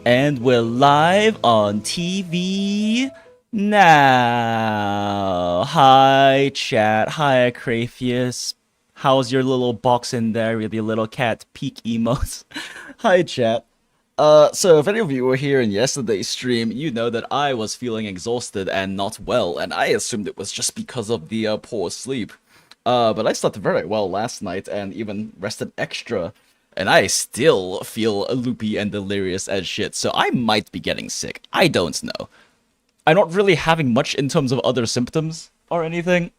And we're live on TV now. Hi, chat. Hi, Crayfius. How's your little box in there with your little cat peek emotes? Hi, chat. So if any of you were here in yesterday's stream, you know that I was feeling exhausted and not well, and I assumed it was just because of the poor sleep. But I slept very well last night and even rested extra. And I still feel loopy and delirious as shit, so I might be getting sick. I don't know. I'm not really having much in terms of other symptoms or anything.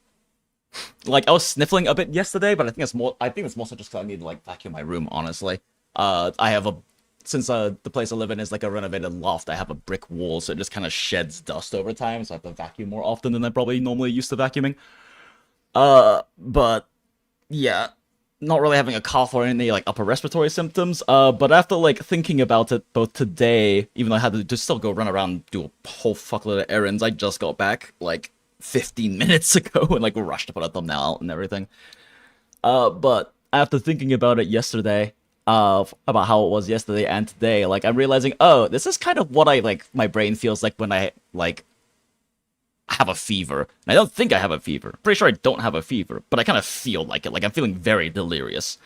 Like, I was sniffling a bit yesterday, but I think it's more so just because I need to, like, vacuum my room, honestly. Since the place I live in is, like, a renovated loft, I have a brick wall, so it just kind of sheds dust over time, so I have to vacuum more often than I probably normally used to vacuuming. But, yeah. Not really having a cough or any like upper respiratory symptoms, but after like thinking about it both today, even though I had to just still go run around and do a whole fuckload of errands, I just got back like 15 minutes ago and like rushed to put a thumbnail out and everything. But after thinking about it yesterday, about how it was yesterday and today, like I'm realizing, oh, this is kind of what my brain feels like when I like have a fever. And I don't think I have a fever. Pretty sure I don't have a fever, but I kind of feel like it. Like I'm feeling very delirious.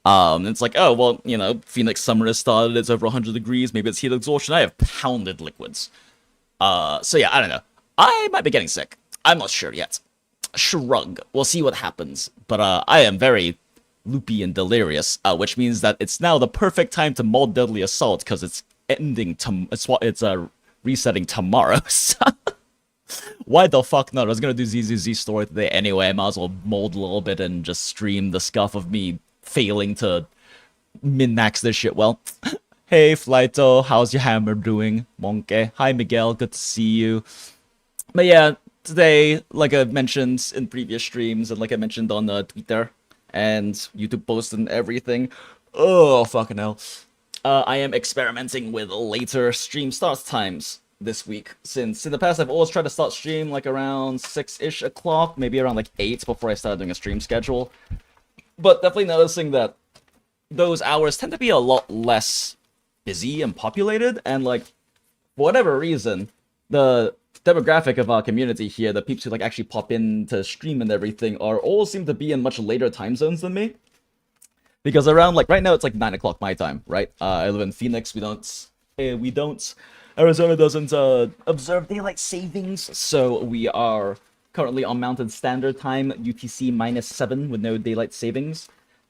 It's like, oh, well, you know, Phoenix summer has started. It's over 100 degrees. Maybe it's heat exhaustion. I have pounded liquids. So yeah, I don't know. I might be getting sick. I'm not sure yet. Shrug. We'll see what happens. But I am very loopy and delirious, which means that it's now the perfect time to mold Deadly Assault because it's ending. It's resetting tomorrow. Why the fuck not? I was gonna do ZZZ Story today anyway. I might as well mold a little bit and just stream the scuff of me failing to min-max this shit well. Hey, Flyto, how's your hammer doing? Monkey. Hi, Miguel, good to see you. But yeah, today, like I mentioned in previous streams, and like I mentioned on Twitter and YouTube posts and everything, oh, fucking hell. I am experimenting with later stream start times this week, since in the past I've always tried to start stream like around 6-ish o'clock, maybe around like 8 before I started doing a stream schedule. But definitely noticing that those hours tend to be a lot less busy and populated, and like, for whatever reason, the demographic of our community here, the peeps who like actually pop in to stream and everything, are all seem to be in much later time zones than me. Because around like right now it's like 9 o'clock my time, right? I live in Phoenix. We don't Arizona doesn't observe daylight savings, so we are currently on Mountain Standard Time, UTC -7 with no daylight savings.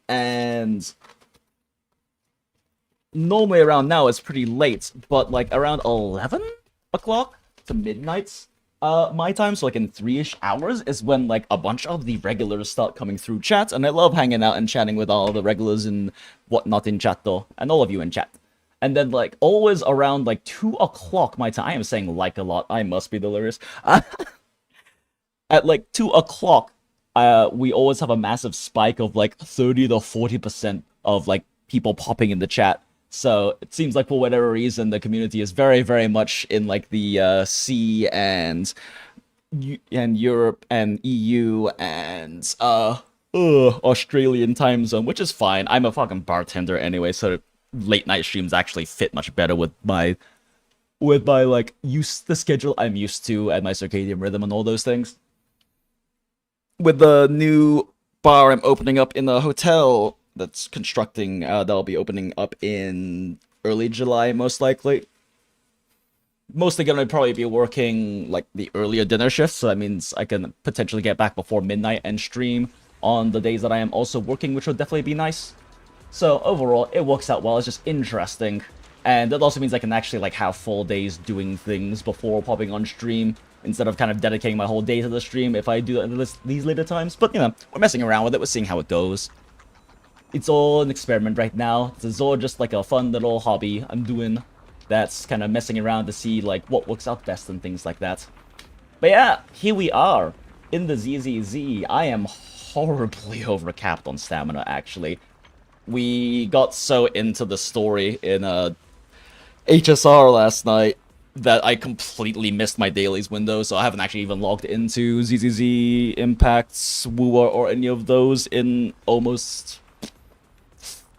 And normally around now it's pretty late, but like around 11 o'clock to midnight my time, so like in 3-ish hours is when like a bunch of the regulars start coming through chat, and I love hanging out and chatting with all the regulars and whatnot in chat though, and all of you in chat. And then, like, always around, like, 2 o'clock my time. I am saying like a lot. I must be delirious. At, like, 2 o'clock, we always have a massive spike of, like, 30 to 40% of, like, people popping in the chat. So, it seems like for whatever reason, the community is very, very much in, like, the C and Europe and EU and, Australian time zone, which is fine. I'm a fucking bartender anyway, so late night streams actually fit much better with my like the schedule I'm used to and my circadian rhythm and all those things. With the new bar I'm opening up in the hotel that's constructing, that'll be opening up in early July most likely. Mostly gonna probably be working like the earlier dinner shift, so that means I can potentially get back before midnight and stream on the days that I am also working, which would definitely be nice. So overall, it works out well. It's just interesting, and that also means I can actually like have full days doing things before popping on stream, instead of kind of dedicating my whole day to the stream if I do these later times. But you know, we're messing around with it. We're seeing how it goes. It's all an experiment right now. It's all just like a fun little hobby I'm doing. That's kind of messing around to see like what works out best and things like that. But yeah, here we are in the ZZZ. I am horribly overcapped on stamina actually. We got so into the story in HSR last night that I completely missed my dailies window, so I haven't actually even logged into ZZZ, Impacts, Wooer, or any of those in almost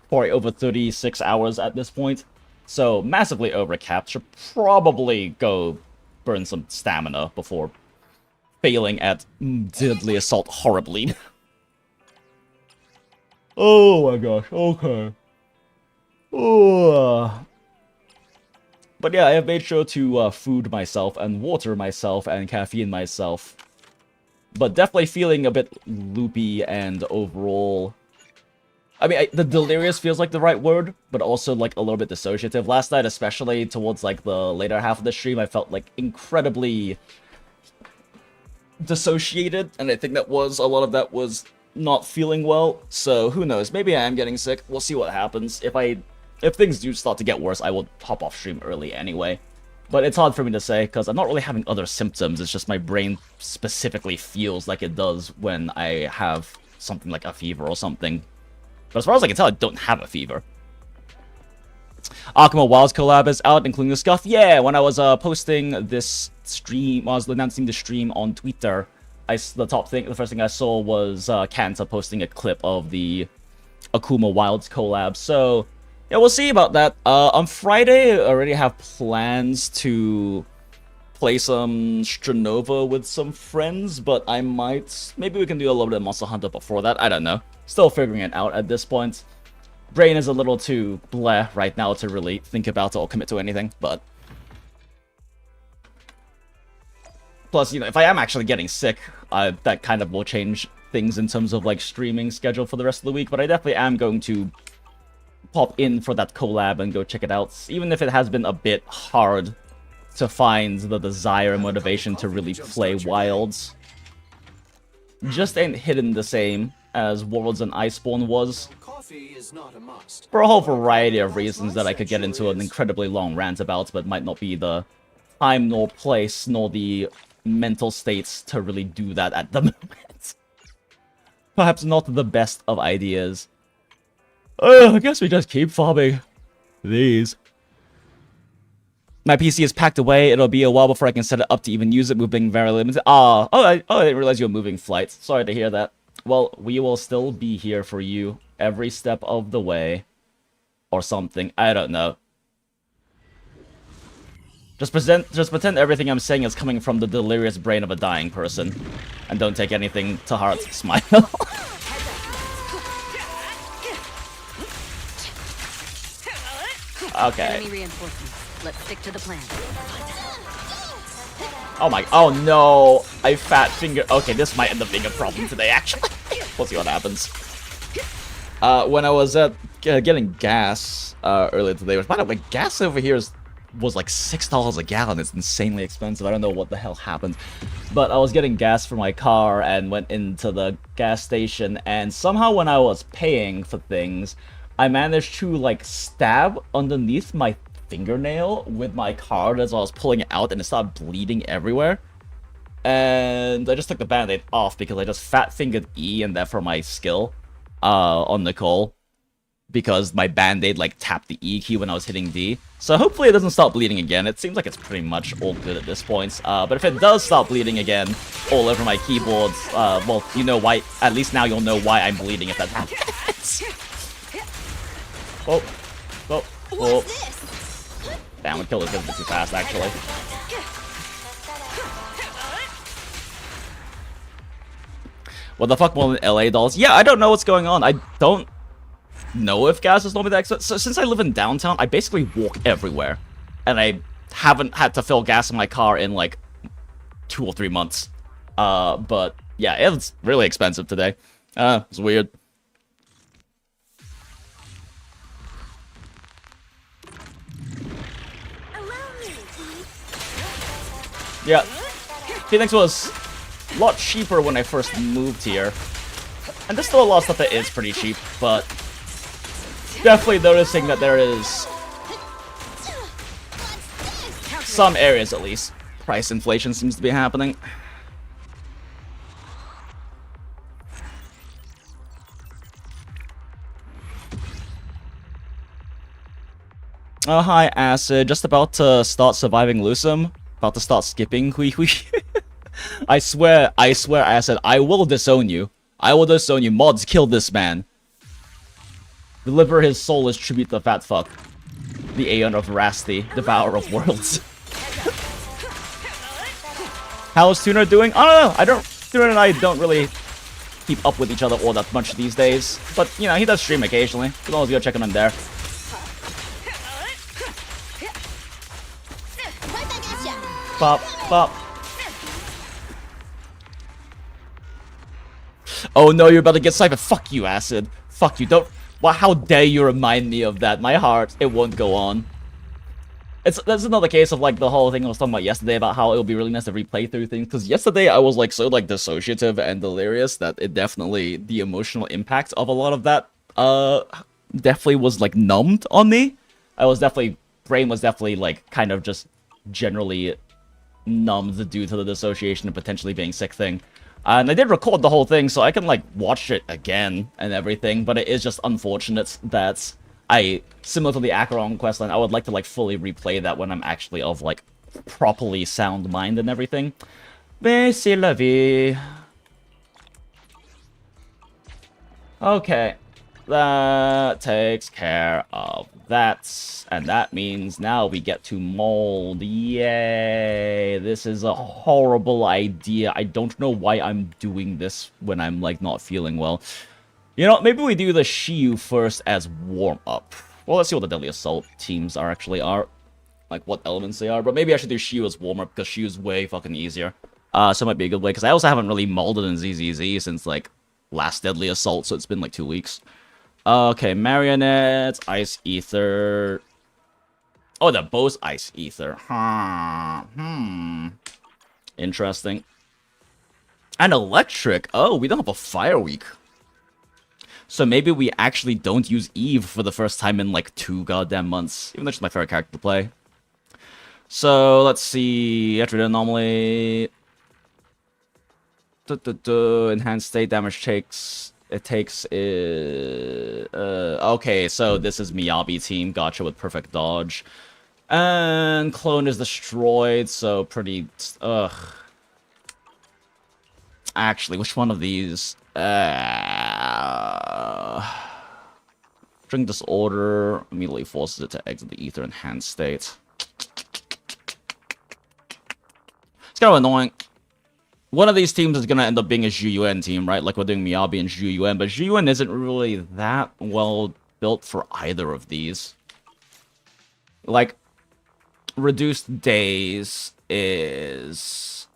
probably over 36 hours at this point. So, massively overcapped. Should probably go burn some stamina before failing at Deadly Assault horribly. Oh my gosh, okay. Oh. But yeah, I have made sure to food myself and water myself and caffeine myself. But definitely feeling a bit loopy and overall... I mean, the delirious feels like the right word, but also like a little bit dissociative. Last night, especially towards like the later half of the stream, I felt like incredibly dissociated, and I think that was, a lot of that was not feeling well. So who knows, maybe I am getting sick. We'll see what happens. If things do start to get worse, I will hop off stream early anyway. But it's hard for me to say, because I'm not really having other symptoms. It's just my brain specifically feels like it does when I have something like a fever or something. But as far as I can tell, I don't have a fever. Arkema Wilds collab is out, including the scuff. Yeah, when I was posting this stream, I was announcing the stream on Twitter, the first thing I saw was Kanta posting a clip of the Akuma Wilds collab. So yeah, we'll see about that. On Friday, I already have plans to play some Stranova with some friends, but maybe we can do a little bit of Monster Hunter before that. I don't know. Still figuring it out at this point. Brain is a little too bleh right now to really think about it or commit to anything, but... Plus, you know, if I am actually getting sick, that kind of will change things in terms of, like, streaming schedule for the rest of the week, but I definitely am going to pop in for that collab and go check it out, even if it has been a bit hard to find the desire and motivation to really play Wilds. Just ain't hidden the same as Worlds and Iceborne was. For a whole variety of reasons that I could get into an incredibly long rant about, but might not be the time nor place nor the mental states to really do that at the moment. Perhaps not the best of ideas. I guess we just keep farming these. My PC is packed away. It'll be a while before I can set it up to even use it. Moving very limited. I didn't realize you were moving flights. Sorry to hear that. Well, we will still be here for you every step of the way. Or something. I don't know. Just pretend everything I'm saying is coming from the delirious brain of a dying person. And don't take anything to heart. Smile. Okay. Let's stick to the plan. Oh no! I fat finger. Okay, this might end up being a problem today, actually. We'll see what happens. When I was getting gas earlier today, which, by the way, gas over here was like $6 a gallon. It's insanely expensive. I don't know what the hell happened. But I was getting gas for my car and went into the gas station, and somehow when I was paying for things, I managed to, like, stab underneath my fingernail with my card as I was pulling it out, and it started bleeding everywhere. And I just took the band-aid off because I just fat-fingered E, and therefore my skill on Nicole, because my band-aid, like, tapped the E key when I was hitting D. So hopefully it doesn't start bleeding again. It seems like it's pretty much all good at this point. But if it does start bleeding again all over my keyboards, well, you know why. At least now you'll know why I'm bleeding if that happens. Oh. Oh. Oh. Damn, we killed this guy a bit too fast, actually. What the fuck more than LA dolls? Yeah, I don't know what's going on. I don't know if gas is normally that expensive. So since I live in downtown, I basically walk everywhere. And I haven't had to fill gas in my car in like 2 or 3 months. But yeah, it's really expensive today. It's weird. Yeah, Phoenix was a lot cheaper when I first moved here. And there's still a lot of stuff that is pretty cheap, but definitely noticing that there is some areas, at least, price inflation seems to be happening. Oh, hi, Acid. Just about to start surviving Lusum. About to start skipping. I swear, Acid, I will disown you. I will disown you. Mods, kill this man. Deliver his soul as tribute to fat fuck. The Aeon of Rasti, Devourer of Worlds. How's Tuner doing? I don't know. Tuner and I don't really keep up with each other all that much these days. But, you know, he does stream occasionally. You can always go check him in there. Pop, pop. Oh no, you're about to get sniped. Fuck you, Acid. Fuck you. Don't. Well, how dare you remind me of that? My heart, it won't go on. That's another case of like the whole thing I was talking about yesterday about how it would be really nice to replay through things. Because yesterday I was like so like dissociative and delirious that it definitely, the emotional impact of a lot of that definitely was like numbed on me. Brain was definitely like kind of just generally numbed due to the dissociation and potentially being sick thing. And I did record the whole thing, so I can, like, watch it again and everything, but it is just unfortunate that similar to the Acheron questline, I would like to, like, fully replay that when I'm actually of, like, properly sound mind and everything. Mais c'est la vie. Okay. That takes care of that, and that means now we get to mold. Yay! This is a horrible idea. I don't know why I'm doing this when I'm, like, not feeling well. You know, maybe we do the Shiyu first as warm-up. Well, let's see what the Deadly Assault teams actually are. Like, what elements they are. But maybe I should do Shiyu as warm-up, because Shiyu's way fucking easier. So it might be a good way, because I also haven't really molded in ZZZ since, like, last Deadly Assault, so it's been, like, 2 weeks. Okay, Marionette, Ice Ether. Oh, they're both Ice Ether. Interesting. And Electric. Oh, we don't have a Fire Week. So maybe we actually don't use Eve for the first time in like 2 goddamn months. Even though she's my favorite character to play. So, let's see. Attribute Anomaly. Enhanced state damage takes... It takes... okay, so this is Miyabi team. Gotcha, with perfect dodge. And Clone is destroyed, so pretty... Ugh. Actually, which one of these? Drink Disorder immediately forces it to exit the Ether Enhanced state. It's kind of annoying. One of these teams is going to end up being a Zhu team, right? Like we're doing Miyabi and Zhu, but Zhu isn't really that well built for either of these. Like, reduced days is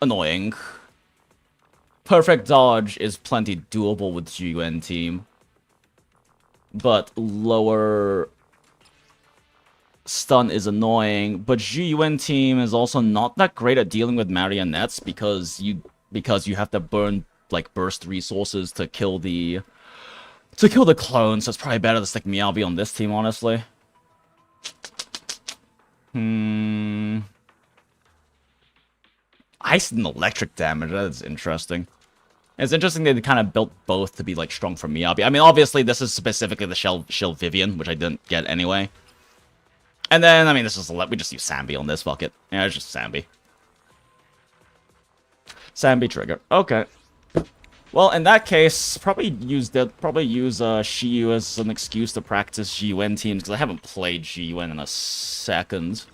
annoying. Perfect dodge is plenty doable with Zhu team. But lower stun is annoying, but Zhu team is also not that great at dealing with marionettes because you have to burn like burst resources to kill the clone, so it's probably better to stick Miyabi on this team, honestly. Ice and electric damage, that is interesting. It's interesting they kind of built both to be like strong for Miyabi. I mean, obviously this is specifically the Shell Vivian, which I didn't get anyway. And then, I mean, this is we just use Sambi on this, fuck it. Yeah, it's just Sambi. Sambi trigger. Okay. Well, in that case, probably use Shiyu as an excuse to practice GUN teams, because I haven't played GUN in a second.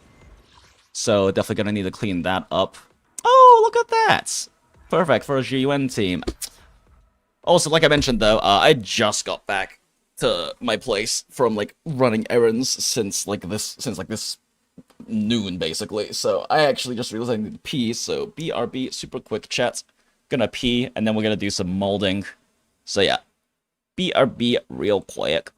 So, definitely gonna need to clean that up. Oh, look at that! Perfect for a GUN team. Also, like I mentioned, though, I just got back to my place from like running errands since this noon basically. So I actually just realized I need to pee. So BRB, super quick chat. Gonna pee and then we're gonna do some molding. So yeah, BRB real quick.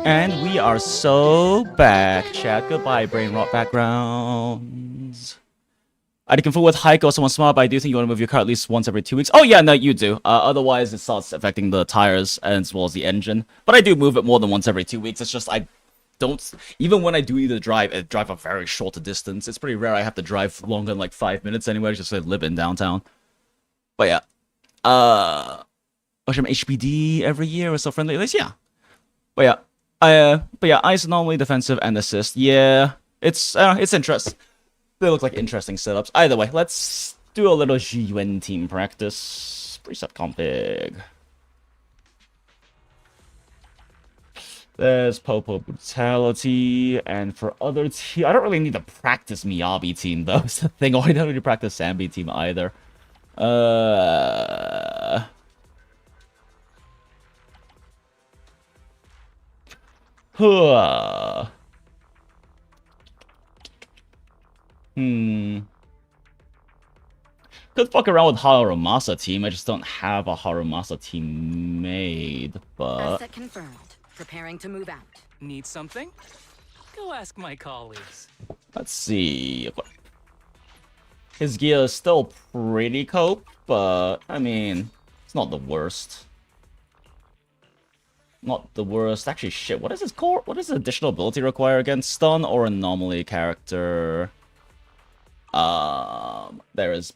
And we are so back, chat. Goodbye, brain rot backgrounds. I can fool with hike or someone smart, but I do think you want to move your car at least once every 2 weeks. Oh yeah, no, you do. Otherwise, it starts affecting the tires as well as the engine. But I do move it more than once every 2 weeks. It's just I don't... Even when I do either drive a very short distance, it's pretty rare I have to drive longer than like 5 minutes anyway, just to live in downtown. But yeah. Watch HBD every year or so friendly at least, yeah. But yeah, ice anomaly, defensive, and assist. Yeah, it's interesting. They look like interesting setups. Either way, let's do a little GUN team practice. Preset config. There's Popo Brutality, and for other team, I don't really need to practice Miyabi team though. It's the thing. I don't need to practice Sambi team either. Could fuck around with Harumasa team. I just don't have a Harumasa team made, but... Asset confirmed. Preparing to move out. Need something? Go ask my colleagues. Let's see. His gear is still pretty cope, but, I mean, it's not the worst. Not the worst. Actually, shit, what is his core? What does additional ability require again? Stun or anomaly character? There is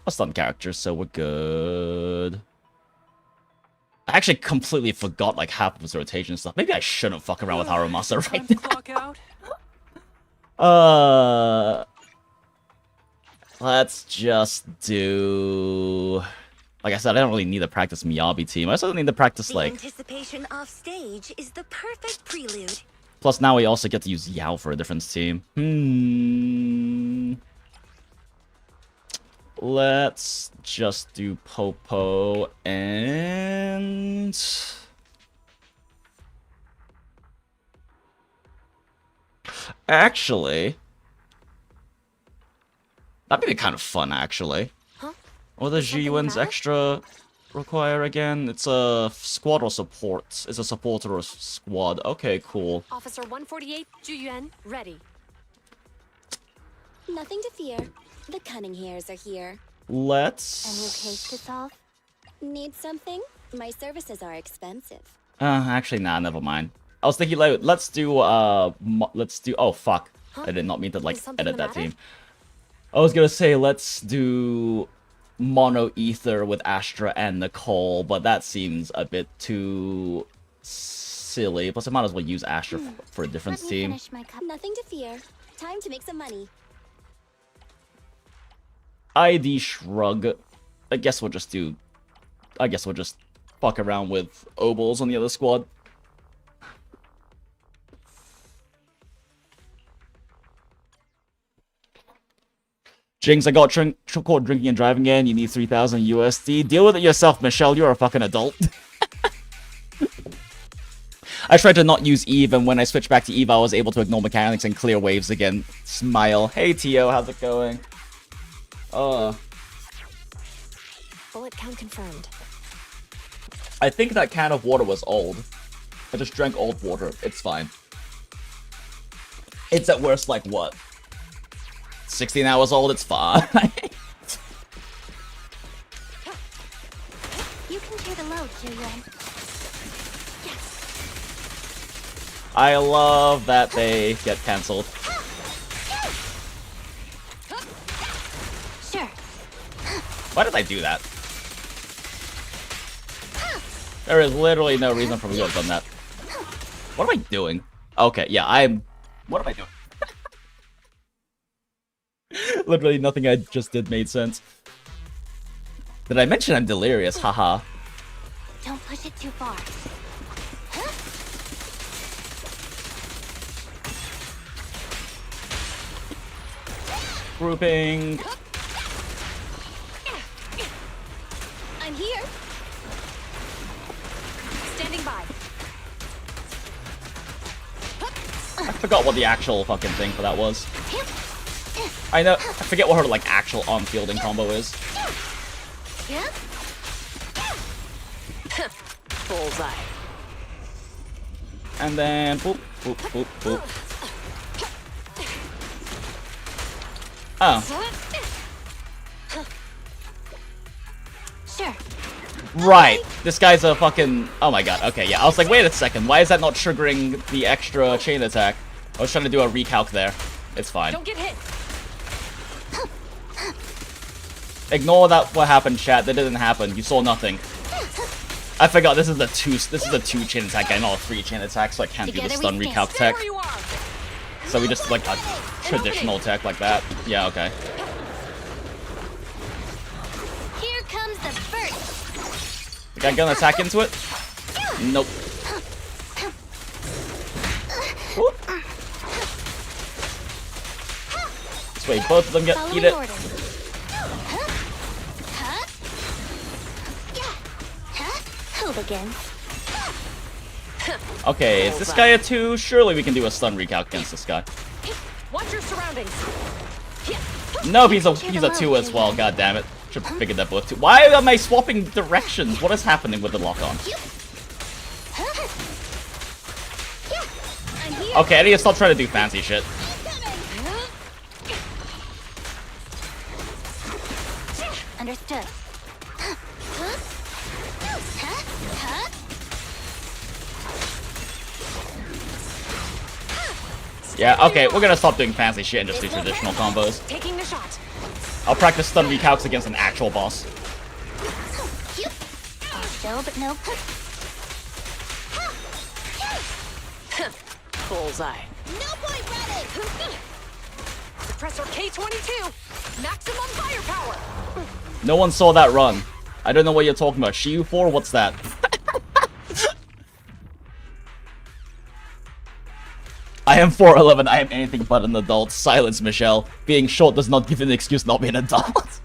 a stun character, so we're good. I actually completely forgot like half of his rotation stuff. Maybe I shouldn't fuck around with Harumasa right now. Let's just do... Like I said, I don't really need to practice Miyabi team. I also need to practice, like... The anticipation off stage is the perfect prelude. Plus, now we also get to use Yao for a different team. Let's just do Popo and... Actually... That'd be kind of fun, actually. Huh? What does GUN's extra require again? It's a squad or support. It's a support or a squad. Okay, cool. Officer 148, Juyuan, ready. Nothing to fear. The cunning hairs are here. Let's... A new case to solve? Need something? My services are expensive. Actually, nah, never mind. I was thinking, like, let's do, oh, fuck. Huh? I did not mean to, like, Is something edit the that matter? team. I was gonna say, let's do Mono Ether with Astra and Nicole, but that seems a bit too silly. Plus, I might as well use Astra for a different Let me team. finish my cup. Nothing to fear. Time to make some money. ID Shrug. I guess we'll just fuck around with Obels on the other squad. Jinx, I got caught drinking and driving again. You need 3,000 USD. Deal with it yourself, Michelle. You're a fucking adult. I tried to not use Eve, and when I switched back to Eve, I was able to ignore mechanics and clear waves again. Smile. Hey, Tio, how's it going? Bullet count confirmed. I think that can of water was old. I just drank old water. It's fine. It's at worst like what? 16 hours old? It's fine. You can clear the load, Juyuan. I love that they get cancelled. Sure. Why did I do that? There is literally no reason for me to have done that. What am I doing? Okay, yeah, what am I doing? Literally nothing I just did made sense. Did I mention I'm delirious? Haha. Don't push it too far. Grouping. I'm here. Standing by. I forgot what the actual fucking thing for that was. I know. I forget what her like actual on-fielding combo is. Yeah? Bullseye. and then boop, boop, boop, boop. Oh. Sure. Right. This guy's a fucking... Oh my god. Okay, yeah. I was like, wait a second. Why is that not triggering the extra chain attack? I was trying to do a recalc there. It's fine. Don't get hit. Ignore that what happened, chat. That didn't happen. You saw nothing. I forgot this is a two chain attack guy, not a 3 chain attack, so I can't do the Together stun we recalc stand. tech. So we just like a traditional tech like that. Yeah, okay. Here comes the first. The guy gonna attack into it? Nope. Whoop. This way, both of them get eat it. Who begins? Okay, is this guy a 2? Surely we can do a stun recalc against this guy. Watch your surroundings. No, he's a 2 as well. God damn it! Should have figured that both 2. Why am I swapping directions? What is happening with the lock on? I'm here. Okay, I need to stop trying to do fancy shit. Understood. Yeah, okay, we're gonna stop doing fancy shit and just do traditional combos. Taking the shot. I'll practice stun recalcs against an actual boss. Still, but no. Bullseye. No point ready. Suppressor K22. Maximum firepower. No one saw that run. I don't know what you're talking about. Shiu 4? What's that? I am 4'11". I am anything but an adult. Silence, Michelle. Being short does not give an excuse not being an adult.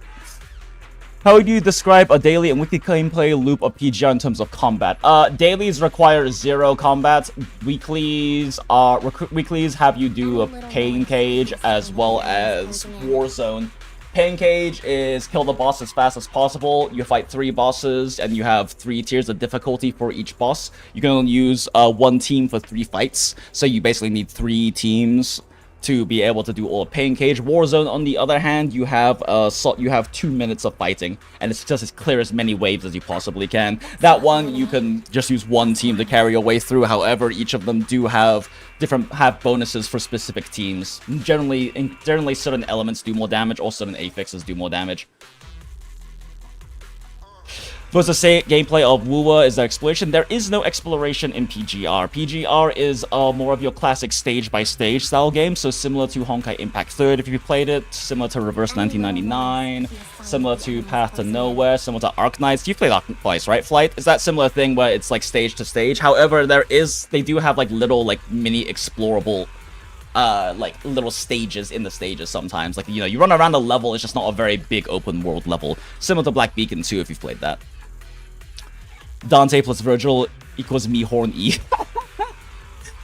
How do you describe a daily and weekly gameplay loop of PGR in terms of combat? Dailies require 0 combat. Weeklies have you do a pain cage as well as Warzone. Pain cage is kill the boss as fast as possible. You fight 3 bosses and you have 3 tiers of difficulty for each boss. You can only use 1 team for 3 fights, so you basically need 3 teams to be able to do all of Pain Cage. Warzone, on the other hand, you have 2 minutes of fighting, and it's just as clear as many waves as you possibly can. That one, you can just use 1 team to carry your way through. However, each of them do have bonuses for specific teams. Generally, certain elements do more damage, or certain affixes do more damage. First, the gameplay of Wuwa is the exploration. There is no exploration in PGR. PGR is more of your classic stage-by-stage style game, so similar to Honkai Impact 3rd if you played it, similar to Reverse 1999, similar to Path to Nowhere, similar to Arknights. You played Arknights, right, Flight? Is that similar thing where it's like stage to stage? However, they do have like little like mini explorable like little stages in the stages sometimes. Like, you know, you run around a level, it's just not a very big open world level. Similar to Black Beacon 2 if you've played that. Dante plus Virgil equals Mihorn E.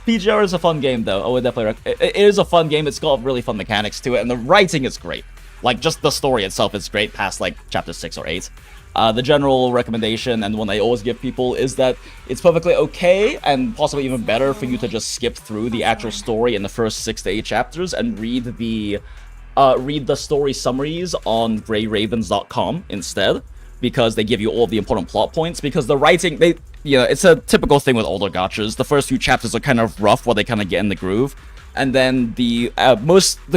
PGR is a fun game, though. I would definitely it is a fun game. It's got really fun mechanics to it, and the writing is great. Like, just the story itself is great past, like, chapter 6 or 8. The general recommendation, and the one I always give people, is that it's perfectly okay, and possibly even better, for you to just skip through the actual story in the first 6 to 8 chapters and read the story summaries on greyravens.com instead, because they give you all the important plot points. Because the writing, it's a typical thing with older gachas. The first few chapters are kind of rough while they kind of get in the groove, and then the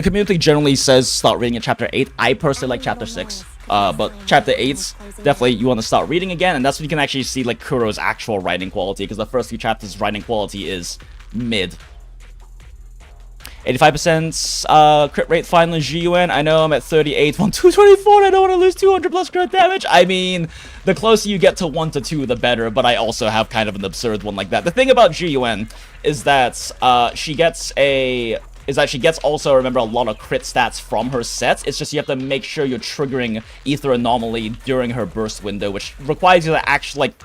community generally says start reading at chapter 8. I personally like chapter 6, but chapter 8's definitely you want to start reading again, and that's when you can actually see like Kuro's actual writing quality, because the first few chapters' writing quality is mid. 85% crit rate final GUN. I know I'm at 38, 1, 224, I don't want to lose 200 plus crit damage. I mean, the closer you get to 1 to 2, the better, but I also have kind of an absurd one like that. The thing about GUN is that she gets also, remember, a lot of crit stats from her sets. It's just you have to make sure you're triggering Ether Anomaly during her burst window, which requires you to actually, like,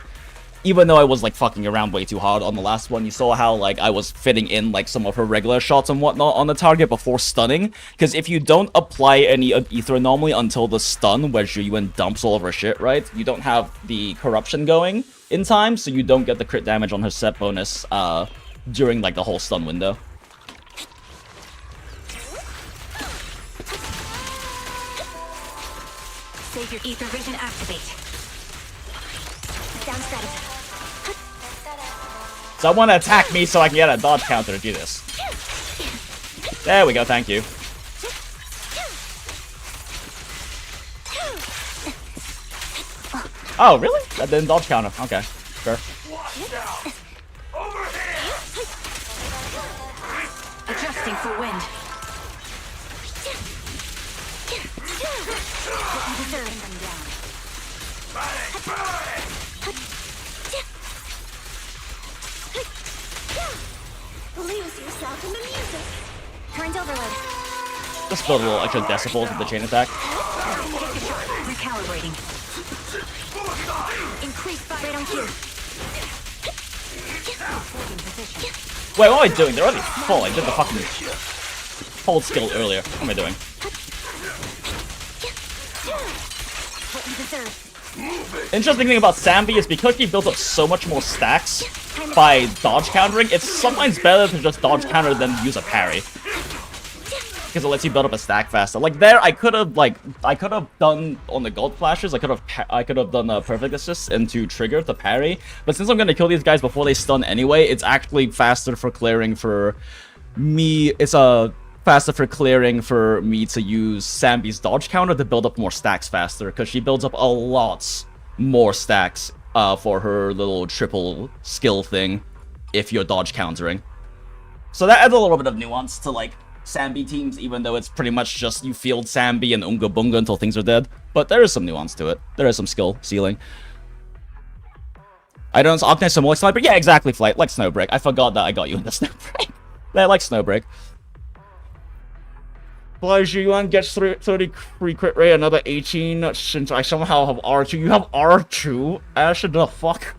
even though I was, like, fucking around way too hard on the last one, you saw how, like, I was fitting in, like, some of her regular shots and whatnot on the target before stunning. Because if you don't apply any Ether Anomaly until the stun, where Zhuyuan dumps all of her shit, right? You don't have the corruption going in time, so you don't get the crit damage on her set bonus during like the whole stun window. Save your ether vision activate. Down status. Someone attack me so I can get a dodge counter to do this. There we go, thank you. Oh, really? That didn't dodge counter. Okay, sure. Adjusting for wind. Lose yourself in the music. Current overload. Just build a little extra decibels with the chain attack. Recalibrating. Increase fire rate on cue. Wait, what am I doing? They're already full. I did the fucking hold skill earlier. What am I doing? What you deserve. Interesting thing about Sambi is because he builds up so much more stacks by dodge countering, it's sometimes better to just dodge counter than use a parry. Because it lets you build up a stack faster. Like there, I could have done on the gold flashes. I could have done a perfect assist into trigger to parry. But since I'm gonna kill these guys before they stun anyway, it's actually faster for clearing for me. It's faster for clearing for me to use Sambi's dodge counter to build up more stacks faster, because she builds up a lot more stacks for her little triple skill thing if you're dodge countering. So that adds a little bit of nuance to like Sambi teams, even though it's pretty much just you field Sambi and Unga Bunga until things are dead. But there is some nuance to it. There is some skill ceiling. I don't Octane some more sniper. Yeah, exactly, Flight. Like Snowbreak. I forgot that I got you in the Snowbreak. Yeah, like Snowbreak. Flies Yuan gets 30 free crit rate, another 18 since I somehow have R2. You have R2? Ash, the fuck?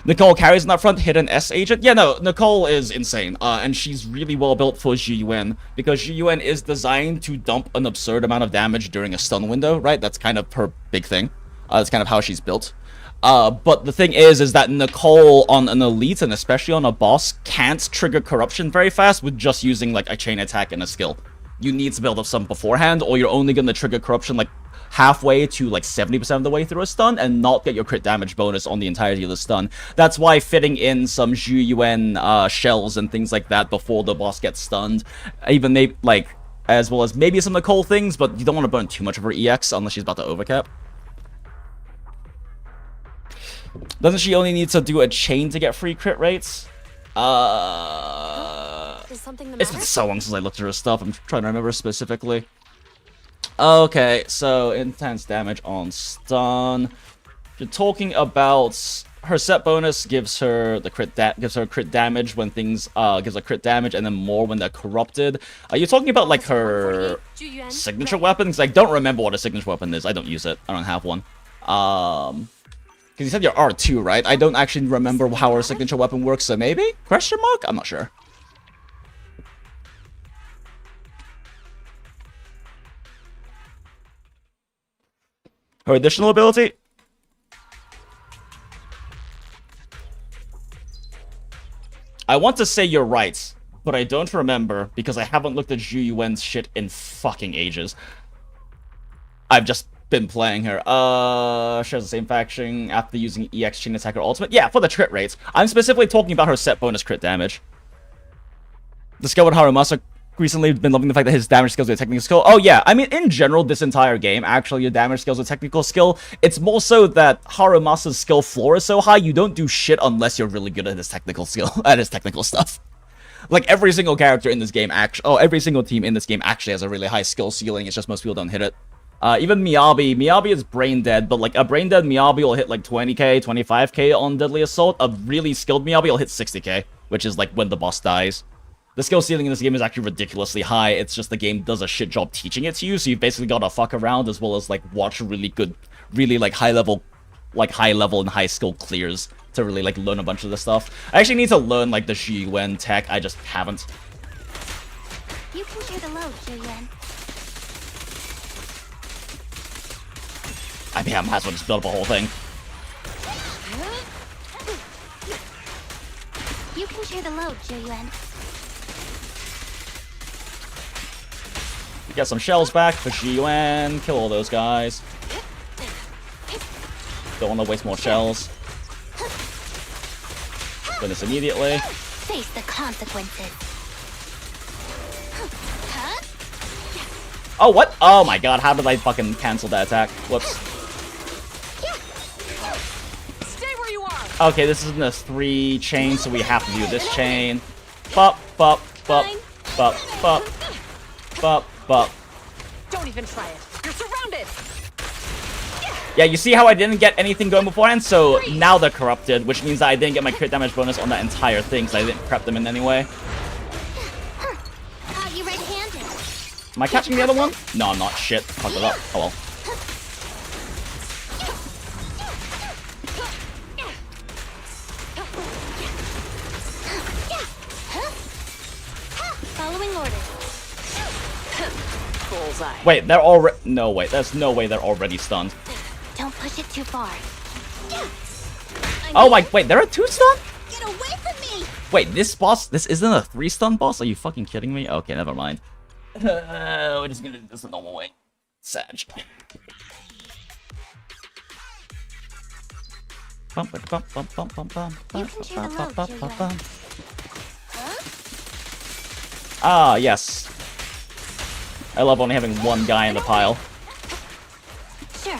Nicole carries in that front, hidden S agent. Yeah, no, Nicole is insane, and she's really well built for Zhiyuan, because Zhiyuan is designed to dump an absurd amount of damage during a stun window, right? That's kind of her big thing. That's kind of how she's built. But the thing is that Nicole on an elite, and especially on a boss, can't trigger corruption very fast with just using like a chain attack and a skill. You need to build up some beforehand, or you're only gonna trigger corruption like halfway to like 70% of the way through a stun and not get your crit damage bonus on the entirety of the stun. That's why fitting in some Zhiyuan shells and things like that before the boss gets stunned, even they like, as well as maybe some Nicole things, but you don't want to burn too much of her EX unless she's about to overcap. Doesn't she only need to do a chain to get free crit rates? Is something the It's matter? been so long since I looked at her stuff. I'm trying to remember specifically. Okay, so intense damage on stun. You're talking about her set bonus gives her the crit crit damage when things gives her crit damage, and then more when they're corrupted. Are you talking about like her signature weapons? I don't remember what a signature weapon is. I don't use it. I don't have one. Because you said you're R2, right? I don't actually remember how her signature weapon works, so maybe? Question mark? I'm not sure. Her additional ability? I want to say you're right, but I don't remember because I haven't looked at Zhu Yuan's shit in fucking ages. I've just been playing her. Shares the same faction after using EX Chain Attacker Ultimate. Yeah, for the crit rates. I'm specifically talking about her set bonus crit damage. The skill with Harumasa recently been loving the fact that his damage skills are a technical skill. Oh yeah, I mean in general this entire game, actually your damage skills are a technical skill. It's more so that Harumasa's skill floor is so high, you don't do shit unless you're really good at his technical skill, at his technical stuff. Like every single character in this game every single team in this game actually has a really high skill ceiling, it's just most people don't hit it. Even Miyabi is brain dead, but like a brain dead Miyabi will hit like 20k, 25k on Deadly Assault. A really skilled Miyabi will hit 60k, which is like when the boss dies. The skill ceiling in this game is actually ridiculously high. It's just the game does a shit job teaching it to you, so you've basically got to fuck around as well as like watch really good, really like high level and high skill clears to really like learn a bunch of this stuff. I actually need to learn like the Zhiyuan tech. I just haven't. You can share the load, Julian. I mean, I might as well just build up a whole thing. can share the load, Jiyuan. Get some shells back for Jiyuan. Kill all those guys. Don't want to waste more shells. Win this immediately. Face the consequences. Oh, what? Oh my god, how did I fucking cancel that attack? Whoops. Stay where you are. Okay, this isn't a 3 chain, so we have to do this chain. Bop, bop, bop, bop, bop, bop, bop. Don't even try it. You're surrounded. Yeah, you see how I didn't get anything going beforehand? So now they're corrupted, which means that I didn't get my crit damage bonus on that entire thing, so I didn't prep them in any way. You red-handed. Am I catching the other one? No, I'm not. Shit. Fuck it up. Oh well. Following orders. Bullseye. Wait, they're already... No, wait. There's no way they're already stunned. Don't push it too far. Oh my... Wait, they're a 2-stun? Get away from me! Wait, this boss... This isn't a 3-stun boss? Are you fucking kidding me? Okay, never mind. We're just gonna do this the normal way. Sag. You can share the load, Jiyuan. Ah, yes. I love only having one guy in the pile. Sure.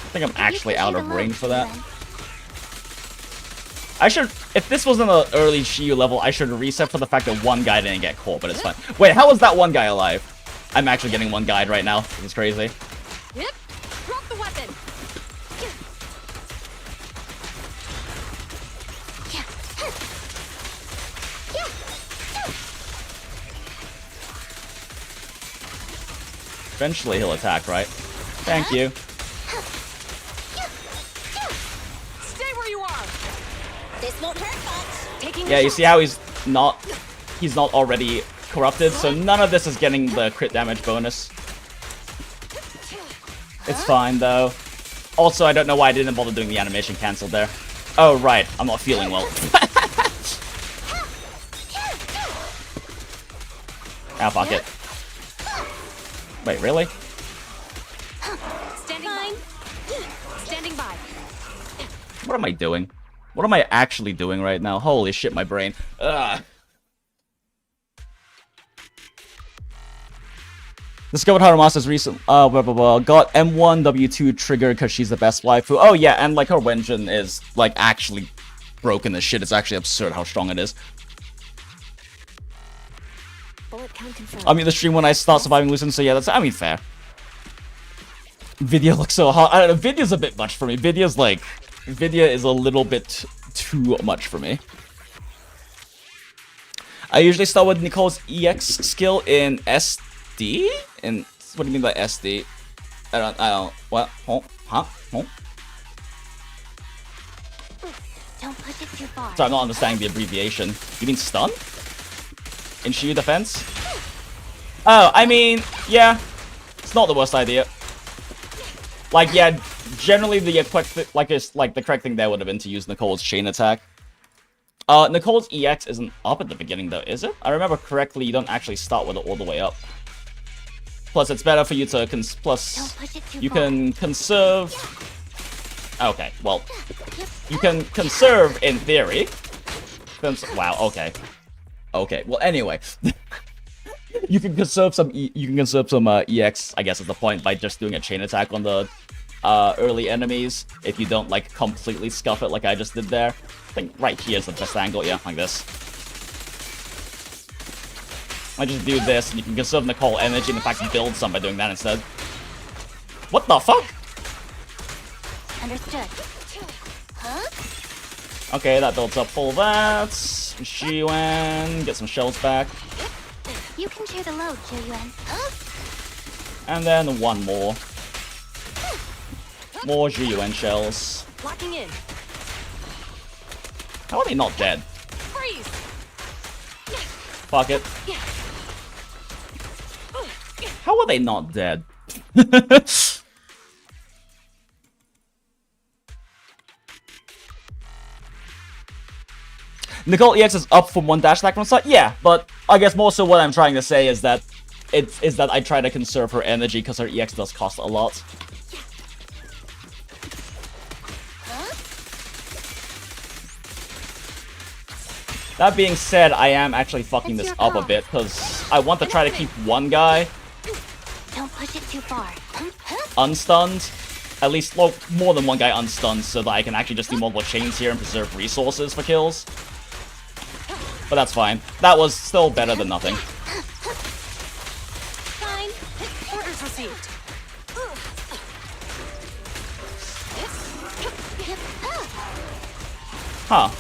I think I'm actually out of range for that. I should... If this wasn't an early Shiyu level, I should reset for the fact that one guy didn't get caught, but it's fine. Wait, how is that one guy alive? I'm actually getting one guide right now. This is crazy. Yep. Drop the weapon. Eventually he'll attack, right? Thank you. Stay where you are. This won't hurt much. Taking Yeah, you see how he's not already corrupted, so none of this is getting the crit damage bonus. It's fine, though. Also, I don't know why I didn't bother doing the animation cancel there. Oh, right. I'm not feeling well. Ah, fuck it. Wait, really? Standing by. Standing by. What am I doing? What am I actually doing right now? Holy shit, my brain. Ugh. Discovered Haramasa's recent, blah, blah, blah. Got M1 W2 triggered because she's the best waifu. Oh yeah, and like her Wenjin is like actually broken as shit. It's actually absurd how strong it is. Bullet count confirmed. I mean, the stream when I start surviving Lucent, so yeah, that's, I mean, fair. Vidya looks so hard. I don't know, Vidya's a bit much for me. Vidya is a little bit too much for me. I usually start with Nicole's EX skill in SD? And what do you mean by SD? I don't, what? Oh, huh? Oh. Don't push it too far. Sorry, I'm not understanding the abbreviation. You mean stun? In Shiyu defense? Oh, I mean, yeah. It's not the worst idea. Like, yeah, generally the correct the correct thing there would have been to use Nicole's chain attack. Nicole's EX isn't up at the beginning though, is it? I remember correctly, you don't actually start with it all the way up. Plus, it's better for you to you can conserve. Okay, well, you can conserve in theory. Wow. Okay. Okay. Well, anyway, you can conserve some. EX. I guess is the point by just doing a chain attack on the early enemies. If you don't like completely scuff it like I just did there. I think right here is the best angle. Yeah, like this. I just do this, and you can conserve Nicole energy, and in fact build some by doing that instead. What the fuck? Understood. Okay, that builds up all that. Shiwen, get some shells back. You can share the load, Jiyuan. And then one more. More Jiyuan shells. Locking in. How are they not dead? Freeze. Fuck it. How are they not dead? Nicole EX is up from 1 dash attack from side? Yeah, but I guess more so what I'm trying to say is that that I try to conserve her energy because her EX does cost a lot. That being said, I am actually fucking this up a bit because I want to try to keep one guy Don't push it too far. unstunned. At least, well, more than one guy unstunned so that I can actually just do multiple chains here and preserve resources for kills. But that's fine. That was still better than nothing. Fine. Orders received. Huh.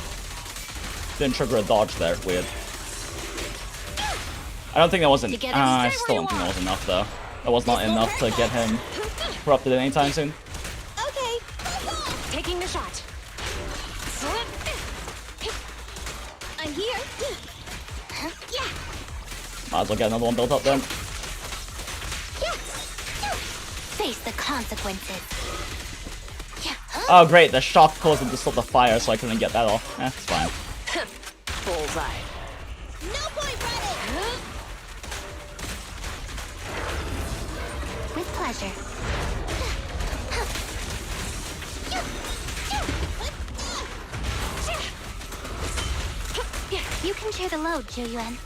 Didn't trigger a dodge there. Weird. I don't think that wasn't. I still don't think that was enough, though. That was not enough to get him corrupted anytime soon. Okay. Taking the shot. I'm here. Yeah. Might as well get another one built up then. Face the consequences. Oh, great. The shock caused him to stop the fire, so I couldn't get that off. It's fine. Bullseye. No point running. With pleasure. You can share the load, Zhu Yuan.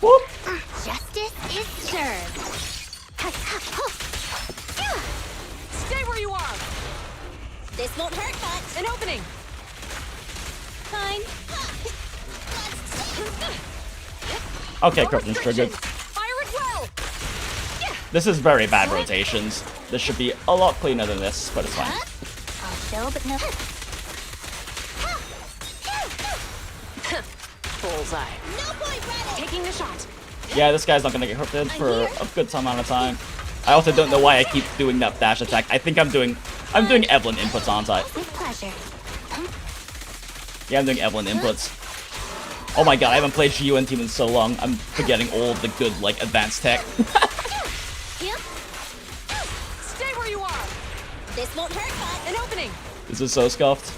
Whoop. Justice is served. Stay where you are. This won't hurt much. An opening. Fine. Okay, No Krypton's triggered. restrictions. Fire it well. This is very bad rotations. This should be a lot cleaner than this, but it's fine. I'll show, but no. Bullseye. No point running. Taking the shot. Yeah, this guy's not gonna get corrupted for a good amount of time. I also don't know why I keep doing that dash attack. I think I'm doing Evelyn inputs, aren't I? With pleasure. Yeah, I'm doing Evelyn inputs. Oh my god, I haven't played GUN team in so long. I'm forgetting all of the good, like, advanced tech. Stay where you are. This won't hurt much. An opening. This is so scuffed.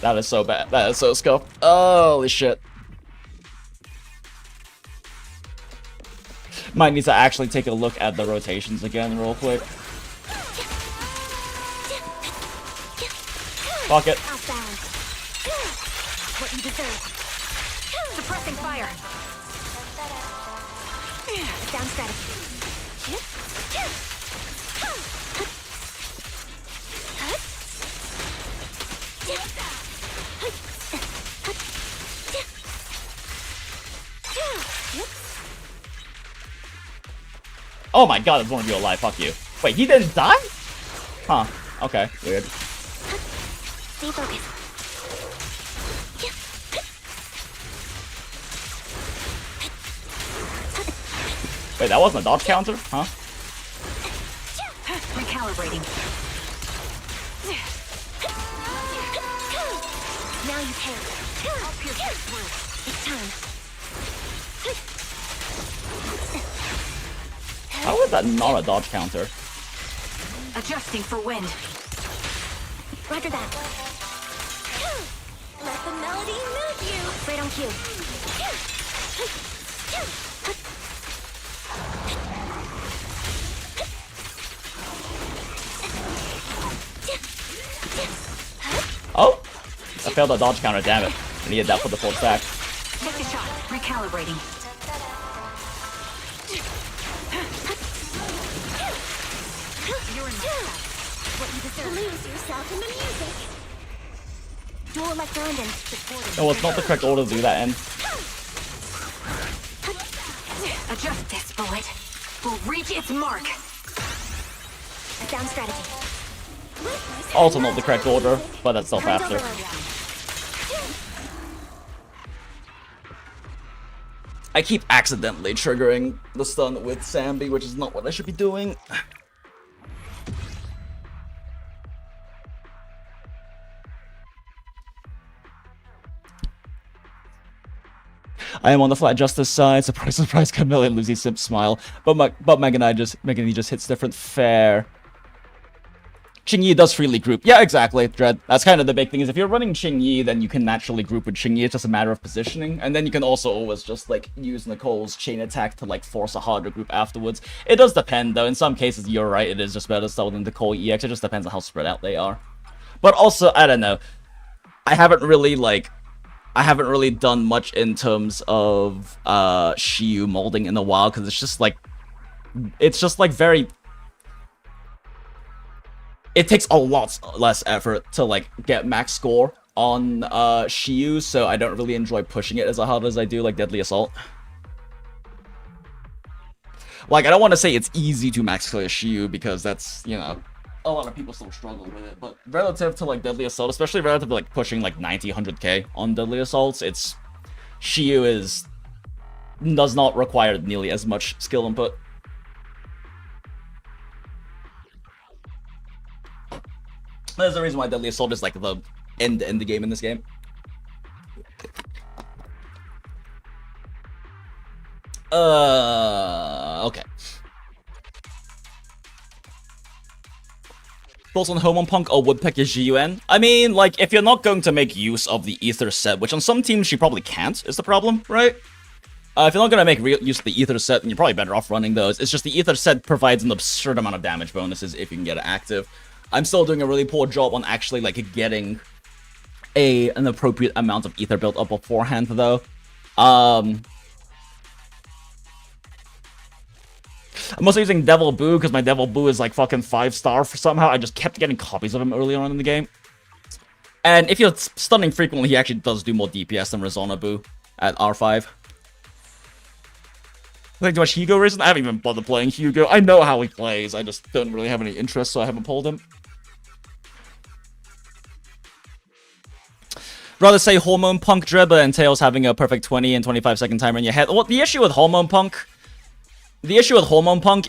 That is so bad. That is so scuffed. Holy shit. Might need to actually take a look at the rotations again real quick. Fuck it. Outbound. What you deserve. Suppressing fire. Down strategy. Oh my god, there's one of you alive. Fuck you. Wait, he didn't die? Huh. Okay. Weird. Stay focused. Wait, that wasn't a dodge counter? Huh? Recalibrating. Now you can. It's time. How is that not a dodge counter? Adjusting for wind. Roger that. Let the melody move you. Right on cue. Oh! I failed a dodge counter, damn it. I needed that for the full stack. Take a shot. Recalibrating. You're in my sight. What you deserve. Lose yourself in the music. Dual electro engine. Supported. No, it's not the correct order to do that in. Adjust this bullet. Will reach its mark. Down strategy. Also not the correct order, but that's still Turns faster. overload. I keep accidentally triggering the stun with Sambi, which is not what I should be doing. I am on the flat justice side. Surprise, surprise, Camilla and Lucy Simp smile. But Megan E just hits different. Fair. Qingyi does freely group. Yeah, exactly, Dread. That's kind of the big thing, is if you're running Qingyi, then you can naturally group with Qingyi. It's just a matter of positioning. And then you can also always just, like, use Nicole's chain attack to, like, force a harder group afterwards. It does depend, though. In some cases, you're right, it is just better to start with Nicole EX. It just depends on how spread out they are. But also, I don't know. I haven't really done much in terms of Shiyu molding in a while, because it's just like very... It takes a lot less effort to, like, get max score on Shiyu, so I don't really enjoy pushing it as hard as I do, like, Deadly Assault. Like, I don't want to say it's easy to max clear Shiyu, because that's, you know, a lot of people still struggle with it, but relative to, like, Deadly Assault, especially relative to, like, pushing, like, 90, 100k on Deadly Assaults, Shiyu does not require nearly as much skill input. There's a reason why Deadly Assault is, like, the end game in this game. Okay. Thoughts on Homon Punk or Woodpecker GUN? I mean, like, if you're not going to make use of the Ether set, which on some teams you probably can't, is the problem, right? If you're not going to make use of the Ether set, then you're probably better off running those. It's just the Ether set provides an absurd amount of damage bonuses if you can get it active. I'm still doing a really poor job on actually, like, getting an appropriate amount of Ether built up beforehand, though. I'm also using Devil Boo, because my Devil Boo is, like, fucking 5-star for somehow. I just kept getting copies of him earlier on in the game. And if you're stunning frequently, he actually does do more DPS than Rezona Boo at R5. Playing too much Hugo recently? I haven't even bothered playing Hugo. I know how he plays, I just don't really have any interest, so I haven't pulled him. Rather say Hormone Punk Dread, but entails having a perfect 20 and 25-second timer in your head. Well, the issue with Hormone Punk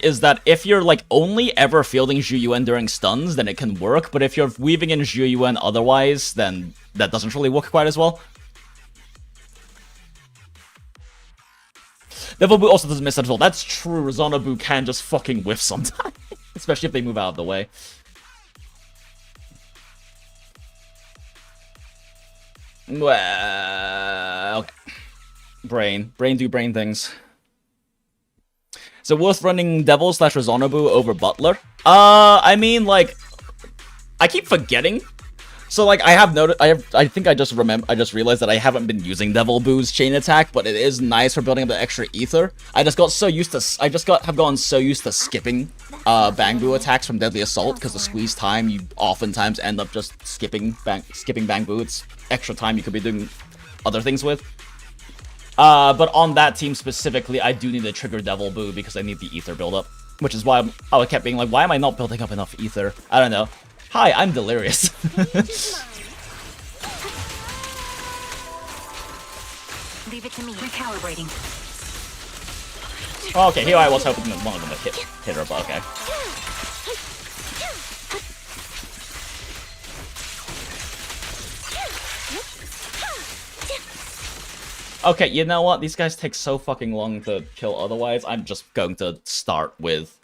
is that if you're, like, only ever fielding Zhu Yuan during stuns, then it can work, but if you're weaving in Zhu Yuan otherwise, then that doesn't really work quite as well. Devil Boo also doesn't miss at all. That's true, Rezona Boo can just fucking whiff sometimes. Especially if they move out of the way. Well, okay. Brain do brain things. So worth running Devil / Rezona Boo over Butler? I mean, like, I keep forgetting. So, like, I think I just realized that I haven't been using Devil Boo's chain attack, but it is nice for building up the extra ether. I just have gotten so used to skipping Bang Boo attacks from Deadly Assault, because the squeeze time, you oftentimes end up just skipping Bang Boo. It's extra time you could be doing other things with. But on that team specifically, I do need to trigger Devil Boo because I need the ether build-up, which is why I kept being like, why am I not building up enough ether? I don't know. Hi, I'm Delirious. Leave it to me. Recalibrating. Okay, here I was hoping that one of them would hit her, but okay. Okay, you know what? These guys take so fucking long to kill otherwise. I'm just going to start with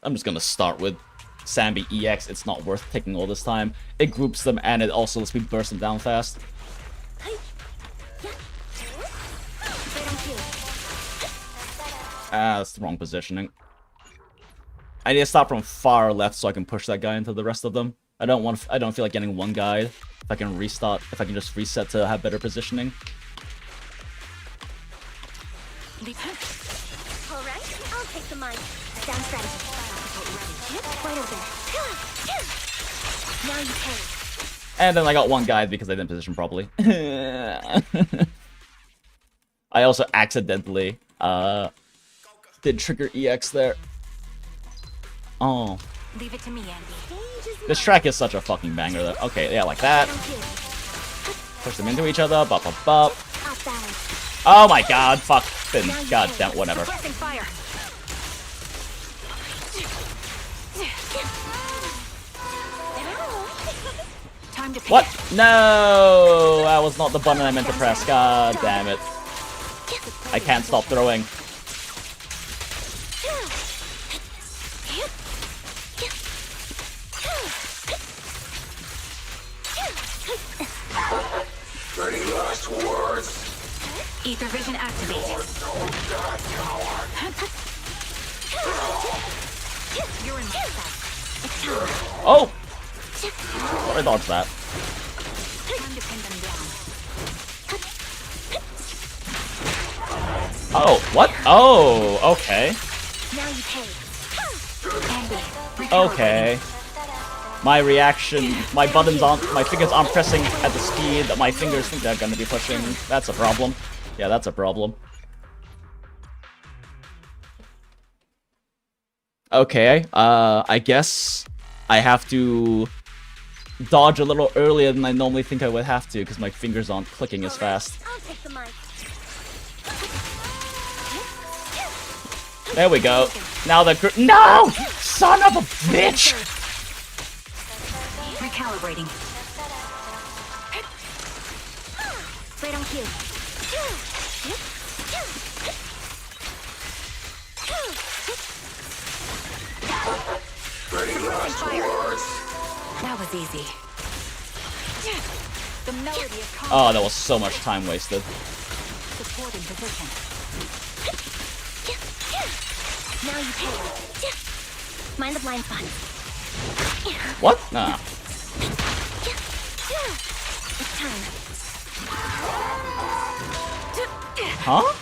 Sambi EX. It's not worth taking all this time. It groups them and it also lets me burst them down fast. That's the wrong positioning. I need to start from far left so I can push that guy into the rest of them. I don't feel like getting one guy. If I can just reset to have better positioning. Alright, I'll take the mic. Sound strategy. Right over there. Now you pay. And then I got one guy because I didn't position properly. I also accidentally did trigger EX there. Oh. Leave it to me, Andy. This track is such a fucking banger though. Okay, yeah, like that. Push them into each other. Bop, bop, bop. Oh my god, fuck. God damn, whatever. Fire. Time to pick. What? No! That was not the button I meant to press. God damn it. I can't stop throwing. Any last words? Ether vision activate. You're in my sight. Oh! Thought I dodged that. Time to pin them down. Oh, what? Oh, okay. Now you pay. Andy, Okay. My reaction, my buttons aren't, my fingers aren't pressing at the speed that my fingers think they're gonna be pushing. That's a problem. Yeah, that's a problem. Okay, I guess I have to dodge a little earlier than I normally think I would have to, because my fingers aren't clicking as fast. I'll take the mic. There we go. Now the no! Son of a bitch! recalibrating. Right on cue. Any last words? That was easy. The melody of Oh, that was so much time wasted. supporting position. Now you pay. Mind the blind spot. What? Nah. It's time. Huh?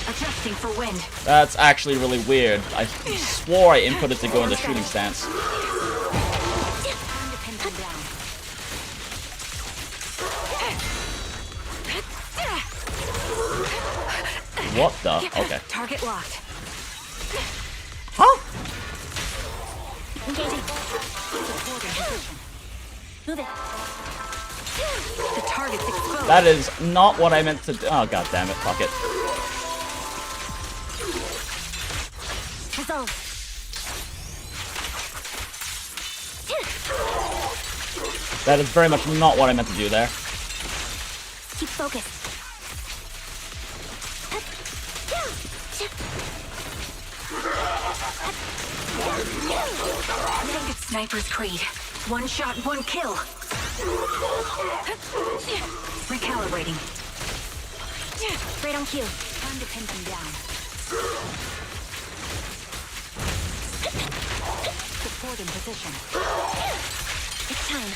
Adjusting for wind. That's actually really weird. I swore I inputted to go into shooting stance. Time to pin them down. What the? Okay. Target locked. Huh? Engaging. Supporting position. Move it. The target's exposed. That is not what I meant to do. Oh, god damn it. Fuck it. Resolve. That is very much not what I meant to do there. Keep focused. Sniper's Creed. One shot, one kill. Recalibrating. Right on cue. Time to pin them down. Supporting position. It's time.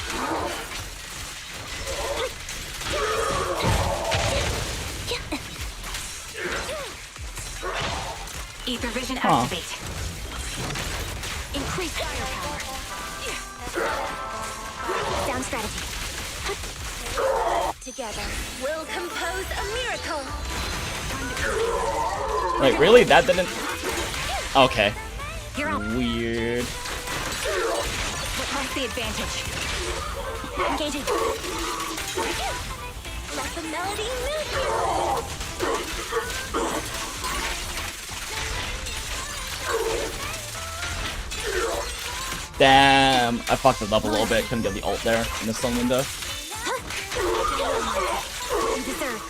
Ether vision Huh. activate. Increase firepower. Down strategy. Together, we'll compose a miracle. Wait, really? That didn't... Okay. You're up. Weird. What's the advantage? Engaging. Let the melody move Damn. I fucked it up a little bit. Couldn't get the ult there in the stun window. you deserve.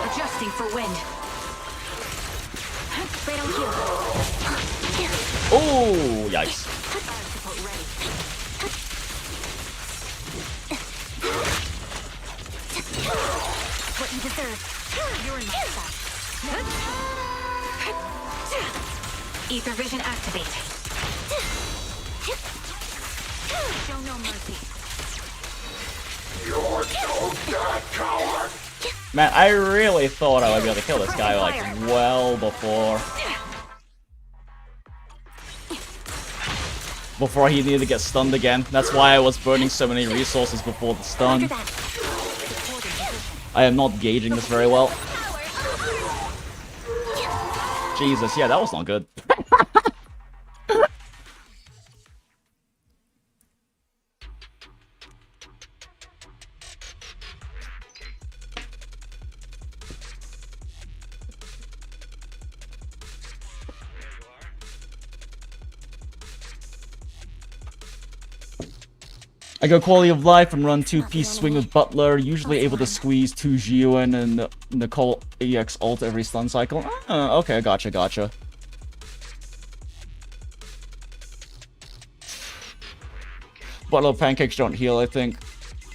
Adjusting for wind. Right on cue. Oh, yikes. Fire support ready. What you deserve. You're in my sight. Ether vision activate. Show no mercy. You're so dead, coward! Man, I really thought I would be able to kill this guy, like, well before he needed to get stunned again. That's why I was burning so many resources before the stun. After that. Supporting position. I am not gauging this very well. Jesus, yeah, that was not good. I go quality of life and run 2-piece swing with Butler, usually able to squeeze 2 Gion and Nicole EX ult every stun cycle. Okay, gotcha. Butler pancakes don't heal, I think.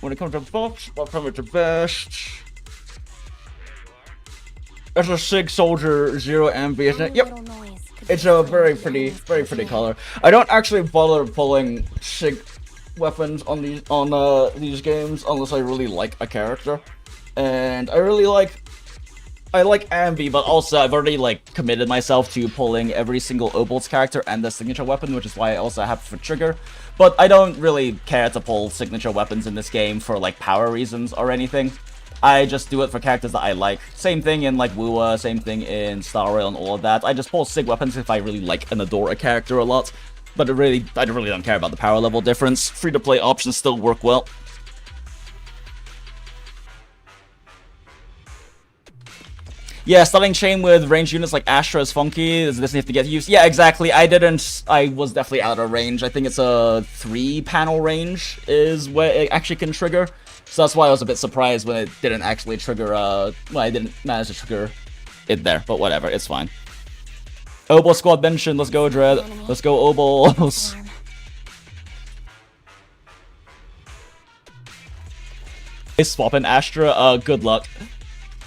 When it comes to buffs, what primitive to best? It's a SIG Soldier 0 MV, isn't it? Yep. It's a very pretty color. I don't actually bother pulling SIG weapons on these games unless I really like a character, and I like Ambi, but also I've already like committed myself to pulling every single Obolt's character and the signature weapon, which is why I also have for Trigger. But I don't really care to pull signature weapons in this game for like power reasons or anything. I just do it for characters that I like. Same thing in like Wua, same thing in Star Rail and all of that. I just pull sig weapons if I really like and adore a character a lot. But I really don't care about the power level difference. Free-to-play options still work well. Yeah, starting chain with ranged units like Astra is funky. Does this have to get used? Yeah, exactly. I was definitely out of range. I think it's a 3-panel range is where it actually can trigger. So that's why I was a bit surprised when it didn't actually trigger, well, I didn't manage to trigger it there. But whatever, it's fine. Obol squad mentioned. Let's go, Dread. Let's go, Obols. They swap in Astra. Good luck.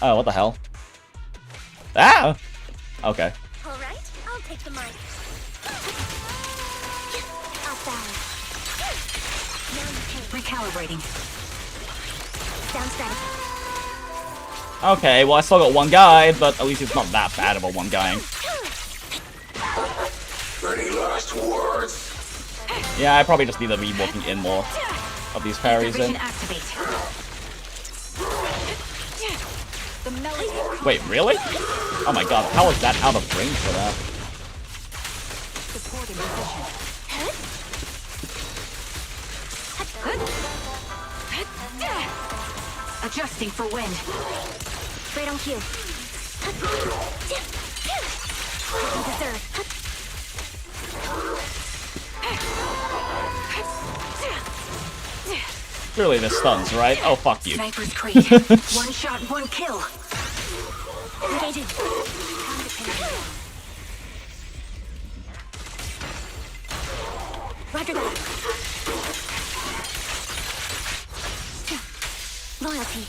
Oh, what the hell? Ah! Okay. Alright, I'll take the mic. Off balance. Now you take. Recalibrating. Sound strategy. Okay, well I still got one guy, but at least it's not that bad of a one guy. Any last words? Yeah, I probably just need to be walking in more of these parries in. Activate. The melody. Wait, really? Oh my god, how is that out of range for that? Supporting position. Adjusting for wind. Straight on cue. You deserve. Surely this stuns, right? Oh, fuck you. Sniper's Creed. One shot, one kill. Engaging. Roger that. Loyalty.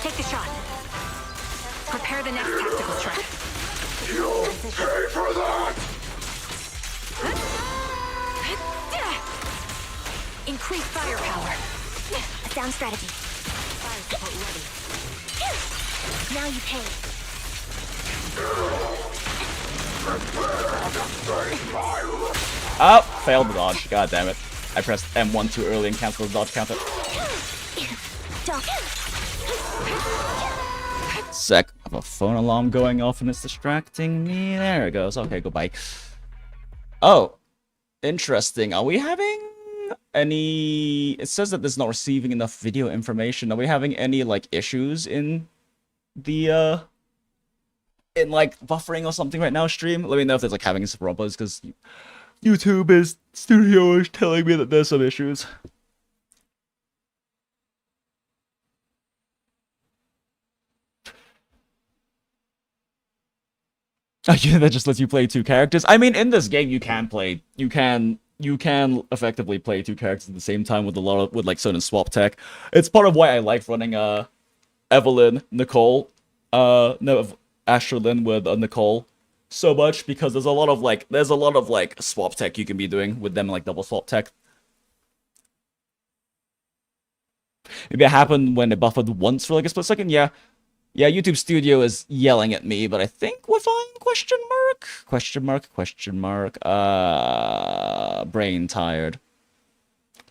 Take the shot. Prepare the next tactical strike. You'll pay for that! Increase firepower. A sound strategy. Fire support ready. Now you pay. Oh, failed the dodge. God damn it. I pressed M1 too early and canceled the dodge counter. Duck. Sec. I have a phone alarm going off and it's distracting me. There it goes. Okay, goodbye. Oh, interesting. Are we having any... It says that this is not receiving enough video information. Are we having any, like, issues in the, in, like, buffering or something right now, stream? Let me know if there's, like, having some problems, because YouTube Studio is telling me that there's some issues. That just lets you play 2 characters. I mean, in this game, you can effectively play 2 characters at the same time with like certain swap tech. It's part of why I like running Evelyn, Nicole, no, Asherlyn with Nicole so much, because there's a lot of like swap tech you can be doing with them, like double swap tech. Maybe it happened when it buffered once for like a split second. Yeah, YouTube Studio is yelling at me, but I think we're fine. Question mark. Brain tired.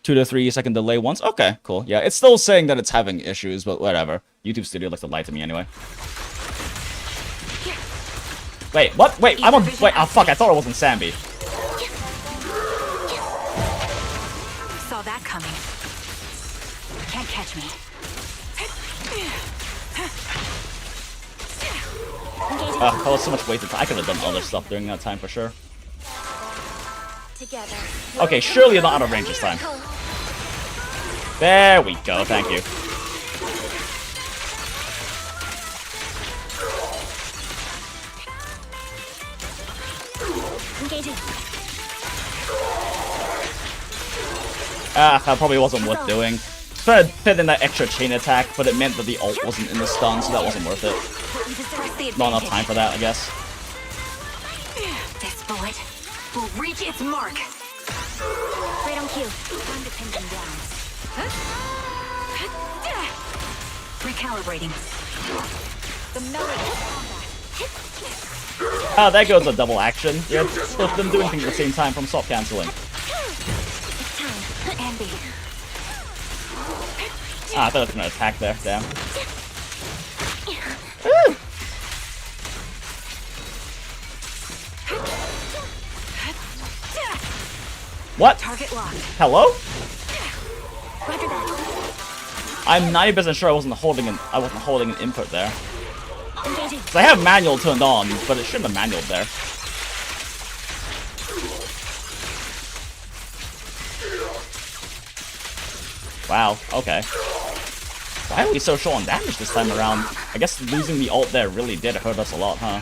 2 to 3 second delay once. Okay, cool. Yeah, it's still saying that it's having issues, but whatever. YouTube Studio likes to lie to me anyway. Wait, what? Wait, I'm on. Wait, oh fuck! I thought it wasn't Sambi. Saw that coming. Can't catch me. That was so much wasted time. I could have done other stuff during that time for sure. Together. Okay, surely you're not out of range this time. There we go, thank you. Engaging. Ah, that probably wasn't worth doing. Trying to fit in that extra chain attack, but it meant that the ult wasn't in the stun, so that wasn't worth it. Not enough time for that, I guess. This bullet will reach its mark. Right on cue. Time to pin them down. Recalibrating. The melee combat. Ah, there goes a double action. Yeah, both them doing things at the same time from stop canceling. It's time. Andy. Ah, I thought I was gonna attack there, damn. What? Target locked. Hello? Roger that. I'm 90% sure I wasn't holding an input there. Engaging. So I have manual turned on, but it shouldn't have manualed there. Wow, okay. Why are we so short on damage this time around? I guess losing the ult there really did hurt us a lot, huh?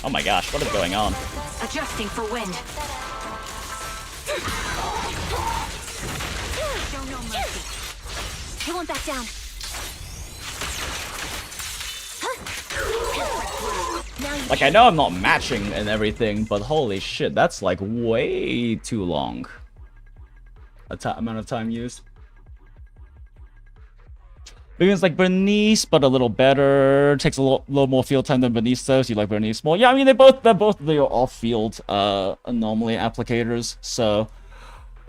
Oh my gosh, what is going on? Adjusting for wind. Show no mercy. He won't back down. Now you Like, I know I'm not matching and everything, but holy shit, that's like way too long. Amount of time used. Begins like Bernice, but a little better. Takes a little more field time than Bernice does. You like Bernice more? Yeah, I mean they're both off-field anomaly applicators, so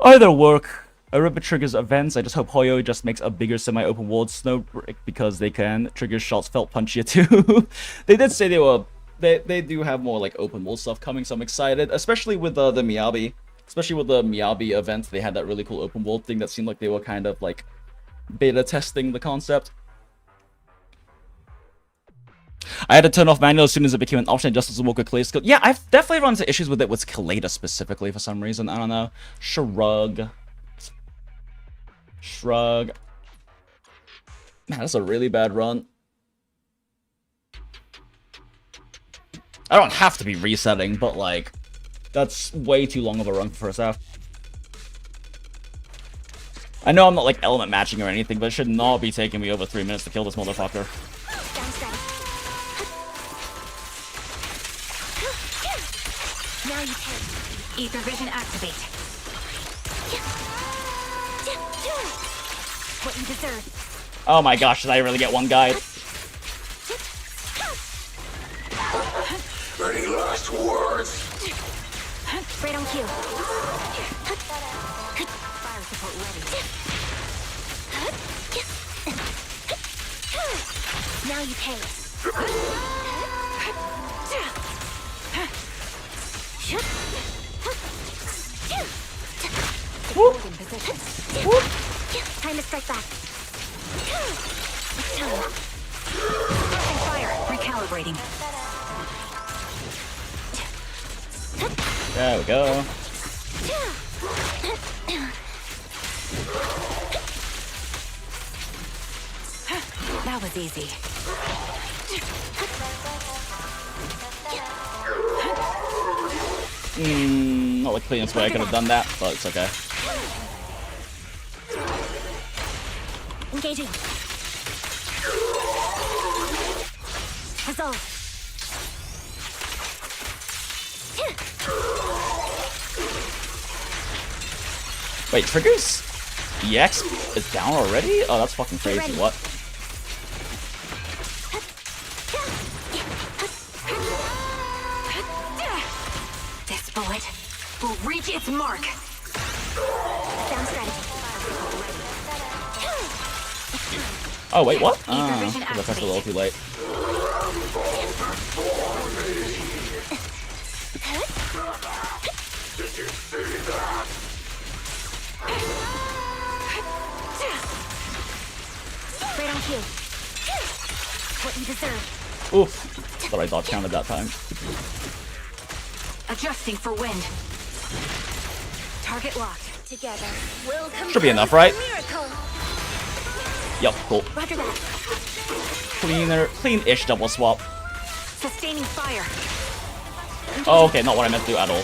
either work. Ribbit triggers events. I just hope Hoyo just makes a bigger semi-open world snowbreak because they can trigger shots felt punchier too. They did say they do have more like open world stuff coming, so I'm excited, especially with the Miyabi. Especially with the Miyabi event, they had that really cool open world thing that seemed like they were kind of like beta testing the concept. I had to turn off manual as soon as it became an option just as a more clear skill. Yeah, I've definitely run into issues with it with Kaleda specifically for some reason. I don't know. Shrug. Man, that's a really bad run. I don't have to be resetting, but like, that's way too long of a run for first half. I know I'm not like element matching or anything, but it should not be taking me over 3 minutes to kill this motherfucker. down strategy. Now you can. Ether vision activate. What you deserve. Oh my gosh, did I really get one guy? Any last words? Right on cue. Fire support ready. Now you pay. Hold in position. Time to strike back. It's time. Pressing fire. Recalibrating. There we go. That was easy. Not the cleanest way I could have done that, but it's okay. Engaging. Resolve. Wait, triggers? EX is down already? Oh, that's fucking crazy. What? This bullet will reach its mark. Down strategy. Oh, wait, what? vision I pressed a little too late. Did you see that? Right on cue. What you deserve. Oof. Thought I dodge counted that time. Adjusting for wind. Target locked. Together, we'll Should be enough, right? miracle. Yup, cool. Roger that. Clean-ish double swap. Sustaining fire. Oh, okay, not what I meant to do at all.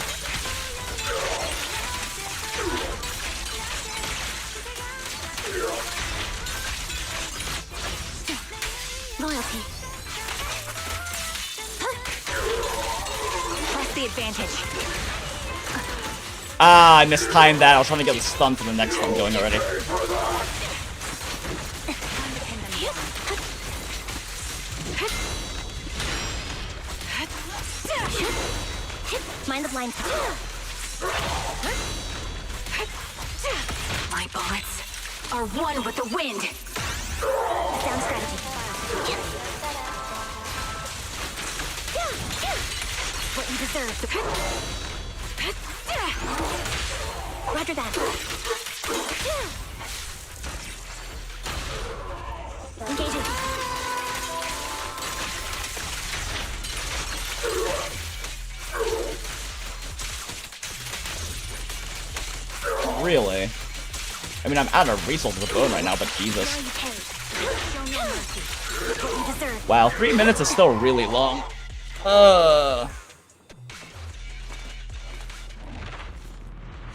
Loyalty. Press the advantage. Ah, I mistimed that. I was trying to get the stun for the next one going already. Mind the blind. My bullets are one with the wind. Down strategy. What you deserve. Roger that. Engaging. Really? I mean, I'm out of resources to burn right now, but Jesus. Now you pay. Show no mercy. What you deserve. Wow, 3 minutes is still really long.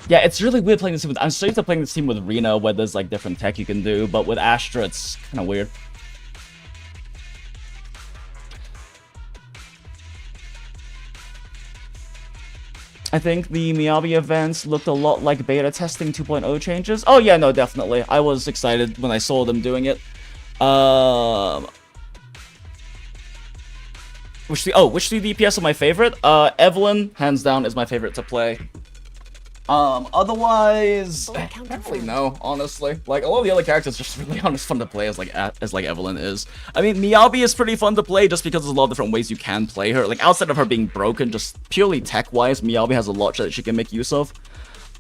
Yeah, it's really weird playing this team with... I'm so used to playing this team with Rena, where there's, like, different tech you can do, but with Astra, it's kind of weird. I think the Miyabi events looked a lot like beta testing 2.0 changes. Oh yeah, no, definitely. I was excited when I saw them doing it. Which 3 DPS are my favorite? Evelyn, hands down, is my favorite to play. Otherwise, I don't really know, honestly. Like, a lot of the other characters are just really fun to play as Evelyn is. I mean, Miyabi is pretty fun to play just because there's a lot of different ways you can play her. Like, outside of her being broken, just purely tech-wise, Miyabi has a lot that she can make use of.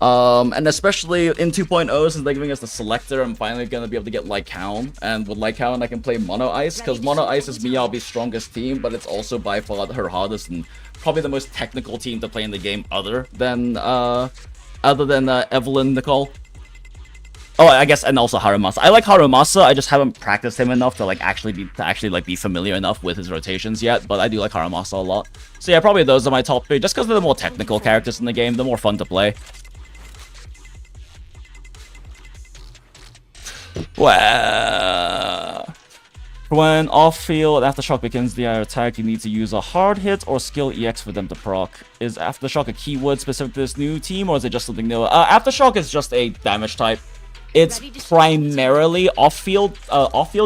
And especially in 2.0, since they're giving us the selector, I'm finally gonna be able to get Lycaon. And with Lycaon, I can play Mono Ice, because Mono Ice is Miyabi's strongest team, but it's also by far her hardest and probably the most technical team to play in the game other than Evelyn Nicole. Oh, I guess, and also Harumasa. I like Harumasa, I just haven't practiced him enough to actually be familiar enough with his rotations yet, but I do like Harumasa a lot. So yeah, probably those are my top 3, just because they're the more technical characters in the game, they're more fun to play. Well, when off-field Aftershock begins the attack, you need to use a hard hit or skill EX for them to proc. Is Aftershock a keyword specific to this new team, or is it just something new? Aftershock is just a damage type. It's primarily off-field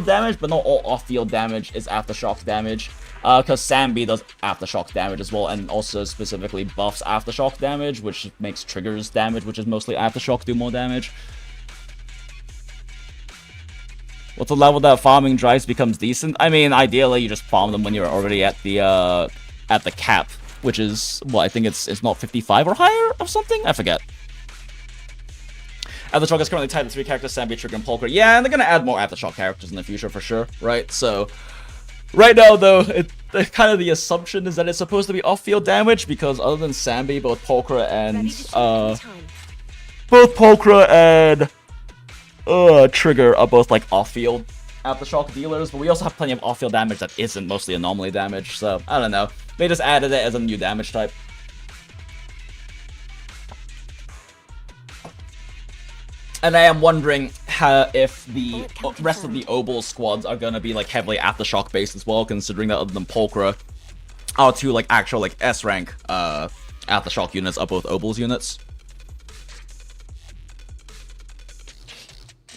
damage, but not all off-field damage is Aftershock damage. Because Sambi does Aftershock damage as well, and also specifically buffs Aftershock damage, which makes triggers damage, which is mostly Aftershock, do more damage. What's the level that farming drives becomes decent? I mean, ideally, you just farm them when you're already at the cap, which is, well, I think it's not 55 or higher or something? I forget. Aftershock is currently tied to 3 characters, Sambi, Trigger, and Polkra. Yeah, and they're gonna add more Aftershock characters in the future for sure, right? So, right now, though, kind of the assumption is that it's supposed to be off-field damage, because other than Sambi, both Polkra and Trigger are both like off-field Aftershock dealers, but we also have plenty of off-field damage that isn't mostly anomaly damage, so I don't know. They just added it as a new damage type. And I am wondering if the rest of the Obol squads are gonna be like heavily Aftershock based as well, considering that other than Polkra, our 2 like actual like S rank Aftershock units are both Obol's units.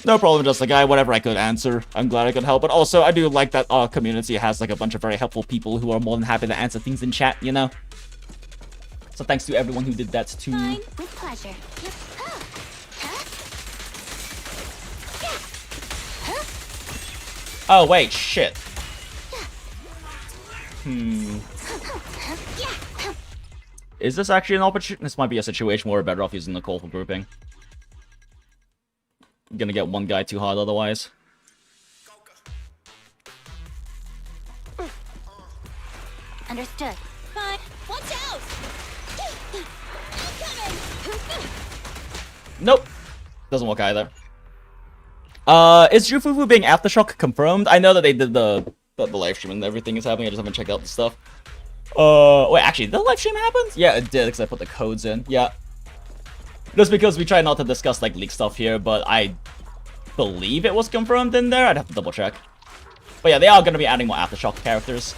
No problem, just a guy, whatever I could answer. I'm glad I could help, but also I do like that our community has like a bunch of very helpful people who are more than happy to answer things in chat, you know? So thanks to everyone who did that too. Fine, with pleasure. Oh wait, shit. Is this actually an opportunity? This might be a situation where we're better off using Nicole for grouping. I'm gonna get one guy too hard otherwise. Understood. Fine. Watch out! Incoming! Nope. Doesn't work either. Is Jufufu being Aftershock confirmed? I know that they did the live stream and everything is happening. I just haven't checked out the stuff. Wait, actually, did the live stream happen? Yeah, it did, because I put the codes in. Yeah. Just because we try not to discuss, like, leak stuff here, but I believe it was confirmed in there. I'd have to double check. But yeah, they are going to be adding more Aftershock characters.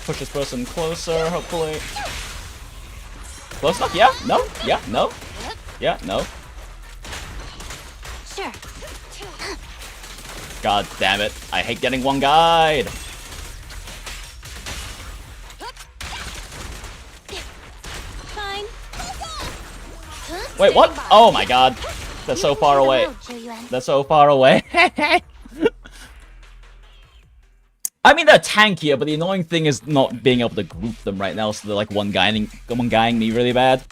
Push this person closer, hopefully. Close enough? Yeah? No? Yeah? No? Yeah? No? Sure. God damn it. I hate getting one guide. Fine. Wait, what? Oh my god. They're so far away. They're so far away. I mean, they're tankier, but the annoying thing is not being able to group them right now, so they're like one-guying me really bad.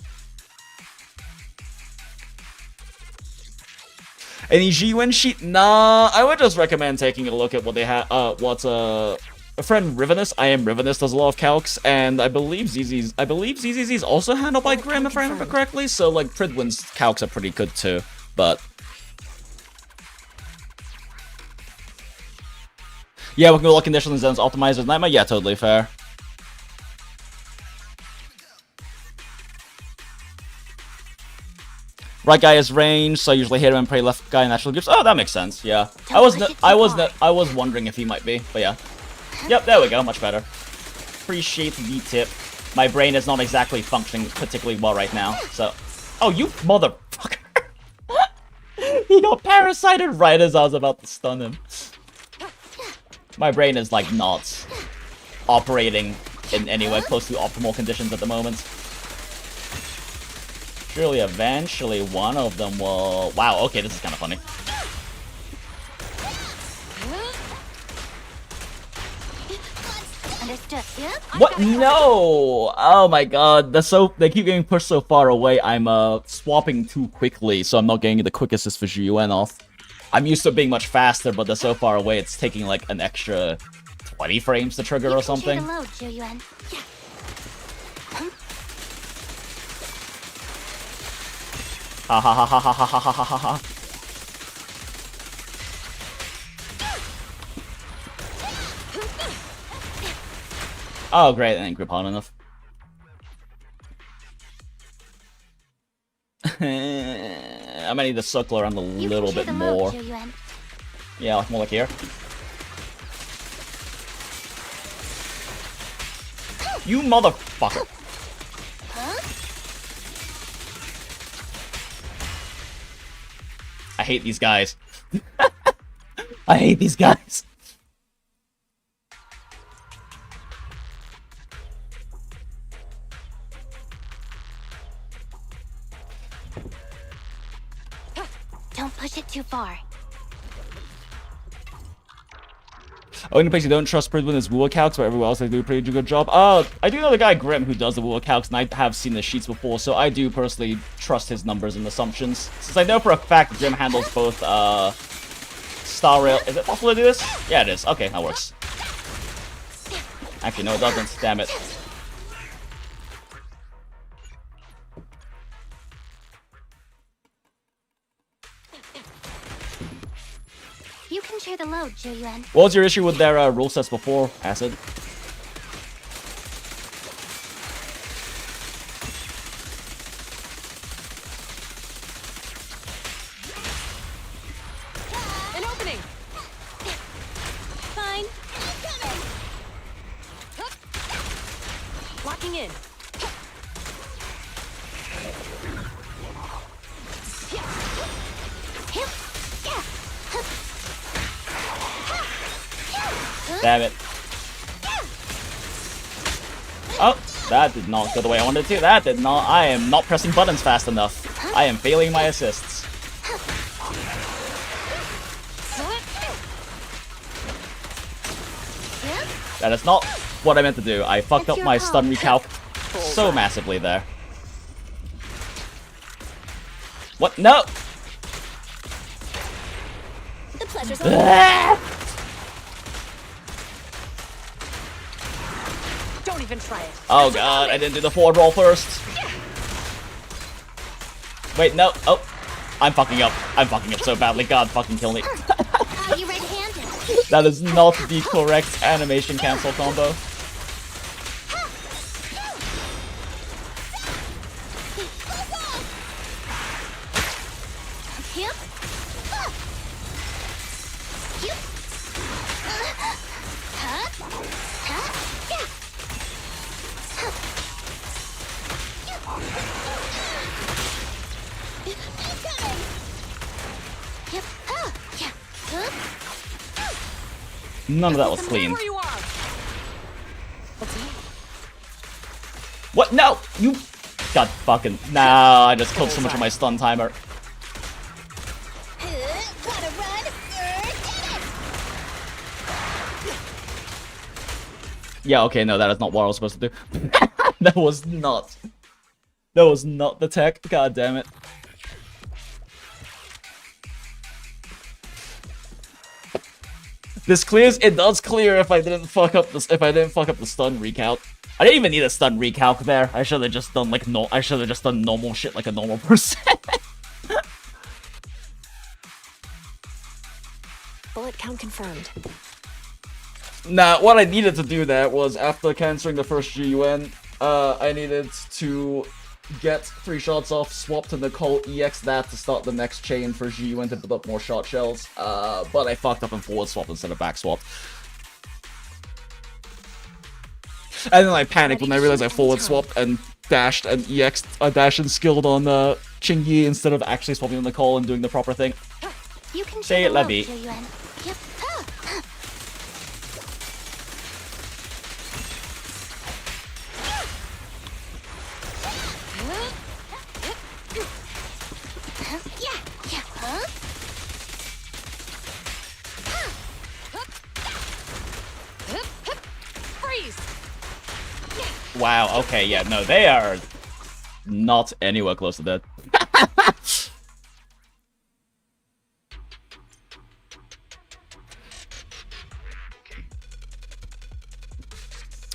Any G-Win sheet? Nah, I would just recommend taking a look at what they have. A friend Rivenus, I am Rivenus, does a lot of calcs, and I believe ZZZ is also handled by Grim, if I remember correctly. So like Pridwin's calcs are pretty good too, but. Yeah, we can go look conditional zones, optimizers, nightmare. Yeah, totally fair. Right guy is range, so I usually hit him and pray left guy naturally gives. Oh, that makes sense. Yeah, I was wondering if he might be, but yeah. Yep, there we go. Much better. Appreciate the tip. My brain is not exactly functioning particularly well right now, so. Oh, you motherfucker! He got parasited right as I was about to stun him. My brain is, like, not operating in anywhere close to optimal conditions at the moment. Surely, eventually, one of them will... Wow, okay, this is kind of funny. What? No! Oh my god, they keep getting pushed so far away, I'm, swapping too quickly, so I'm not getting the quick assist for Jun off. I'm used to it being much faster, but they're so far away, it's taking like an extra 20 frames to trigger or something. Ha ha ha ha ha ha ha ha ha ha. Oh great, I didn't grip hard enough. I might need to circle around a little bit more. Yeah, like more like here. You motherfucker! I hate these guys. I hate these guys. Don't push it too far. Only place you don't trust Pridwin is Woola calcs, but everywhere else they do a pretty good job. I do know the guy Grim who does the Woola calcs, and I have seen the sheets before, so I do personally trust his numbers and assumptions. Since I know for a fact Grim handles both, Star Rail. Is it possible to do this? Yeah, it is. Okay, that works. Actually, no, it doesn't. Damn it. You can share the load, Jun. What was your issue with their rule sets before, Acid? An opening. Fine. Locking in. Damn it. Oh, that did not go the way I wanted to. That did not. I am not pressing buttons fast enough. I am failing my assists. That is not what I meant to do. I fucked up my stun recalc so massively there. What? No! Pressure's on. Don't even try it. Oh god, I didn't do the forward roll first. Wait, no. Oh, I'm fucking up. I'm fucking up so badly. God fucking kill me. You red-handed. That is not the correct animation cancel combo. Yep. Yep. Huh? Huh? Yeah. Incoming. Yep. Yeah. Huh? None of that was clean. Where you are. What? No! You... God fucking... Nah, I just killed so much of my stun timer. Gotta run. Did it. Yeah, okay, no, that is not what I was supposed to do. That was not... That was not the tech. God damn it. This clears. It does clear if I didn't fuck up the stun recount. I didn't even need a stun recalc there. I should have just done like I should have just done normal shit like a normal person. Bullet count confirmed. Nah, what I needed to do there was after canceling the first GUN, I needed to get 3 shots off, swap to Nicole, EX that to start the next chain for GUN to build up more shot shells. But I fucked up and forward swapped instead of back swapped. And then I panicked when I realized I forward swapped and dashed and EX'd, dashed and skilled on Chingy instead of actually swapping on Nicole and doing the proper thing. You can Say it, Levy. Yep. Yeah. Huh? Freeze. Wow, okay, yeah, no, they are not anywhere close to that.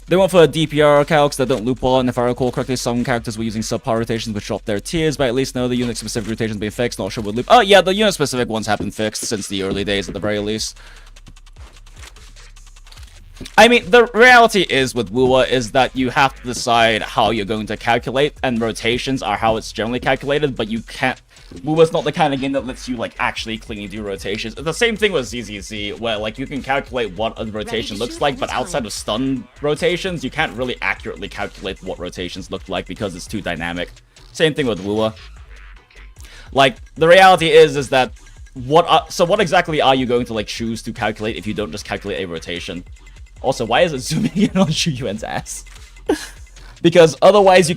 They went for DPR calcs that don't loop well, and if I recall correctly, some characters were using subpar rotations which dropped their tiers, but at least know the unit-specific rotations being fixed, not sure what loop. Oh yeah, the unit-specific ones have been fixed since the early days at the very least. I mean, the reality is with Wuwa is that you have to decide how you're going to calculate, and rotations are how it's generally calculated, but you can't... Wuwa's not the kind of game that lets you, like, actually cleanly do rotations. It's the same thing with ZZZ, where, like, you can calculate what a rotation looks like, but outside of stun rotations, you can't really accurately calculate what rotations look like because it's too dynamic. Same thing with Wuwa. Like, the reality is that... So what exactly are you going to, like, choose to calculate if you don't just calculate a rotation? Also, why is it zooming in on Shuyuan's ass? Because otherwise you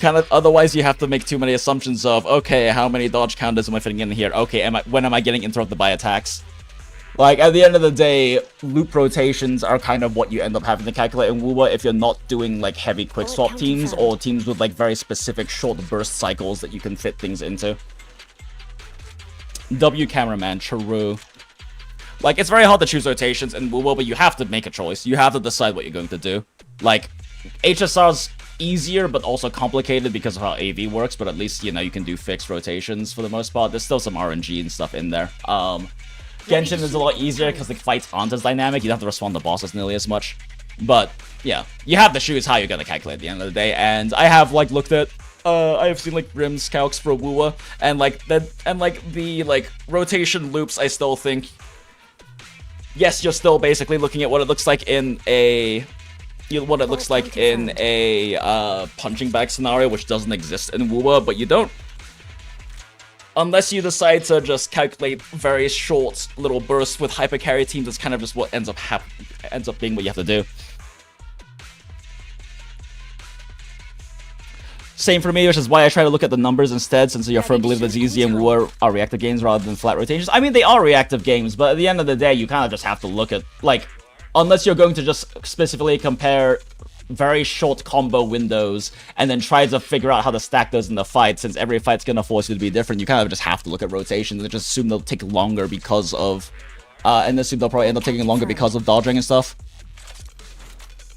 have to make too many assumptions of, okay, how many dodge counters am I fitting in here? Okay, when am I getting interrupted by attacks? Like, at the end of the day, loop rotations are kind of what you end up having to calculate in Wuwa if you're not doing, like, heavy quick swap teams or teams with, like, very specific short burst cycles that you can fit things into. W cameraman, true. Like, it's very hard to choose rotations in Wuwa, but you have to make a choice. You have to decide what you're going to do. Like, HSR's easier, but also complicated because of how AV works, but at least, you know, you can do fixed rotations for the most part. There's still some RNG and stuff in there. Genshin is a lot easier because the fights aren't as dynamic. You don't have to respond to bosses nearly as much. But, yeah, you have to choose how you're going to calculate at the end of the day, and I have, like, looked at I have seen, like, Rim's calcs for Wuwa, and, like, the rotation loops, I still think... Yes, you're still basically looking at what it looks like in a... punching bag scenario, which doesn't exist in Wuwa, but you don't... Unless you decide to just calculate very short little bursts with hypercarry teams, that's kind of just what ends up being what you have to do. Same for me, which is why I try to look at the numbers instead, since you're firm believer that ZZ and Wuwa are reactive games rather than flat rotations. I mean, they are reactive games, but at the end of the day, you kind of just have to look at, like, unless you're going to just specifically compare very short combo windows and then try to figure out how to stack those in the fight, since every fight's going to force you to be different, you kind of just have to look at rotations and just assume they'll take longer because of And assume they'll probably end up taking longer because of dodging and stuff.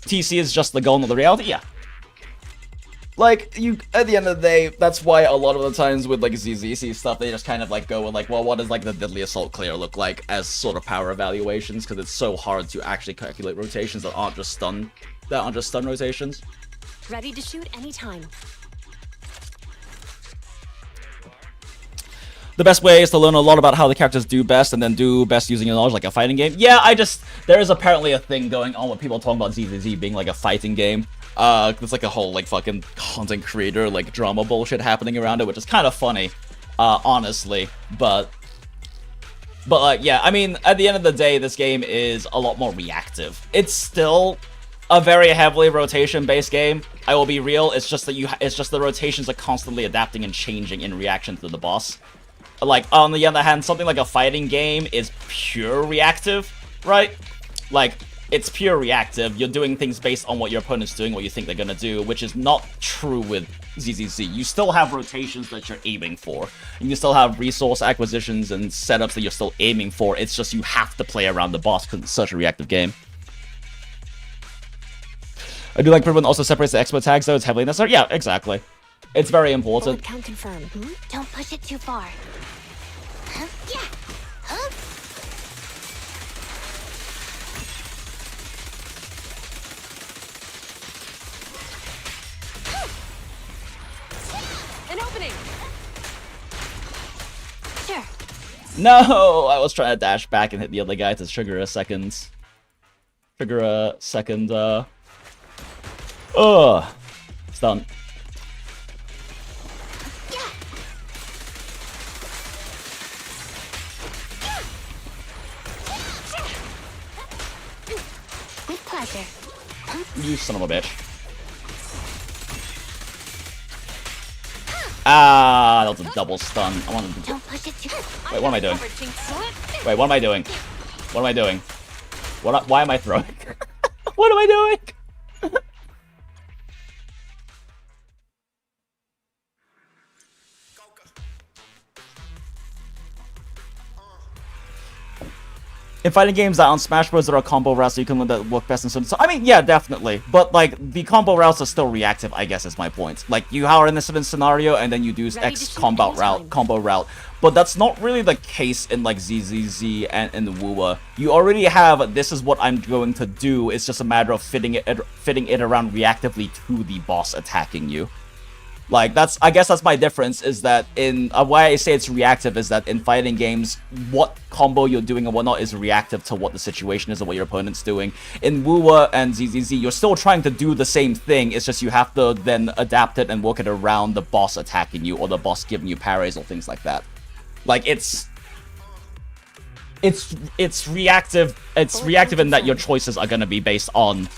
TC is just the goal, not the reality. Yeah. Like, you, at the end of the day, that's why a lot of the times with, like, ZZZ stuff, they just kind of, like, go with, like, well, what does, like, the Deadly Assault clear look like as sort of power evaluations, because it's so hard to actually calculate rotations that aren't just stun rotations. Ready to shoot anytime. The best way is to learn a lot about how the characters do best, and then do best using your knowledge, like a fighting game. Yeah, there is apparently a thing going on with people talking about ZZZ being, like, a fighting game. There's like a whole, like, fucking content creator, like, drama bullshit happening around it, which is kind of funny, honestly, but yeah, I mean, at the end of the day, this game is a lot more reactive. It's still a very heavily rotation-based game, I will be real, it's just that the rotations are constantly adapting and changing in reaction to the boss. Like, on the other hand, something like a fighting game is pure reactive, right? Like, it's pure reactive. You're doing things based on what your opponent's doing, what you think they're gonna do, which is not true with ZZZ. You still have rotations that you're aiming for, and you still have resource acquisitions and setups that you're still aiming for. It's just you have to play around the boss because it's such a reactive game. I do like Priven also separates the expert tags, though. It's heavily necessary. Yeah, exactly. It's very important. Count confirmed. Don't push it too far. Huh? Yeah. Huh? An opening. Sure. No! I was trying to dash back and hit the other guy to trigger a second, stun. With pleasure. You son of a bitch. Ah, that was a double stun. I wanted to... Don't push it too far. Wait, what am I doing? Wait, what am I doing? What am I doing? Why am I throwing? What am I doing? In fighting games that on Smash Bros. There are combo routes, so you can learn that work best in certain... So, I mean, yeah, definitely. But, like, the combo routes are still reactive, I guess is my point. Like, you are in a certain scenario, and then you do X combo route. But that's not really the case in, like, ZZZ and in WUWA. You already have, this is what I'm going to do. It's just a matter of fitting it around reactively to the boss attacking you. Like, I guess that's my difference, is that in, why I say it's reactive is that in fighting games, what combo you're doing and whatnot is reactive to what the situation is and what your opponent's doing. In WUWA and ZZZ, you're still trying to do the same thing, it's just you have to then adapt it and work it around the boss attacking you, or the boss giving you parries, or things like that. Like, it's reactive, in that your choices are gonna be based on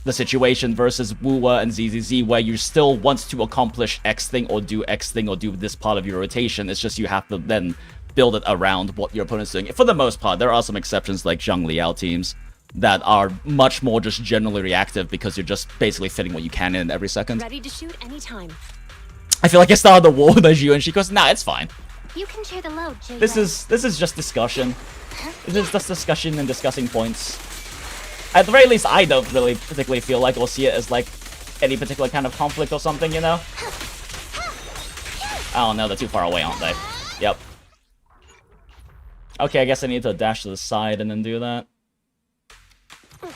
the situation, versus WUWA and ZZZ, where you still want to accomplish X thing or do this part of your rotation. It's just you have to then build it around what your opponent's doing. For the most part, there are some exceptions like Zhang Liao teams that are much more just generally reactive because you're just basically fitting what you can in every second. Ready to shoot anytime. I feel like I started the war with you and she goes, nah, it's fine. You can share the load, JINX. This is just discussion. This is just discussion and discussing points. At the very least, I don't really particularly feel like we'll see it as, like, any particular kind of conflict or something, you know? Oh no, they're too far away, aren't they? Yep. Okay, I guess I need to dash to the side and then do that.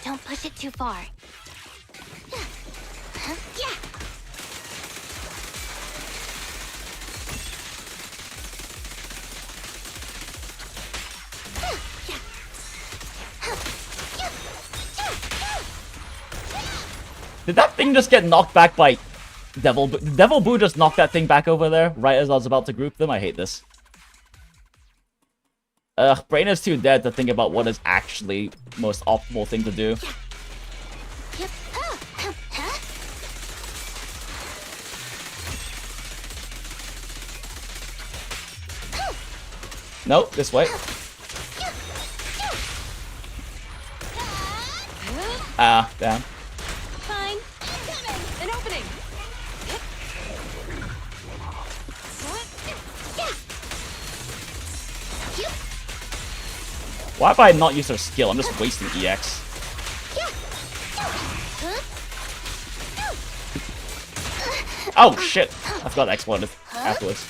Don't push it too far. Yeah. Did that thing just get knocked back by Devil Boo? Devil Boo just knocked that thing back over there right as I was about to group them? I hate this. Brain is too dead to think about what is actually most optimal thing to do. Nope, this way. Ah, damn. Fine. An opening. Why have I not used her skill? I'm just wasting EX. Oh shit! I forgot that exploded afterwards.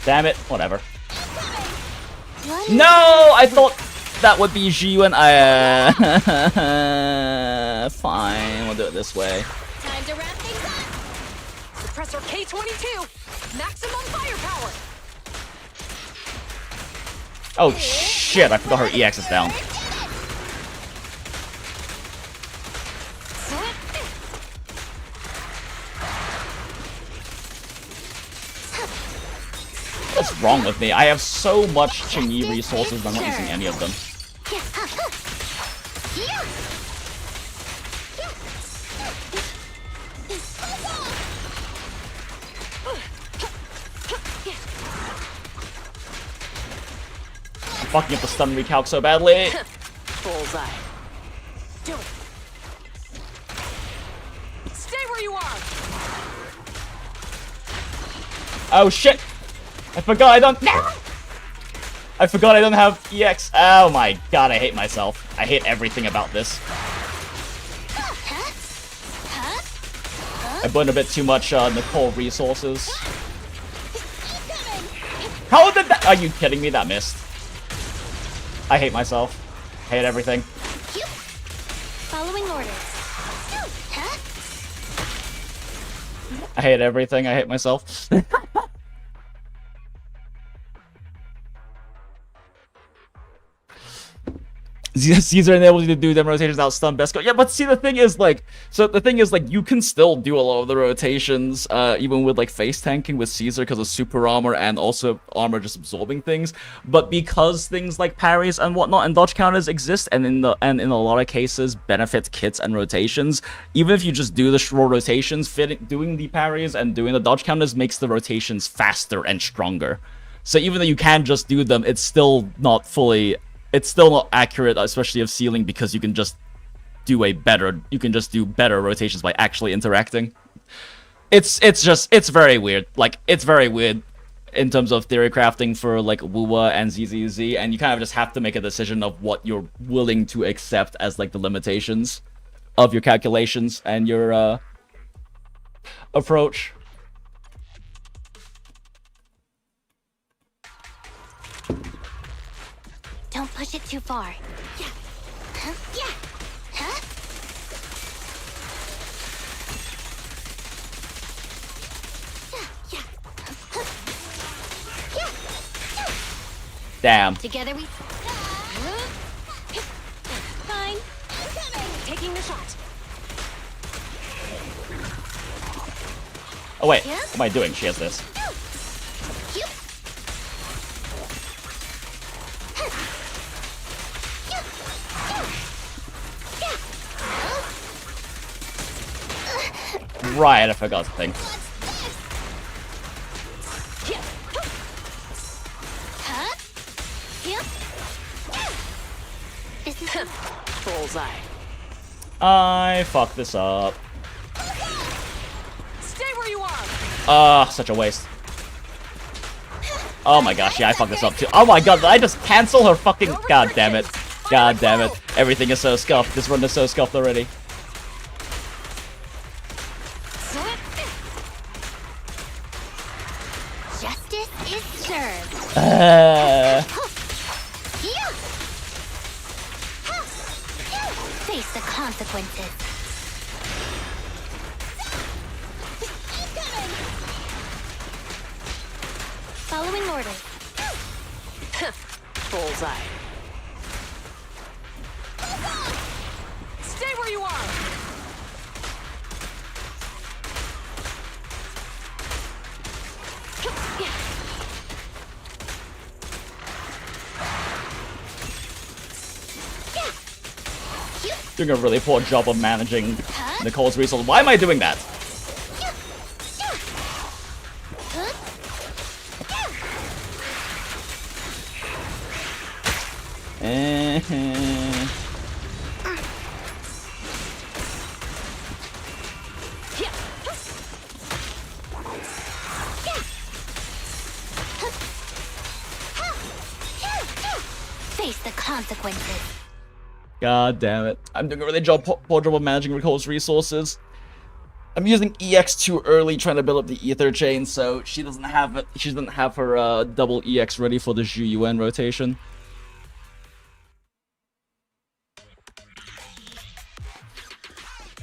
Damn it! Whatever. No! I thought that would be Zhu and I. Fine, we'll do it this way. Time to wrap things up. Suppressor K-22. Maximum firepower. Oh shit! I forgot her EX is down. What's wrong with me? I have so much Qingyi resources, but I'm not using any of them. I'm fucking up the stun recalc so badly. Bullseye. Do it. Stay where you are. Oh shit! I forgot I don't. I forgot I don't have EX. Oh my god, I hate myself. I hate everything about this. I burned a bit too much Nicole resources. How did that? Are you kidding me? That missed. I hate myself. I hate everything. Following orders. I hate everything. I hate myself. Caesar enables you to do them rotations without stun best go. Yeah, but see, the thing is, like, you can still do a lot of the rotations, even with, like, face tanking with Caesar because of super armor and also armor just absorbing things. But because things like parries and whatnot and dodge counters exist, and in a lot of cases benefit kits and rotations, even if you just do the raw rotations, doing the parries and doing the dodge counters makes the rotations faster and stronger. So even though you can just do them, it's still not fully. It's still not accurate, especially of sealing, because you can just do better rotations by actually interacting. It's very weird. Like, it's very weird in terms of theory crafting for, like, Wuwa and ZZZ, and you kind of just have to make a decision of what you're willing to accept as, like, the limitations of your calculations and your, approach. Don't push it too far. Yeah. Huh? Yeah. Huh? Yeah. Yeah. Damn. Together we. Fine. Taking the shot. Oh wait, what am I doing? She has this. Right, I forgot the thing. This is Bullseye. I fucked this up. Stay where you are. Such a waste. Oh my gosh, yeah, I fucked this up too. Oh my god, did I just cancel her fucking... God damn it. God damn it. Everything is so scuffed. This run is so scuffed already. justice is served. Face the consequences. Following orders. Bullseye. Stay where you are. Doing a really poor job of managing Nicole's resources. Why am I doing that? face the consequences. God damn it. I'm doing a really poor job of managing Ricole's resources. I'm using EX too early trying to build up the ether chain, so she doesn't have it. She doesn't have her double EX ready for the Zhu Yuan rotation.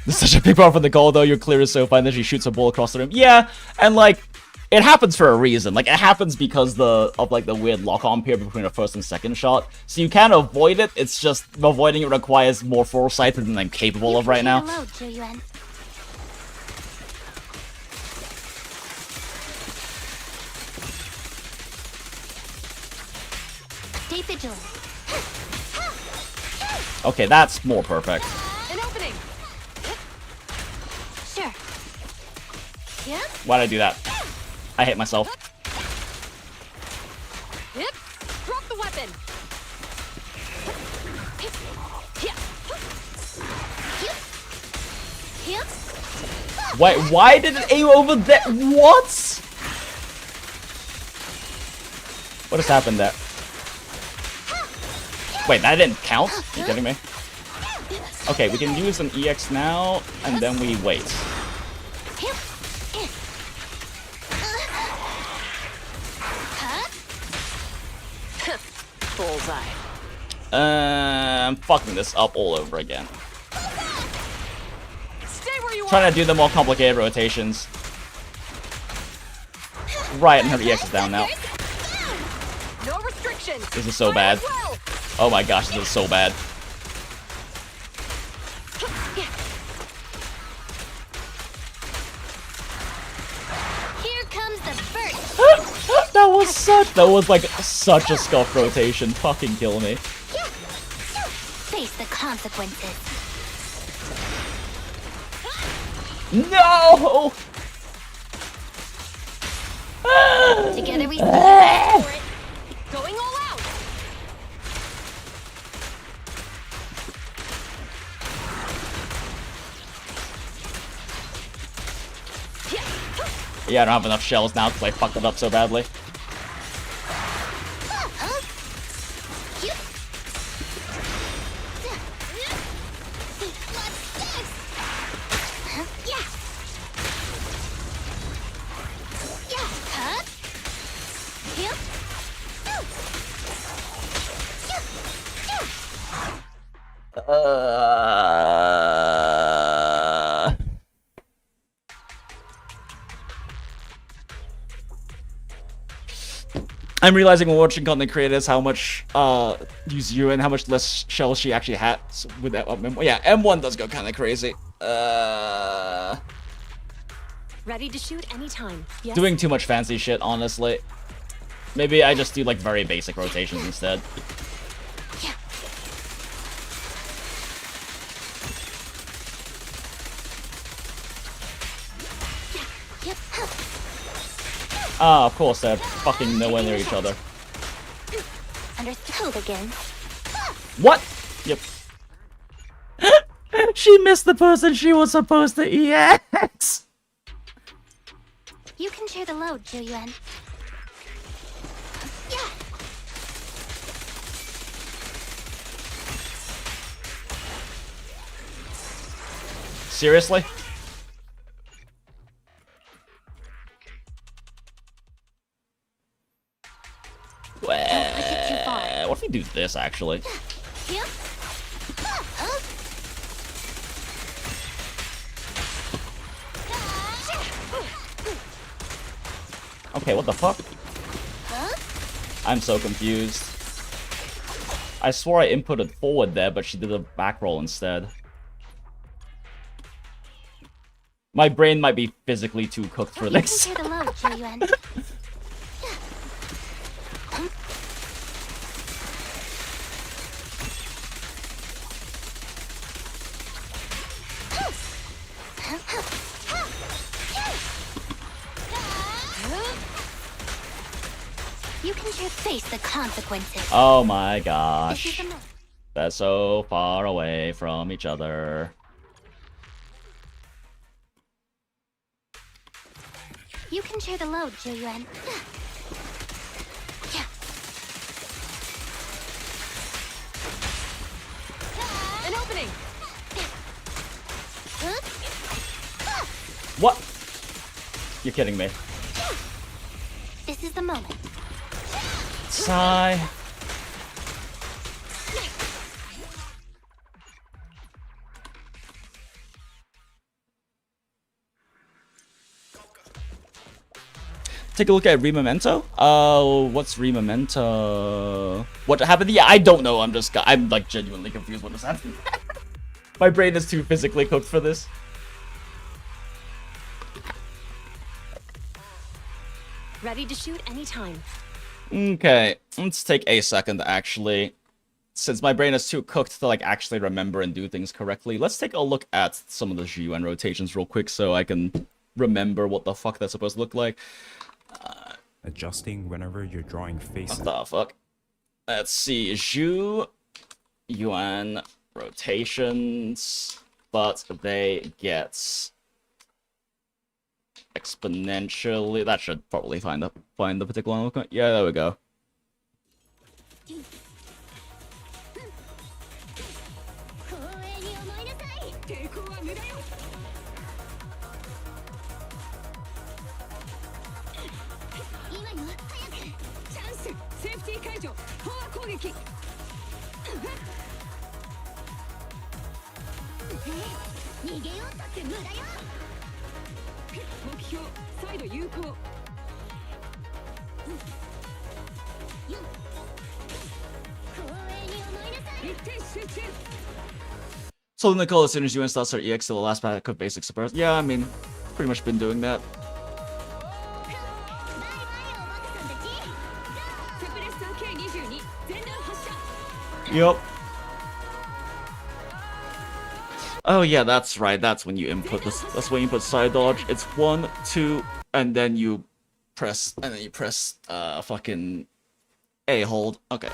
There's such a big problem for the goal, though. Your clear is so fine that she shoots a ball across the room. Yeah, and like, it happens for a reason. Like, it happens because of the weird lock-on period between a first and second shot. So you can avoid it. It's just avoiding it requires more foresight than I'm capable of right now. Load, Zhu Stay vigilant. Okay, that's more perfect. An opening. Sure. Yep. Why'd I do that? I hate myself. Yep. Drop the weapon. Yep. Wait, why did it aim over there? What? What just happened there? Wait, that didn't count? Are you kidding me? Okay, we can use an EX now, and then we wait. Bullseye. I'm fucking this up all over again. Stay where you are. Trying to do the more complicated rotations. Right, and her EX is down now. No restrictions. This is so bad. Oh my gosh, this is so bad. Here comes the burst. That was like such a scuff rotation. Fucking kill me. Face the consequences. No! Together we stand for it. Going all out. Yeah, I don't have enough shells now because I fucked it up so badly. I'm realizing when watching content creators how much use you and how much less shells she actually had with that. Yeah, M1 does go kind of crazy. Ready to shoot anytime. Yes. Doing too much fancy shit, honestly. Maybe I just do like very basic rotations instead. Ah, of course, they're fucking nowhere near each other. Understood again. What? Yep. She missed the person she was supposed to EX! You can share the load, Zhu Yuan. Seriously? Well, what if we do this, actually? Okay, what the fuck? I'm so confused. I swore I inputted forward there, but she did a back roll instead. My brain might be physically too cooked for this. You can share the load, Zhu Yuan. You can just face the consequences. Oh my gosh. They're so far away from each other. You can share the load, Zhu Yuan. An opening. What? You're kidding me. This is the moment. Sigh. Take a look at Rememento. What's Rememento? What happened? Yeah, I don't know. I'm like genuinely confused what just happened. My brain is too physically cooked for this. Ready to shoot anytime. Okay, let's take a second actually. Since my brain is too cooked to like actually remember and do things correctly, let's take a look at some of the GUN rotations real quick so I can remember what the fuck that's supposed to look like. Adjusting whenever you're drawing faces. What the fuck? Let's see, Zhu, Yuan, rotations, but they get exponentially. That should probably find the particular one. Yeah, there we go. So Nicole, as soon as you install her EX to the last pack of basic support. Yeah, I mean, pretty much been doing that. Yup. Oh yeah, that's right. That's when you input this. That's when you put side dodge. It's 1, 2, and then you press, fucking A hold. Okay.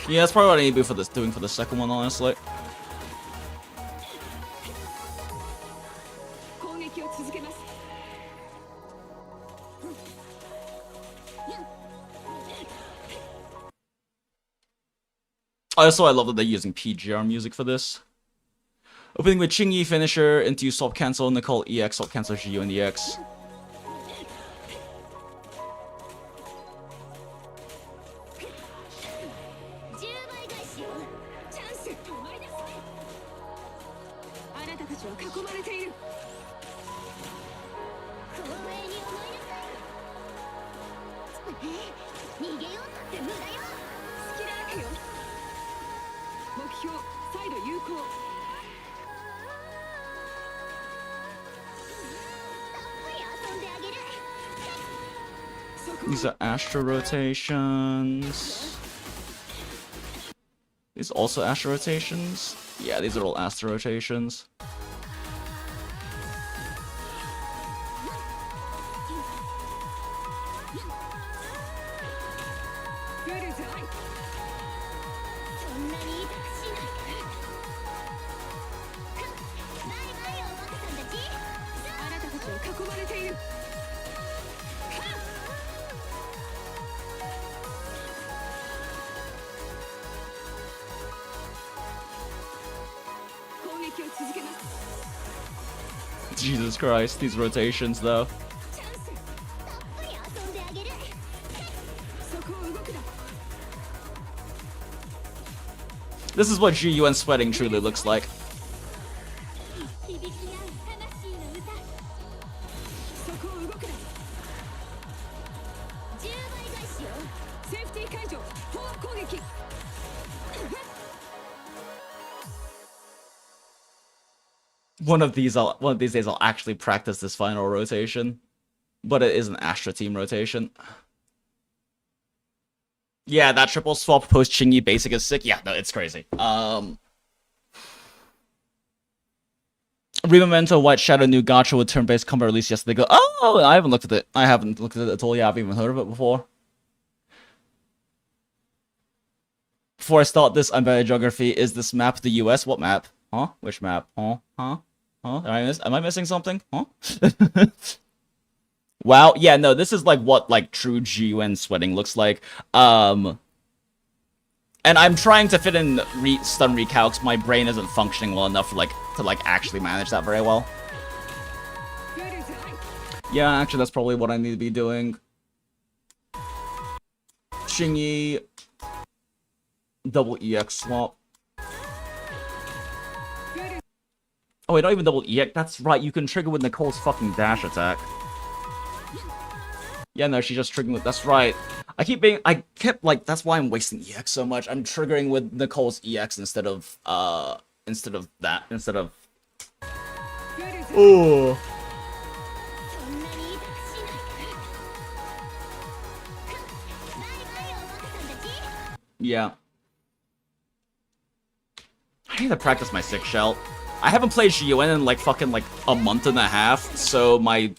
Yeah, that's probably what I need to do for this, doing for the second one, honestly. Also, I love that they're using PGR music for this. Opening with Qingyi finisher into swap cancel, Nicole EX, swap cancel GU and EX. These are Astro rotations. These also Astro rotations? Yeah, these are all Astro rotations. Jesus Christ, these rotations though. This is what GUN sweating truly looks like. One of these days I'll actually practice this final rotation, but it is an Astra team rotation. Yeah, that triple swap post Qingyi basic is sick. Yeah, no, it's crazy. Rememento White Shadow new gacha with turn-based combat released yesterday. Go, oh, I haven't looked at it. I haven't looked at it at all. Yeah, I've even heard of it before. Before I start this, I'm bad at geography. Is this map the US? What map? Huh? Which map? Huh? Huh? Huh? Am I missing something? Huh? Wow. Yeah, no, this is like what like true GUN sweating looks like. And I'm trying to fit in stun recalcs. My brain isn't functioning well enough to actually manage that very well. Yeah, actually, that's probably what I need to be doing. Xingyi, double EX swap. Oh wait, not even double EX. That's right. You can trigger with Nicole's fucking dash attack. Yeah, no, she's just triggering with. That's right. I kept like. That's why I'm wasting EX so much. I'm triggering with Nicole's EX instead of that. Oh. Yeah. I need to practice my 6 shell. I haven't played GUN in like fucking like a month and a half, so my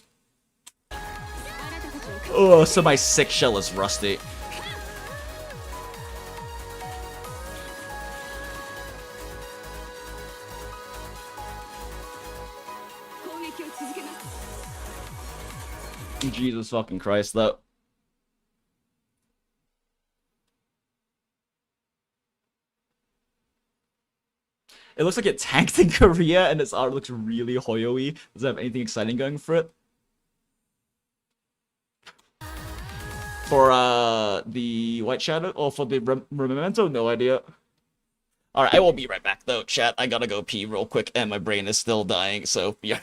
so my 6 shell is rusty. Jesus fucking Christ, though. It looks like it tanked in Korea, and its art looks really hoyo-y. Does it have anything exciting going for it? For, the White Shadow? Or for the Memento? No idea. Alright, I will be right back, though, chat. I gotta go pee real quick, and my brain is still dying, so yeah.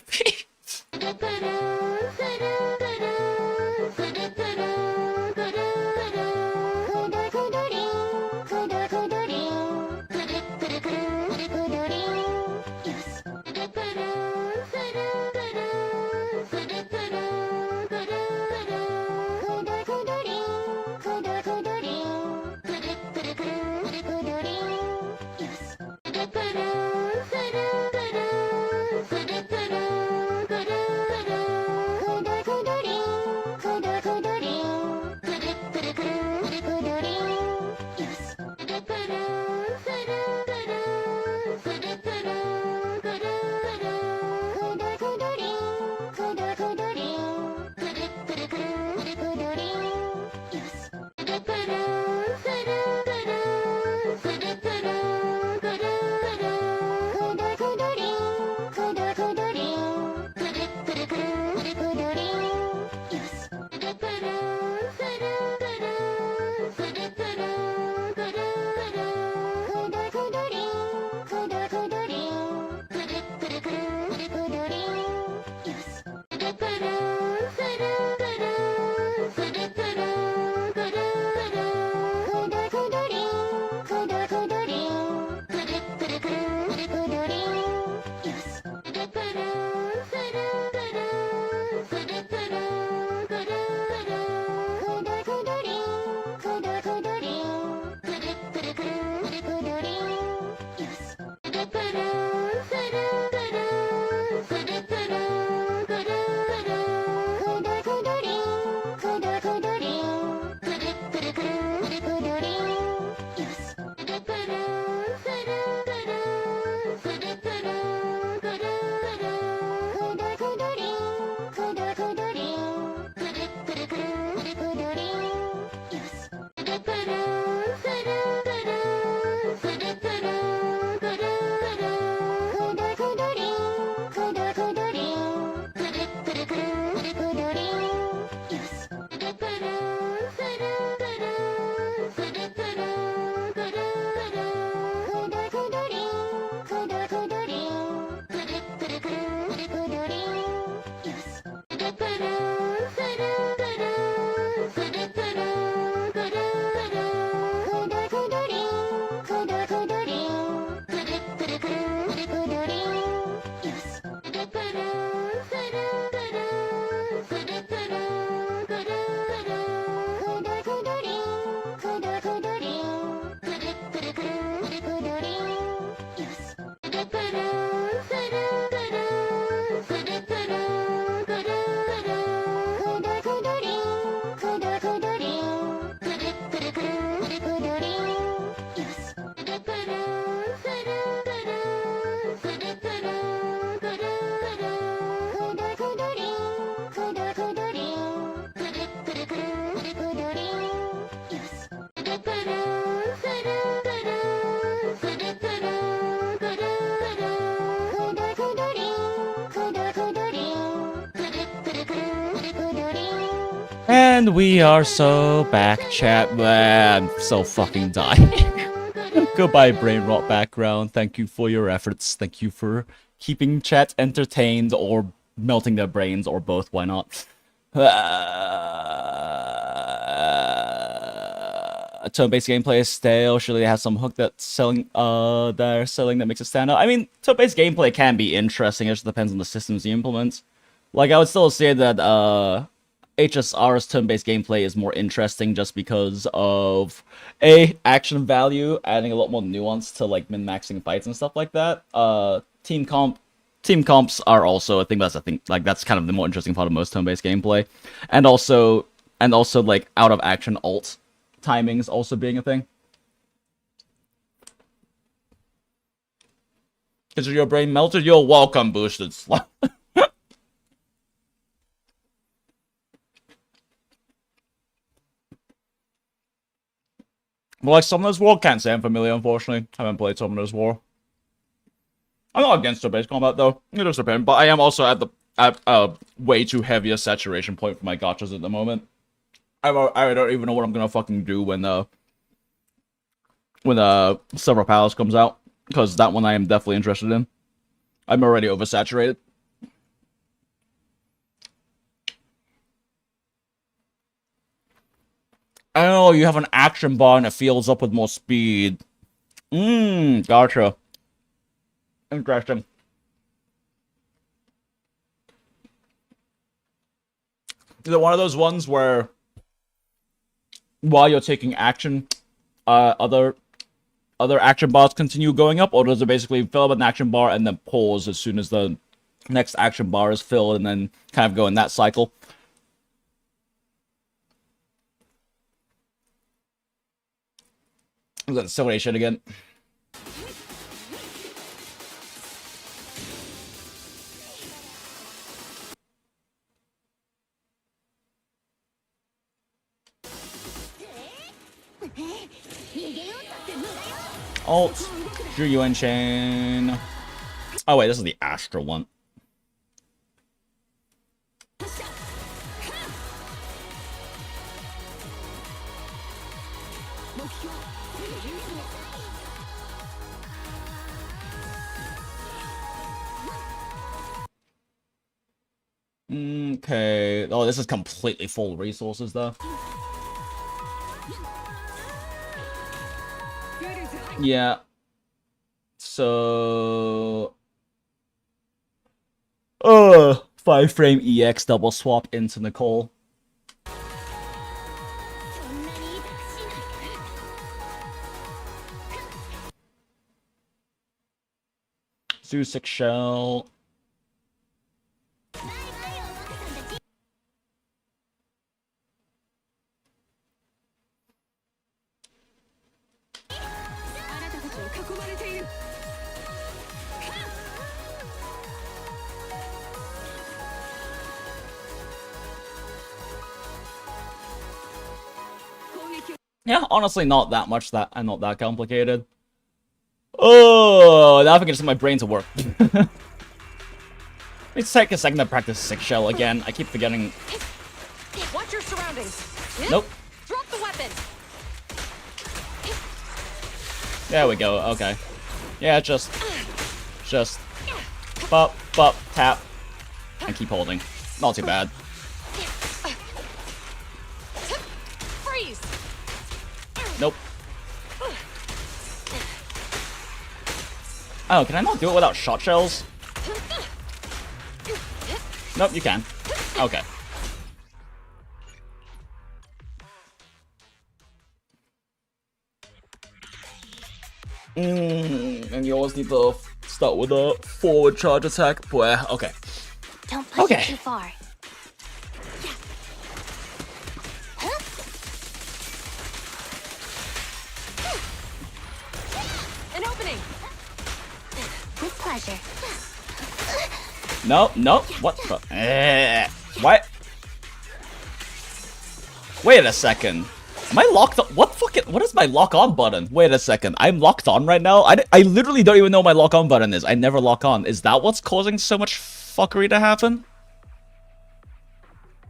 And we are so back, chat. Man, I'm so fucking dying. Goodbye, brain rot background. Thank you for your efforts. Thank you for keeping chat entertained or melting their brains or both. Why not? Turn-based gameplay is stale. Surely they have some hook that's selling. They're selling that makes it stand out. I mean, turn-based gameplay can be interesting. It just depends on the systems you implement. Like, I would still say that HSR's turn-based gameplay is more interesting just because of action value, adding a lot more nuance to like min-maxing fights and stuff like that. Team comps are also a thing. That's kind of the more interesting part of most turn-based gameplay, and also like out of action alt timings also being a thing. Is your brain melted? You're welcome, boosted slot. But like Summoner's War, can't say I'm familiar, unfortunately. I haven't played Summoner's War. I'm not against turn-based combat though. It does depend, but I am also at a way too heavy a saturation point for my gotchas at the moment. I don't even know what I'm gonna fucking do when Several Palace comes out, because that one I am definitely interested in. I'm already oversaturated. Oh, you have an action bar and it fills up with more speed. Gotcha. Interesting. Is it one of those ones where while you're taking action, other action bars continue going up, or does it basically fill up an action bar and then pause as soon as the next action bar is filled and then kind of go in that cycle? Is that silly shit again? Alt, Zhu Chain. Oh wait, this is the Astra one. Okay. Oh, this is completely full resources though. Yeah. So 5-frame EX double swap into Nicole. Zusik Shell. Yeah, honestly, not that much and not that complicated. Oh, now I can get my brain to work. Let's take a second to practice 6 shell again. I keep forgetting. Watch your surroundings. Nope. Drop the weapon. There we go. Okay. Yeah, just bop, tap, and keep holding. Not too bad. Freeze. Nope. Oh, can I not do it without shot shells? Nope, you can. Okay. And you always need to start with a forward charge attack. Boy, okay. Don't push it too far. An opening. With pleasure. No. What the? What? Wait a second. Am I locked on? What is my lock on button? Wait a second. I'm locked on right now? I literally don't even know what my lock on button is. I never lock on. Is that what's causing so much fuckery to happen?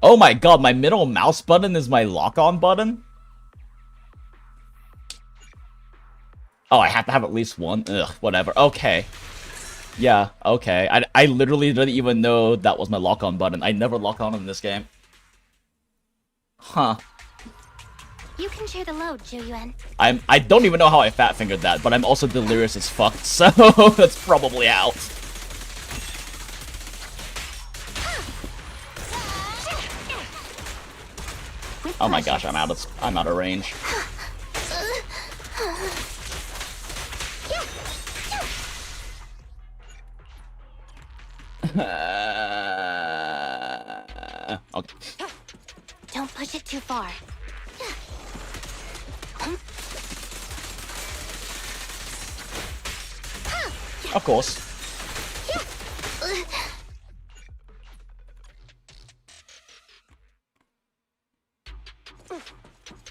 Oh my god, my middle mouse button is my lock-on button? Oh, I have to have at least one? Ugh, whatever. Okay. Yeah, okay. I literally didn't even know that was my lock-on button. I never lock on in this game. Huh. You can share the load, Zhu I don't even know how I fat-fingered that, but I'm also delirious as fuck, so that's probably out. Oh my gosh, I'm out of range. Okay. Don't push it too far. Of course.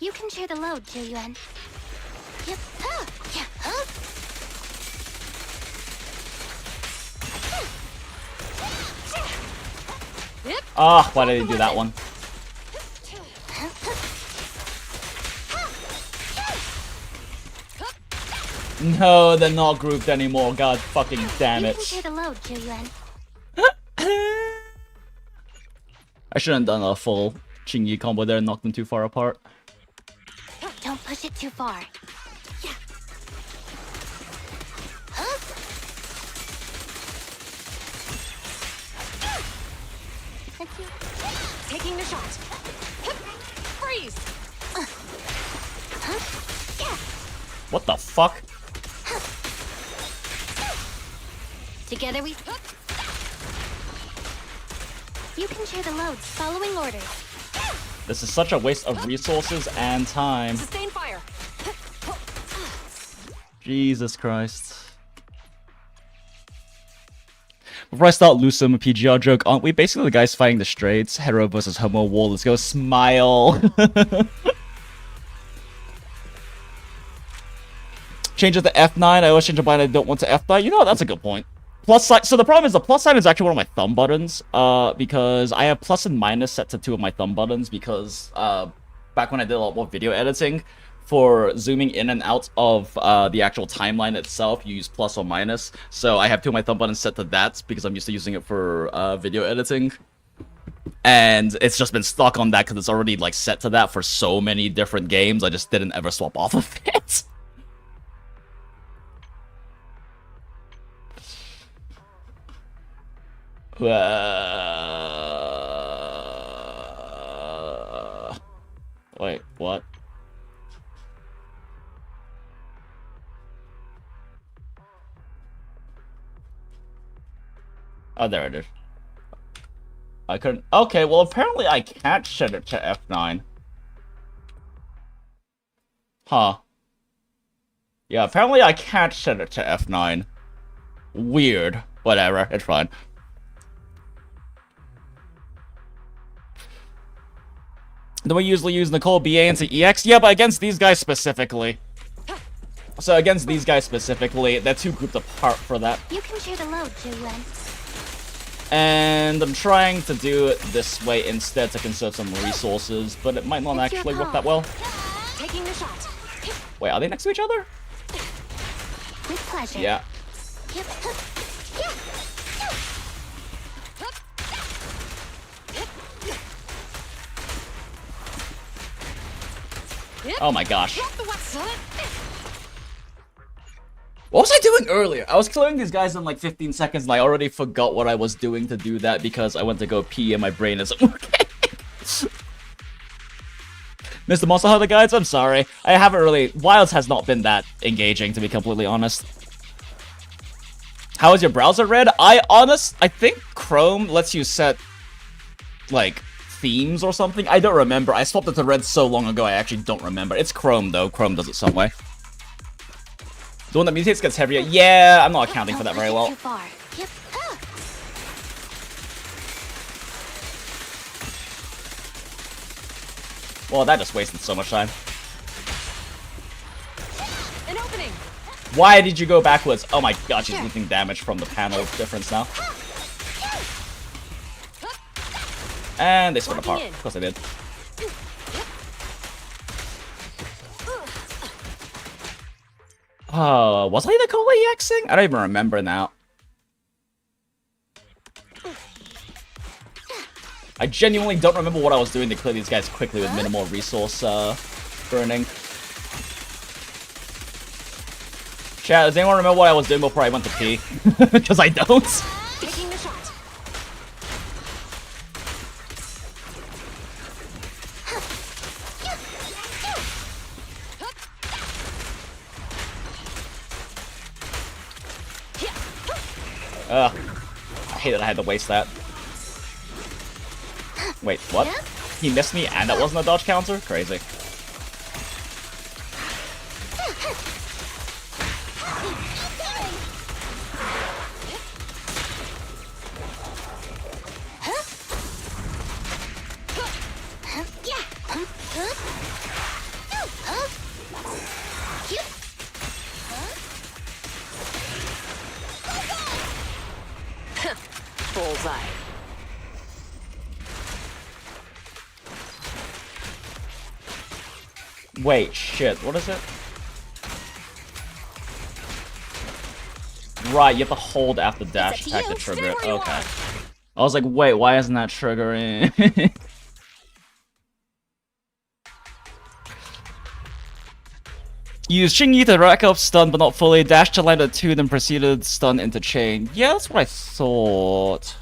You can share the load, Zhu Yuan. Yep. Ah, why did he do that one? No, they're not grouped anymore. God fucking damn it. You can share the load, Zhu Yuan. I shouldn't have done a full Qingyi combo there and knocked them too far apart. Don't push it too far. Taking the shot. Freeze. What the fuck? Together we. You can share the loads following orders. This is such a waste of resources and time. Sustain fire. Jesus Christ. Before I start Lucem, a PGR joke, aren't we basically the guys fighting the straights? Hetero versus homo war, let's go smile. Change it to F9, I always change it by I don't want to F9. You know, that's a good point. Plus sign, so the problem is the plus sign is actually one of my thumb buttons, because I have plus and minus set to 2 of my thumb buttons, because back when I did a lot more video editing, for zooming in and out of the actual timeline itself, you use plus or minus. So I have 2 of my thumb buttons set to that, because I'm used to using it for video editing. And it's just been stuck on that, because it's already like set to that for so many different games, I just didn't ever swap off of it. Wait, what? Oh, there it is. I couldn't. Okay, well, apparently I can't set it to F9. Huh. Yeah, apparently I can't set it to F9. Weird. Whatever, it's fine. Then we usually use Nicole BA into EX. Yeah, but against these guys specifically. So against these guys specifically, they're 2 grouped apart for that. You can share the load, Zhu Yuan. And I'm trying to do it this way instead to conserve some resources, but it might not actually work that well. Taking the shot. Wait, are they next to each other? With pleasure. Yeah. Yep. Oh my gosh. What was I doing earlier? I was clearing these guys in like 15 seconds and I already forgot what I was doing to do that because I went to go pee and my brain isn't working. Mr. Monster Hunter guides, I'm sorry. I haven't really... Wilds has not been that engaging, to be completely honest. How is your browser red? I think Chrome lets you set, like, themes or something. I don't remember. I swapped it to red so long ago, I actually don't remember. It's Chrome, though. Chrome does it some way. The one that mutates gets heavier. Yeah, I'm not accounting for that very well. Yep. Well, that just wasted so much time. An opening. Why did you go backwards? Oh my god, she's losing damage from the panel difference now. And they split Locking apart. in. Of course they did. Was I the Cola EXing? I don't even remember now. I genuinely don't remember what I was doing to clear these guys quickly with minimal resource burning. Chat, does anyone remember what I was doing before I went to pee? Because I don't. Taking the shot. Ugh. I hate that I had to waste that. Wait, what? He missed me and that wasn't a dodge counter? Crazy. Bullseye. Wait, shit, what is it? Right, you have to hold after dash attack to trigger it. Okay. I was like, wait, why isn't that triggering? Use Xingyi to rack up stun, but not fully. Dash to land at 2, then proceeded stun into chain. Yeah, that's what I thought.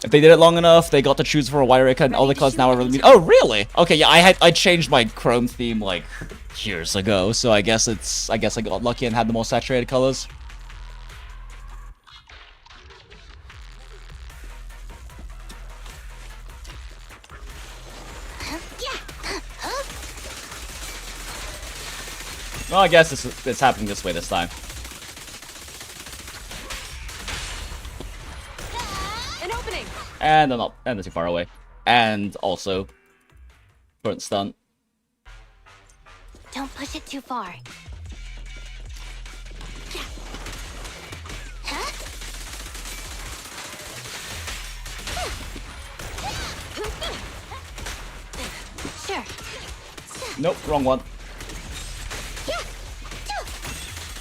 If they did it long enough, they got to choose for a wire cut, and all the colors now are really. Oh, really? Okay, yeah, I changed my Chrome theme like years ago, so I guess I got lucky and had the more saturated colors. Well, I guess it's happening this way this time. An opening. And they're not, and they're too far away. And also, burnt stun. Don't push it too far. Sure. Nope, wrong one.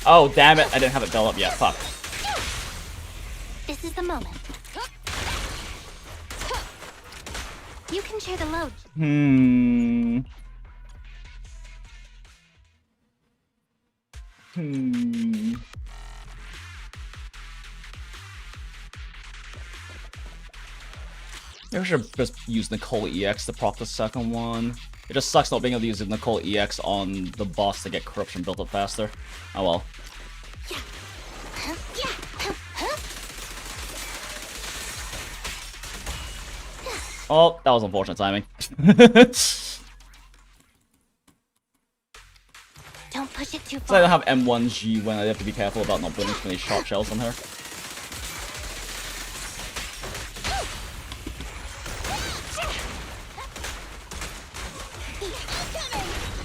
Oh, damn it, I didn't have it built up yet, fuck. This is the moment. You can share the load. Maybe I should have just used Nicole EX to proc the second one. It just sucks not being able to use Nicole EX on the boss to get corruption built up faster. Oh well. Oh, that was unfortunate timing. Don't push it too So I far. don't have M1G when I have to be careful about not putting too many sharp shells on her.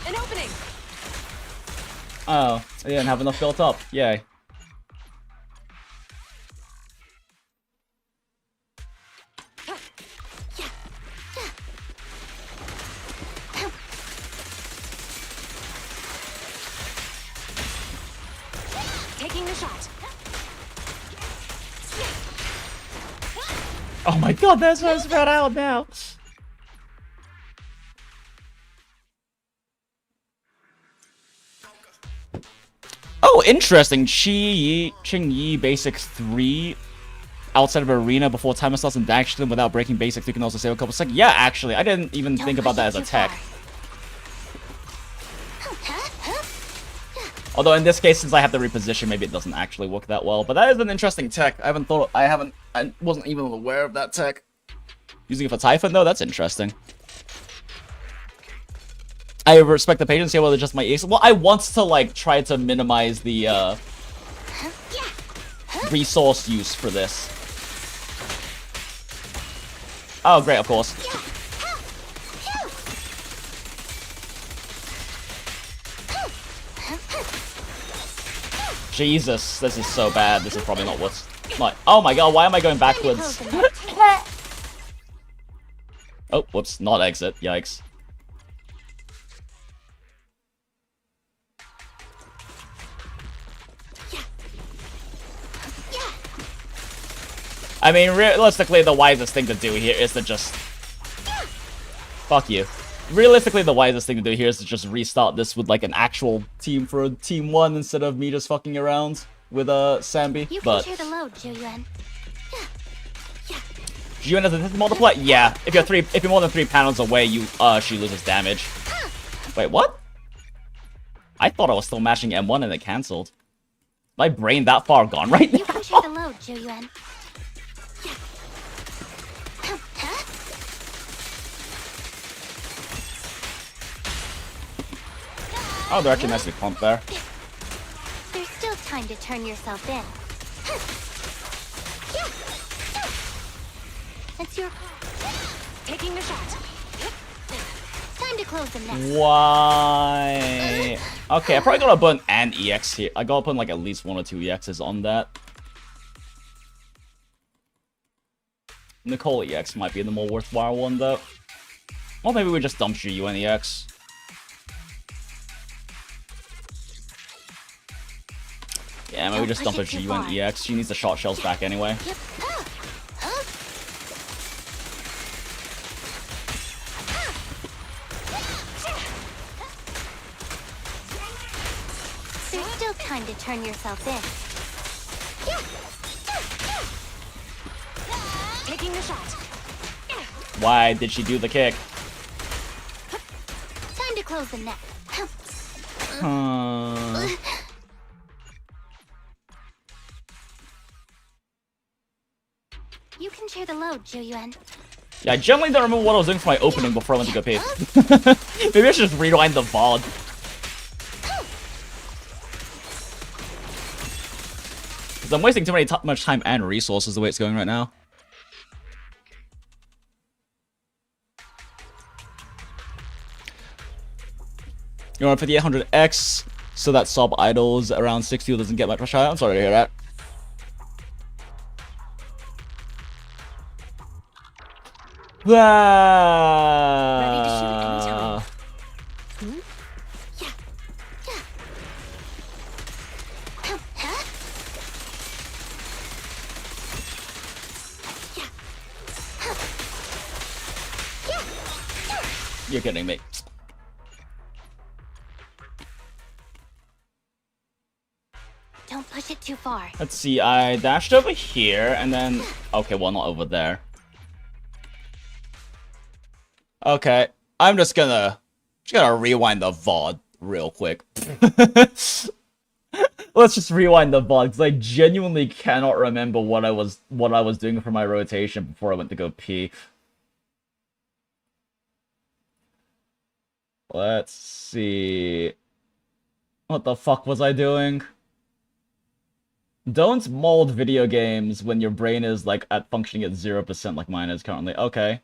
An opening. Oh, I didn't have enough built up. Yay. Taking the shot. Oh my god, that's so spread out now. Oh, interesting. Qingyi Basic 3 outside of Arena before timer starts and dash them without breaking basics. You can also save a couple seconds. Yeah, actually, I didn't even think about that as a tech. Although in this case, since I have to reposition, maybe it doesn't actually work that well. But that is an interesting tech. I wasn't even aware of that tech. Using it for Typhon though, that's interesting. I respect the patience here, whether just my ace. Well, I want to like try to minimize the resource use for this. Oh, great, of course. Jesus, this is so bad. This is probably not worth Like, oh my god, why am I going backwards? Oh, whoops, not exit. Yikes. I mean, realistically, the wisest thing to do here is to just... Fuck you. Realistically, the wisest thing to do here is to just restart this with, like, an actual team for Team 1 instead of me just fucking around with, Sambi. You can But... share the load, Juyuan. Juyuan has a hit multiplier? Yeah. If you're more than 3 panels away, she loses damage. Wait, what? I thought I was still mashing M1 and it cancelled. My brain that far gone right now? You can share the load, Juyuan. Oh, they're actually nicely clumped there. There's still time to turn yourself in. It's your call. Taking the shot. Time to close the nest. Why? Okay, I probably gotta put an EX here. I gotta put like at least 1 or 2 EXs on that. Nicole EX might be the more worthwhile one though. Or maybe we just dump Juyuan EX. Yeah, maybe we just dump a Juyuan EX. She needs the shot shells back anyway. Yep. There's still time to turn yourself in. Taking the shot. Why did she do the kick? Time to close the net. You can share the load, Juyuan. Yeah, I generally don't remember what I was doing for my opening before I went to go pee. Maybe I should just rewind the VOD. Because I'm wasting too much time and resources the way it's going right now. You're on 5800X, so that sub idles around 60 doesn't get much higher. I'm sorry to hear that. Ready to shoot anytime. You're kidding me. Don't push it too far. Let's see, I dashed over here, and then... Okay, well, not over there. Okay, I'm just gonna rewind the VOD real quick. Let's just rewind the VOD, because I genuinely cannot remember what I was doing for my rotation before I went to go pee. Let's see... What the fuck was I doing? Don't mold video games when your brain is, like, functioning at 0% like mine is currently. Okay.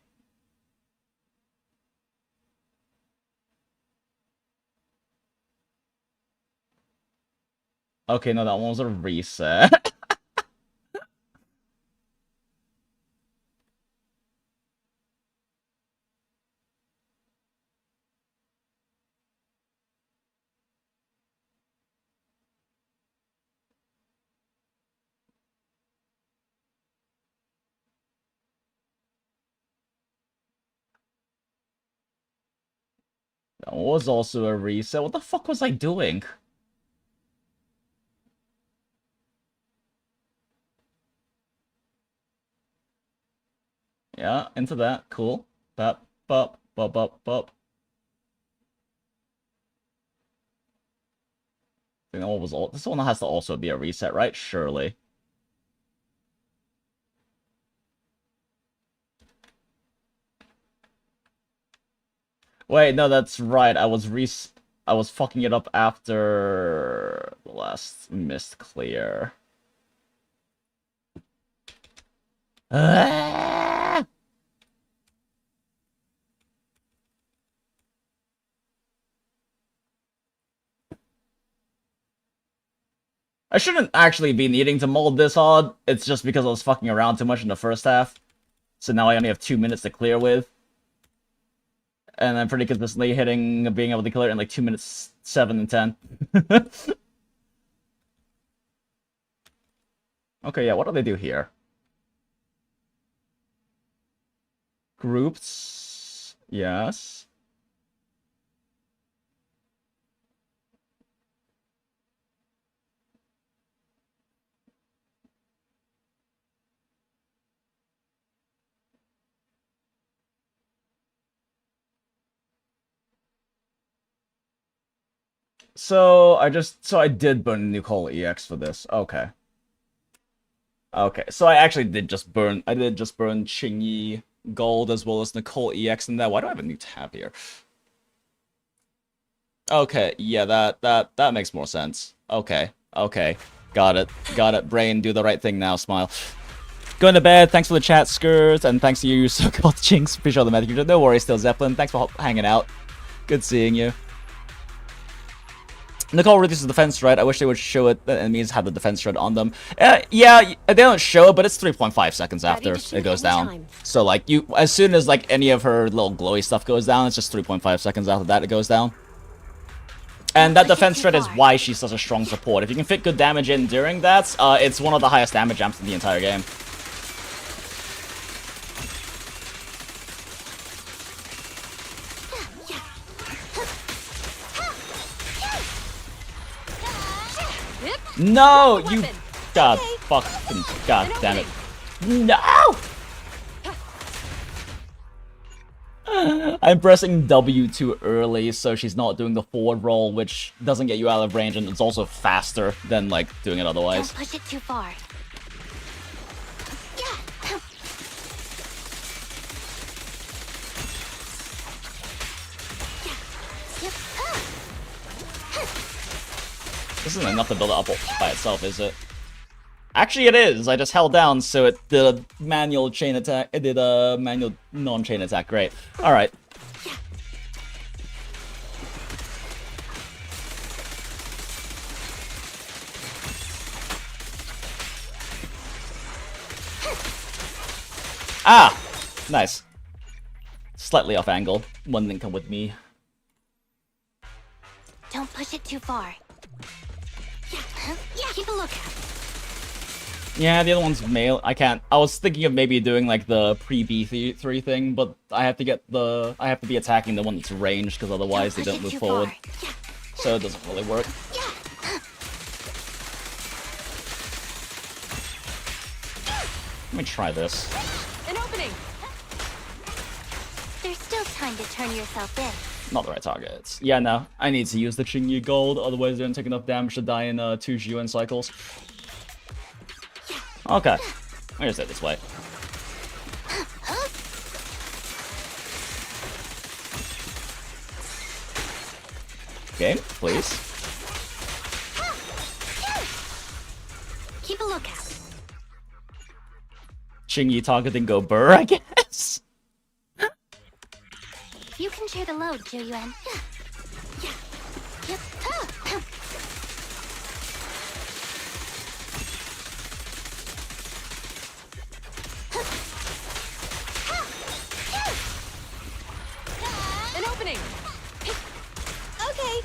Okay, no, that one was a reset. That was also a reset. What the fuck was I doing? Yeah, into that. Cool. Bop, bop, bop, bop, bop. I think that one was all. This one has to also be a reset, right? Surely. Wait, no, that's right. I was fucking it up after the last mist clear. Ah! I shouldn't actually be needing to mold this hard. It's just because I was fucking around too much in the first half. So now I only have 2 minutes to clear with. And I'm pretty consistently being able to clear it in like 2 minutes 7 and 10. Okay, yeah, what do they do here? Groups, yes. So I did burn a new Coal EX for this. Okay. Okay, so I did just burn Qingyi Gold as well as Nicole EX in there. Why do I have a new tab here? Okay, yeah, that makes more sense. Okay. Got it. Brain, do the right thing now, smile. Going to bed, thanks for the chat, Skirts, and thanks to you, so-called Jinx. Appreciate all the message. No worries, still Zeppelin. Thanks for hanging out. Good seeing you. Nicole reduces the defense shred. I wish they would show it. That enemies have the defense shred on them. Yeah, they don't show it, but it's 3.5 seconds after it goes down. So like as soon as like any of her little glowy stuff goes down, it's just 3.5 seconds after that it goes down. And that defense shred is why she's such a strong support. If you can fit good damage in during that, it's one of the highest damage amps in the entire game. No, you god fucking god damn it. No! I'm pressing W too early, so she's not doing the forward roll, which doesn't get you out of range, and it's also faster than like doing it otherwise. Don't push it too far. This isn't enough to build it up by itself, is it? Actually, it is. I just held down, so it did a manual chain attack. It did a manual non-chain attack. Great. All right. Ah, nice. Slightly off angle. One didn't come with me. Don't push it too far. Yeah, keep a lookout. Yeah, the other one's male. I can't. I was thinking of maybe doing like the pre-B3 thing, but I have to be attacking the one that's ranged because otherwise they don't move forward. So it doesn't really work. Let me try this. An opening. There's still time to turn yourself in. Not the right targets. Yeah, no. I need to use the Qingyi Gold, otherwise they don't take enough damage to die in 2 Zhuan cycles. Okay. I just it this way. Game, please. Keep a lookout. Qingyi targeting go burr, I guess. You can share the load, Zhu Yuan. An opening. Okay.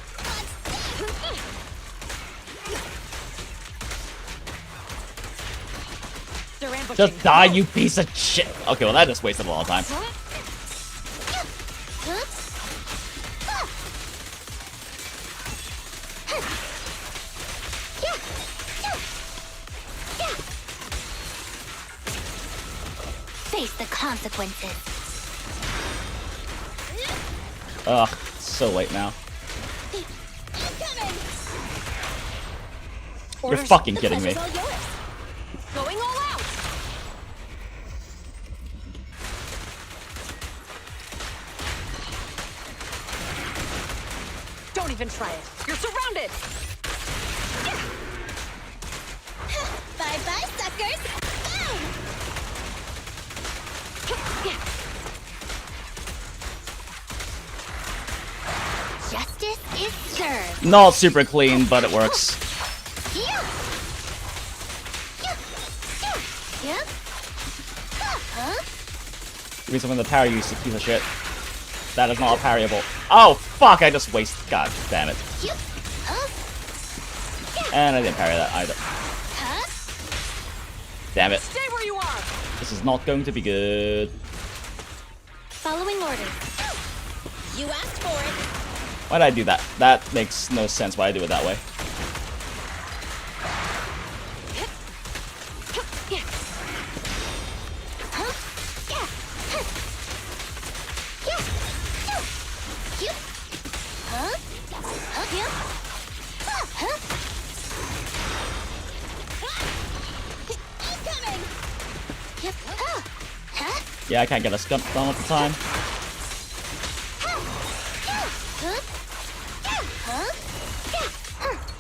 Just die, you piece of shit. Okay, well that just wasted a lot of time. Face the consequences. Ugh, so late now. You're fucking kidding me. Going all out. Don't even try it. You're surrounded. Bye-bye, suckers. Boom! Justice is served. Not super clean, but it works. Give me something to parry, you piece of shit. That is not parryable. Oh, fuck, I just wasted. God damn it. And I didn't parry that either. Damn it. Stay where you are. This is not going to be good. Following orders. You asked for it. Why'd I do that? That makes no sense why I do it that way. Yeah, I can't get a skunk done at the time.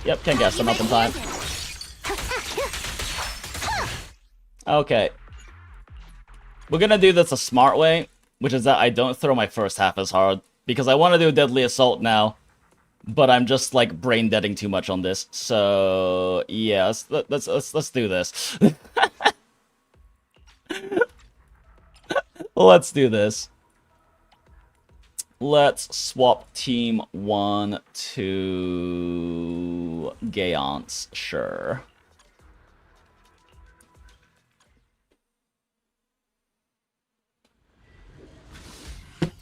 Yep, can't get a stun up in time. Okay. We're gonna do this a smart way, which is that I don't throw my first half as hard, because I want to do Deadly Assault now, but I'm just like brain deading too much on this. So yeah, let's do this. Let's do this. Let's swap team 1 to Gayance, sure.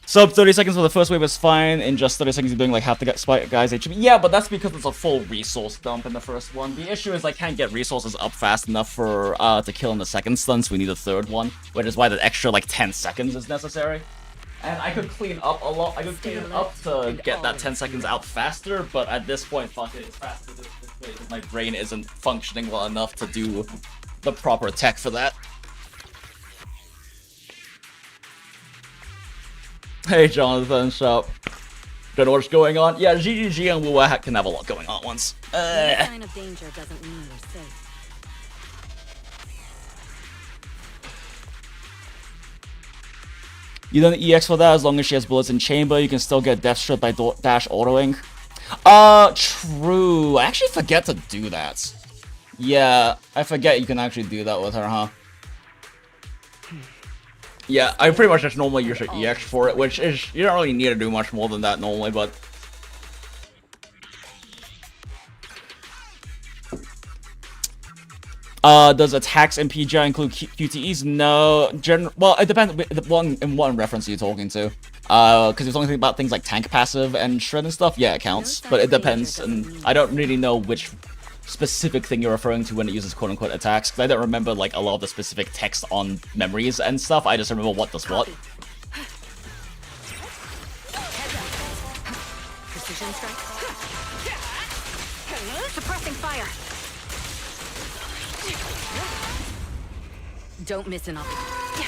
Sub 30 seconds for the first wave is fine. In just 30 seconds, you're doing like half the guys' HP. Yeah, but that's because it's a full resource dump in the first one. The issue is I can't get resources up fast enough for to kill in the second stun, so we need a third one, which is why the extra like 10 seconds is necessary. And I could clean up a lot. I could clean it up to get that 10 seconds out faster, but at this point, fuck it, it's faster this way because my brain isn't functioning well enough to do the proper tech for that. Hey, Jonathan, Shop. Don't know what's going on? Yeah, GGG and Wuwa can have a lot going on at once. Any sign of danger doesn't mean you're safe. You don't EX for that as long as she has bullets in chamber. You can still get death strip by dash autoing. True. I actually forget to do that. Yeah, I forget you can actually do that with her, huh? Yeah, I pretty much just normally use her EX for it, which is, you don't really need to do much more than that normally, but... does attacks in PGI include QTEs? No, well, it depends in what reference you're talking to. Because you're talking about things like tank passive and shred and stuff, yeah, it counts, but it depends, and I don't really know which specific thing you're referring to when it uses quote-unquote attacks, because I don't remember like a lot of the specific text on memories and stuff. I just remember what does what. Precision strike. Suppressing fire. Don't miss an opportunity.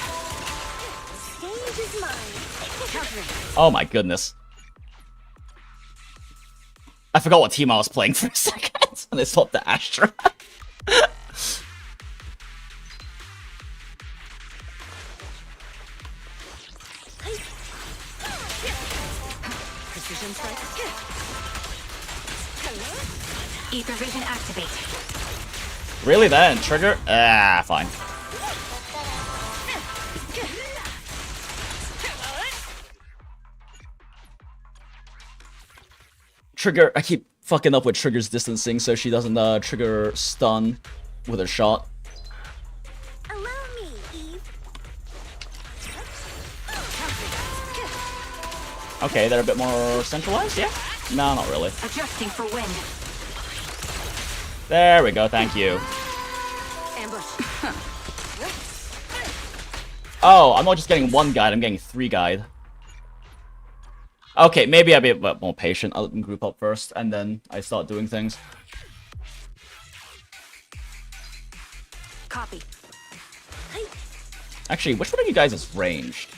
Stage is mine. Oh my goodness. I forgot what team I was playing for a second, and I swapped the Astra. Precision strike. Ether vision activate. Really, then? Trigger? Ah, fine. Trigger, I keep fucking up with Trigger's distancing so she doesn't trigger stun with her shot. Allow me, Eve. Okay, they're a bit more centralized, yeah? No, not really. Adjusting for wind. There we go, thank you. Ambush. Oh, I'm not just getting one guide, I'm getting 3 guide. Okay, maybe I'll be a bit more patient. I'll group up first, and then I start doing things. Copy. Actually, which one of you guys is ranged?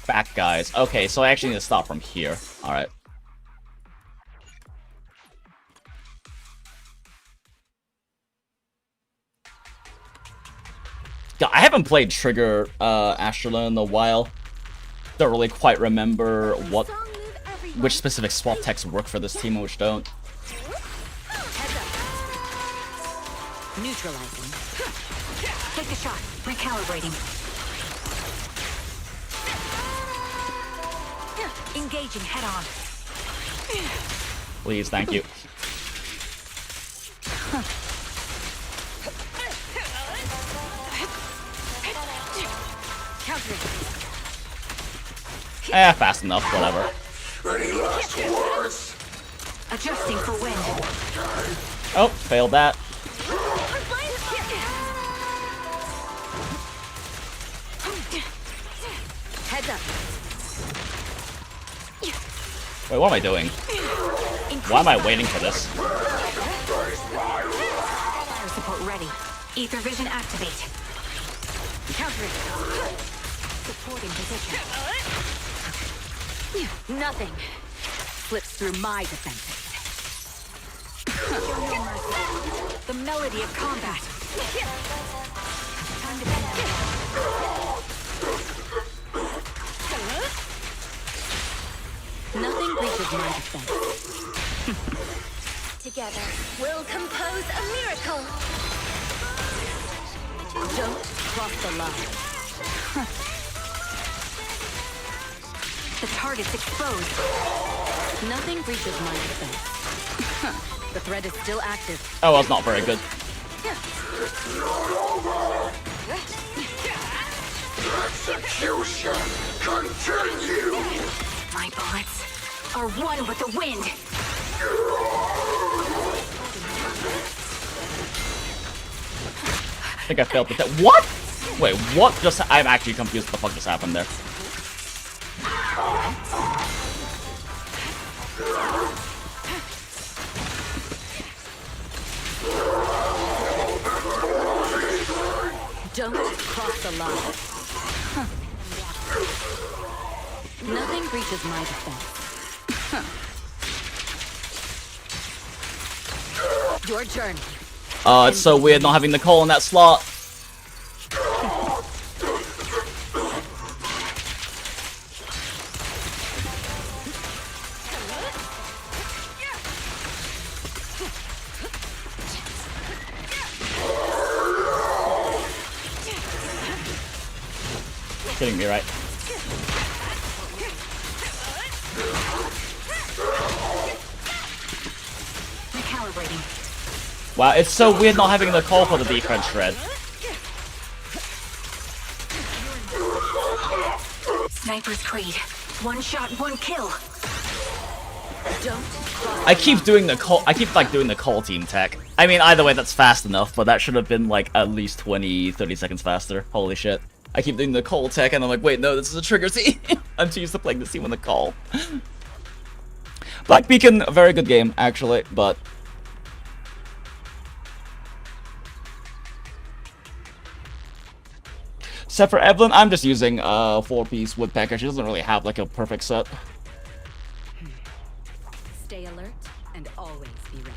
Back guys. Okay, so I actually need to start from here. Alright. God, I haven't played Trigger Astra in a while. Don't really quite remember which specific swap techs work for this team and which don't. Neutralizing. Take a shot. Recalibrating. Engaging head on. Please, thank you. Countering. Fast enough, whatever. Any last words? Adjusting for wind. Oh, failed that. Heads up. Wait, what am I doing? Why am I waiting for this? Fire support ready. Ether vision activate. Countering. Supporting position. Nothing slips through my defenses. The melody of combat. Time to Nothing reaches my defense. Together, we'll compose a miracle. Don't cross the line. The target's exposed. Nothing reaches my defense. The threat is still active. Oh, well, it's not very good. Execution continue. My bullets are one with the wind. I think I failed the What? Wait, what just... I'm actually confused what the fuck just happened there. Don't cross the line. Nothing reaches my defense. Your journey. It's so weird not having Nicole in that slot. Kidding me, right? Recalibrating. Wow, it's so weird not having Nicole for the defense shred. Sniper's Creed. One shot, one kill. Don't cross I keep doing the call. I keep like doing the call team tech. I mean, either way, that's fast enough, but that should have been like at least 20-30 seconds faster. Holy shit. I keep doing the call tech, and I'm like, wait, no, this is a trigger team. I'm too used to playing this team on the call. Black Beacon, a very good game, actually, but... Except for Evelyn, I'm just using 4-piece woodpecker. She doesn't really have like a perfect set. Stay alert and always be ready.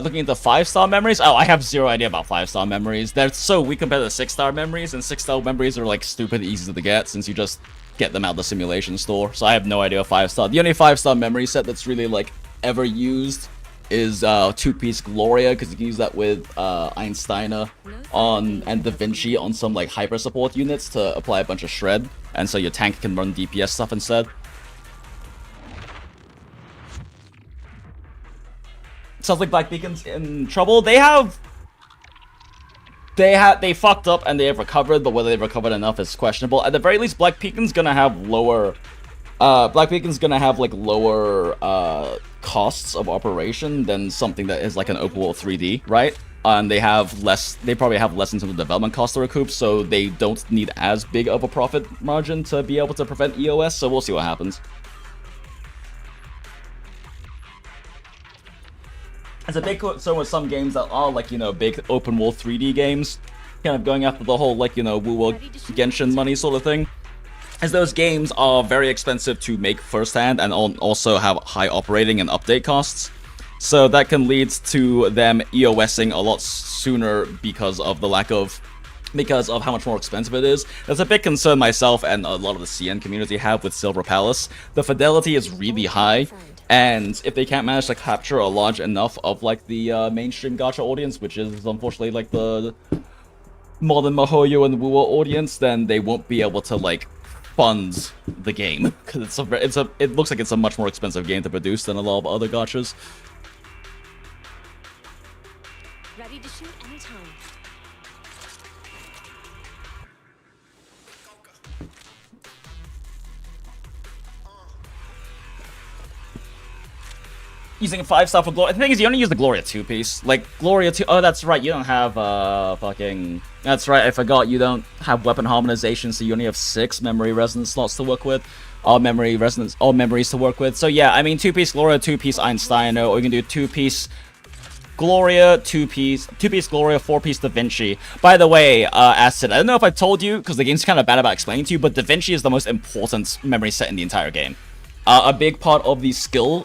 Looking at the 5-star memories. Oh, I have zero idea about 5-star memories. They're so weak compared to 6-star memories, and 6-star memories are like stupid easy to get since you just get them out of the simulation store. So I have no idea 5-star. The only 5-star memory set that's really like ever used is 2-piece Gloria, because you can use that with Einsteiner on and Da Vinci on some like hyper support units to apply a bunch of shred, and so your tank can run DPS stuff instead. Sounds like Black Beacon's in trouble. They fucked up and they have recovered, but whether they've recovered enough is questionable. At the very least, Black Beacon's gonna have lower costs of operation than something that is like an open world 3D, right? And they probably have less in terms of development cost to recoup, so they don't need as big of a profit margin to be able to prevent EOS, so we'll see what happens. It's a big concern with some games that are like, you know, big open world 3D games, kind of going after the whole like, you know, Wu Genshin money sort of thing, as those games are very expensive to make firsthand and also have high operating and update costs. So that can lead to them EOSing a lot sooner because of how much more expensive it is. That's a big concern myself and a lot of the CN community have with Silver Palace. The fidelity is really high, and if they can't manage to capture a large enough of like the mainstream gacha audience, which is unfortunately like the modern Mihoyo and Wuwa audience, then they won't be able to like fund the game because it looks like it's a much more expensive game to produce than a lot of other gachas. Ready to shoot anytime. Using a 5-star for Gloria. The thing is, you only use the Gloria 2-piece. Like, Gloria 2... Oh, that's right, you don't have, fucking... That's right, I forgot, you don't have weapon harmonization, so you only have 6 memory resonance slots to work with. All memories to work with. So yeah, I mean, 2-piece Gloria, 2-piece Einsteino, or you can do 2-piece Gloria, 2-piece Gloria, 4-piece Da Vinci. By the way, Acid, I don't know if I told you, because the game's kind of bad about explaining to you, but Da Vinci is the most important memory set in the entire game. A big part of the skill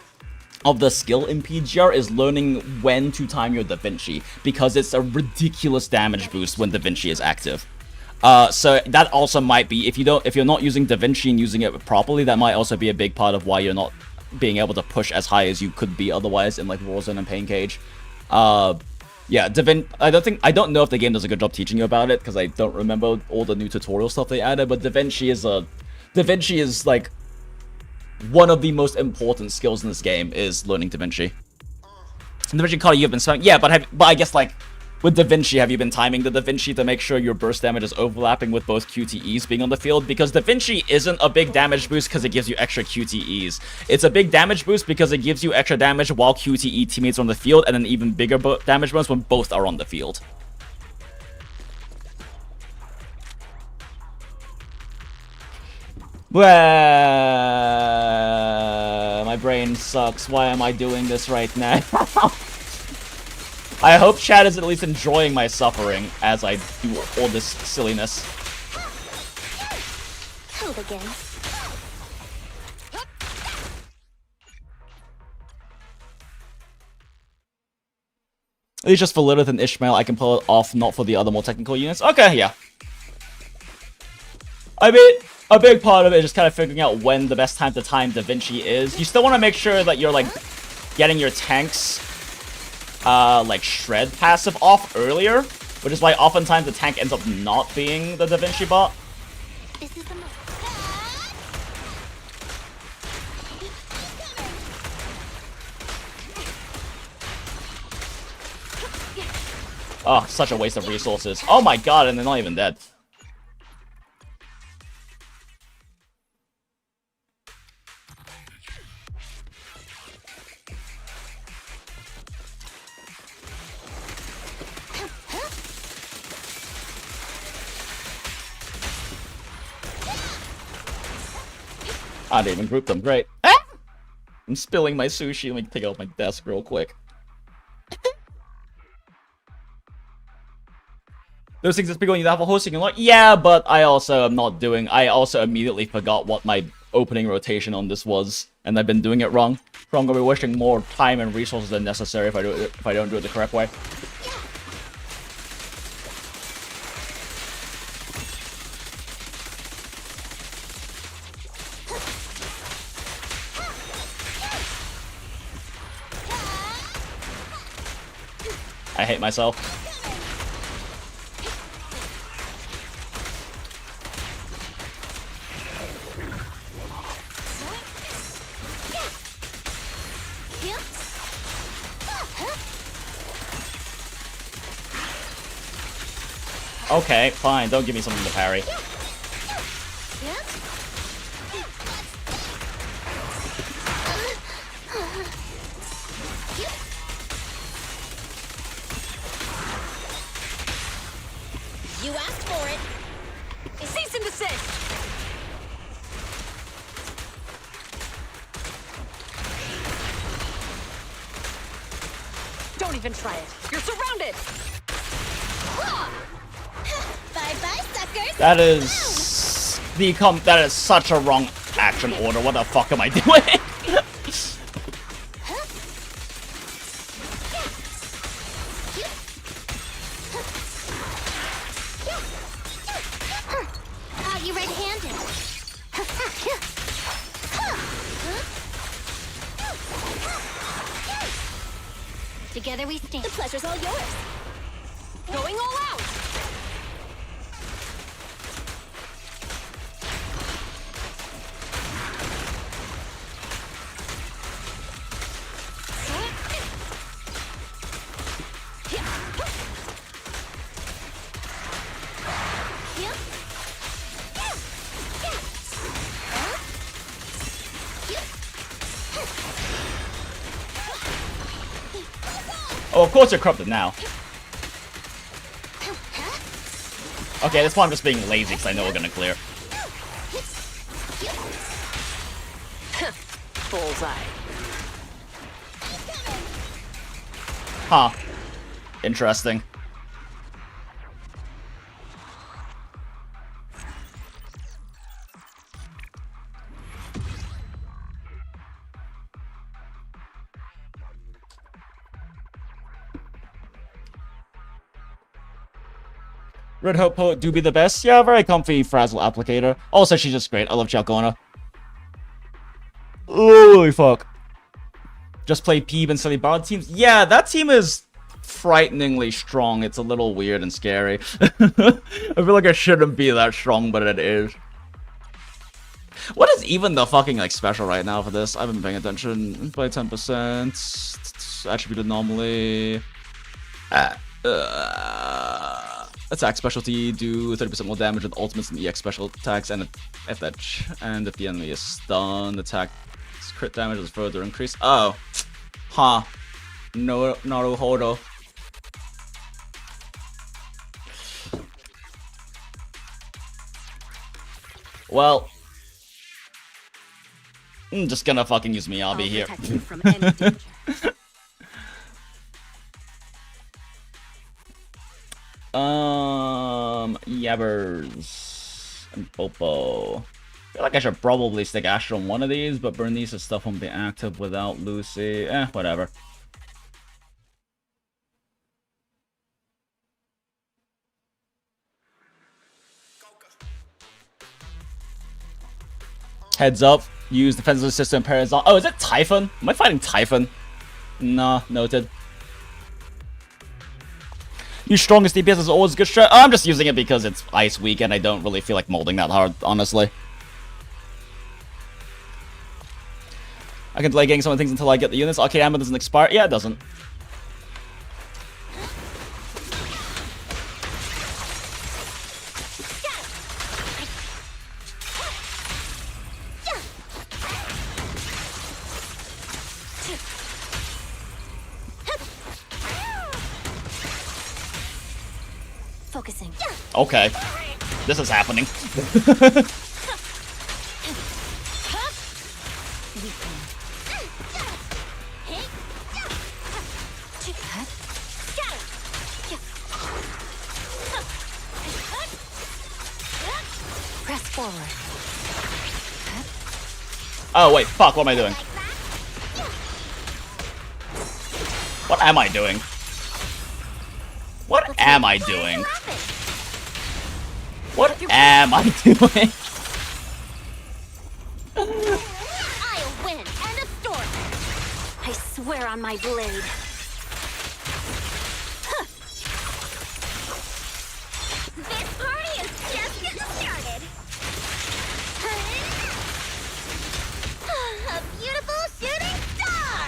in PGR is learning when to time your Da Vinci, because it's a ridiculous damage boost when Da Vinci is active. So that also might be, if you're not using Da Vinci and using it properly, that might also be a big part of why you're not being able to push as high as you could be otherwise in like Warzone and Pain Cage. Yeah, I don't know if the game does a good job teaching you about it, because I don't remember all the new tutorial stuff they added, but Da Vinci is like one of the most important skills in this game is learning Da Vinci. And Da Vinci Kata you've been spamming, yeah, but I guess like with Da Vinci, have you been timing the Da Vinci to make sure your burst damage is overlapping with both QTEs being on the field? Because Da Vinci isn't a big damage boost because it gives you extra QTEs. It's a big damage boost because it gives you extra damage while QTE teammates are on the field, and an even bigger damage bonus when both are on the field. My brain sucks. Why am I doing this right now? I hope chat is at least enjoying my suffering as I do all this silliness. Help again. At least just for Lilith and Ishmael, I can pull it off, not for the other more technical units. Okay, yeah. I mean, a big part of it is just kind of figuring out when the best time to time Da Vinci is. You still want to make sure that you're, like, getting your tanks, like, shred passive off earlier, which is why oftentimes the tank ends up not being the Da Vinci bot. This is the moment. Oh, such a waste of resources. Oh my god, and they're not even dead. I didn't even group them. Great. Ah! I'm spilling my sushi. Let me take it off my desk real quick. Those things that people need to have a hosting and like, yeah, but I also am not doing. I also immediately forgot what my opening rotation on this was, and I've been doing it wrong. So I'm gonna be wasting more time and resources than necessary if I don't do it the correct way. I hate myself. Okay, fine. Don't give me something to parry. You asked for it. Cease and desist! Don't even try it. You're surrounded! Bye-bye, suckers. That is that is such a wrong action order. What the fuck am I doing? You red-handed. Together we stand. The pleasure's all yours. Going all out! Oh, of course you're corrupted now. Okay, at this point I'm just being lazy because I know we're gonna clear. Bullseye. Huh. Interesting. Red Hope Poet do be the best. Yeah, very comfy Frazzle applicator. Also, she's just great. I love Chalcona. Holy fuck. Just play Peeb and Silly Bard teams. Yeah, that team is frighteningly strong. It's a little weird and scary. I feel like it shouldn't be that strong, but it is. What is even the fucking like special right now for this? I haven't been paying attention. Play 10%. Attribute anomaly. Attack specialty, do 30% more damage with ultimates and EX special attacks and FH. And if the enemy is stunned, attack crit damage is further increased. Oh. Huh. No, Naruhodo. Well. I'm just gonna fucking use Miyabi here. Protect you from any danger. Yabbers and Popo. I feel like I should probably stick Asher on one of these, but Bernice's stuff won't be active without Lucy. Whatever. Heads up. Use defensive system pairs on. Oh, is it Typhon? Am I fighting Typhon? Nah, noted. Use strongest DPS is always a good strat. I'm just using it because it's Ice Week and I don't really feel like molding that hard, honestly. I can delay getting some of the things until I get the units. Arcade Ammo doesn't expire. Yeah, it doesn't. Focusing. Okay. This is happening. Press forward. Oh, wait. Fuck. What am I doing? What am I doing? What am I doing? What am I doing? I'll win. End of story. I swear on my blade. This party is just getting started. A beautiful shooting star.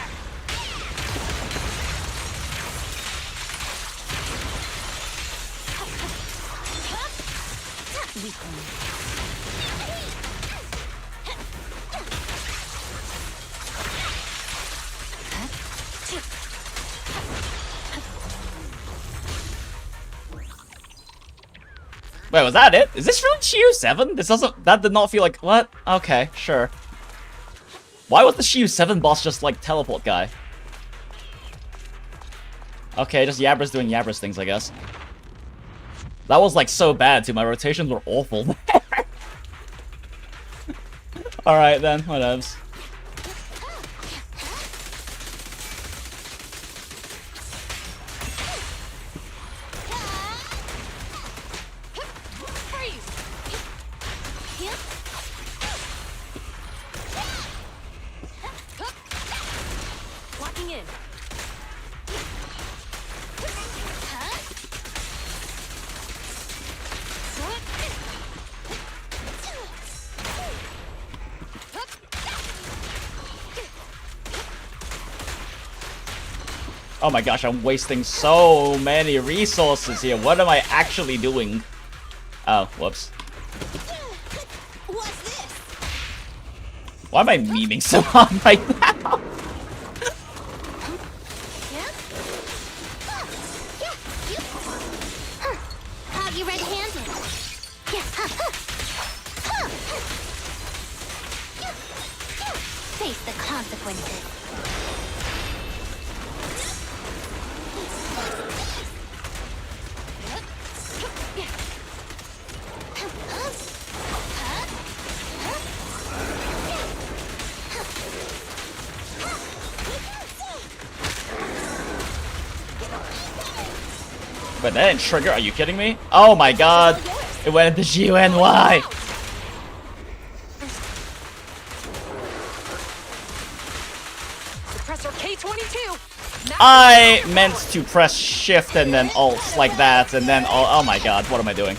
Wait, was that it? Is this really Shiu 7? This doesn't... That did not feel like... What? Okay, sure. Why was the Shiu 7 boss just, like, teleport guy? Okay, just Yabbers doing Yabbers things, I guess. That was, like, so bad, too. My rotations were awful. Alright, then. Whatevs. Locking in. Oh my gosh, I'm wasting so many resources here. What am I actually doing? Oh, whoops. What's this? Why am I memeing so hard right now? Face the consequences. But that didn't trigger. Are you kidding me? Oh my god. It went into GUNY. Suppressor K22. I meant to press shift and then alt like that and then oh my god, what am I doing?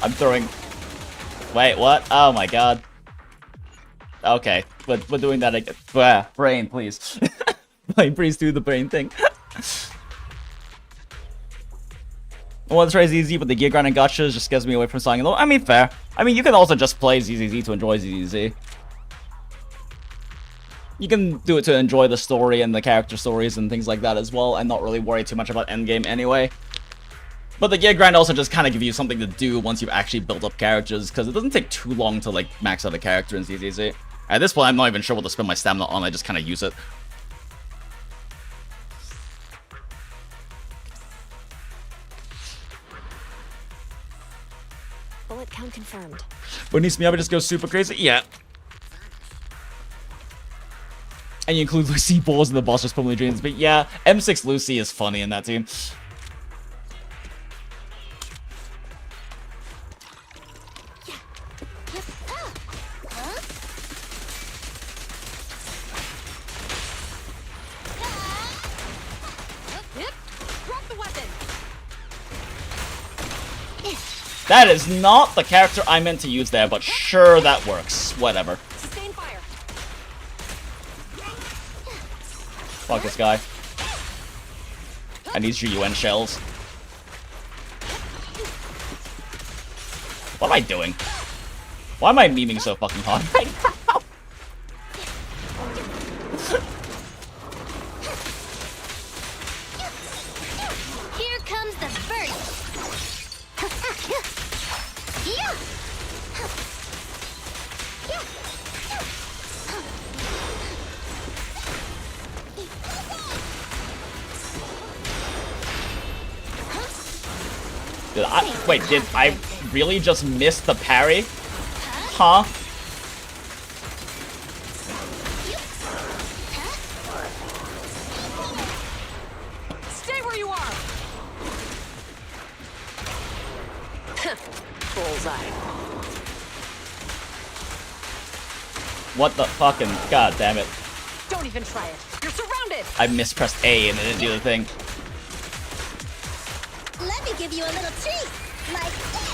I'm throwing. Wait, what? Oh my god. Okay, but we're doing that again. Brain, please. Brain, please do the brain thing. I want to try ZZ, but the gear grind and gotchas just scares me away from Song. I mean, fair. I mean, you can also just play ZZZ to enjoy ZZZ. You can do it to enjoy the story and the character stories and things like that as well, and not really worry too much about endgame anyway. But the gear grind also just kind of give you something to do once you've actually built up characters, because it doesn't take too long to, like, max out a character in ZZZ. At this point, I'm not even sure what to spend my stamina on, I just kind of use it. Bullet count confirmed. When needs me up, it just goes super crazy? Yeah. And you include Lucy balls and the boss just permanently drains. But yeah, M6 Lucy is funny in that team. Drop the weapon. That is not the character I meant to use there, but sure, that works. Whatever. Sustain fire. Fuck this guy. I need GUN shells. What am I doing? Why am I memeing so fucking hard right now? Here comes the burst. Wait, did I really just miss the parry? Huh? Stay where you are. Bullseye. What the fucking god damn it. Don't even try it. You're surrounded. I mispressed A and it didn't do the thing. Let me give you a little treat. Like this.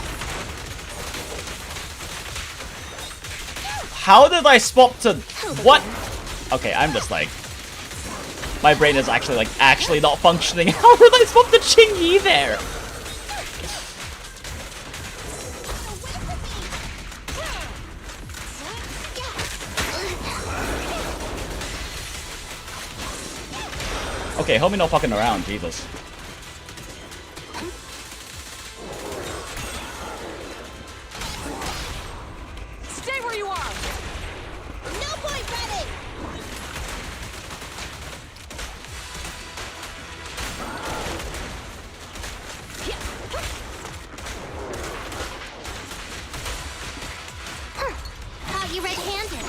How did I swap to what? Okay, I'm just like, my brain is actually not functioning. How did I swap to Ching-Yi there? Okay, homie no fucking around, Jesus. Stay where you are. No point running. Caught you red-handed.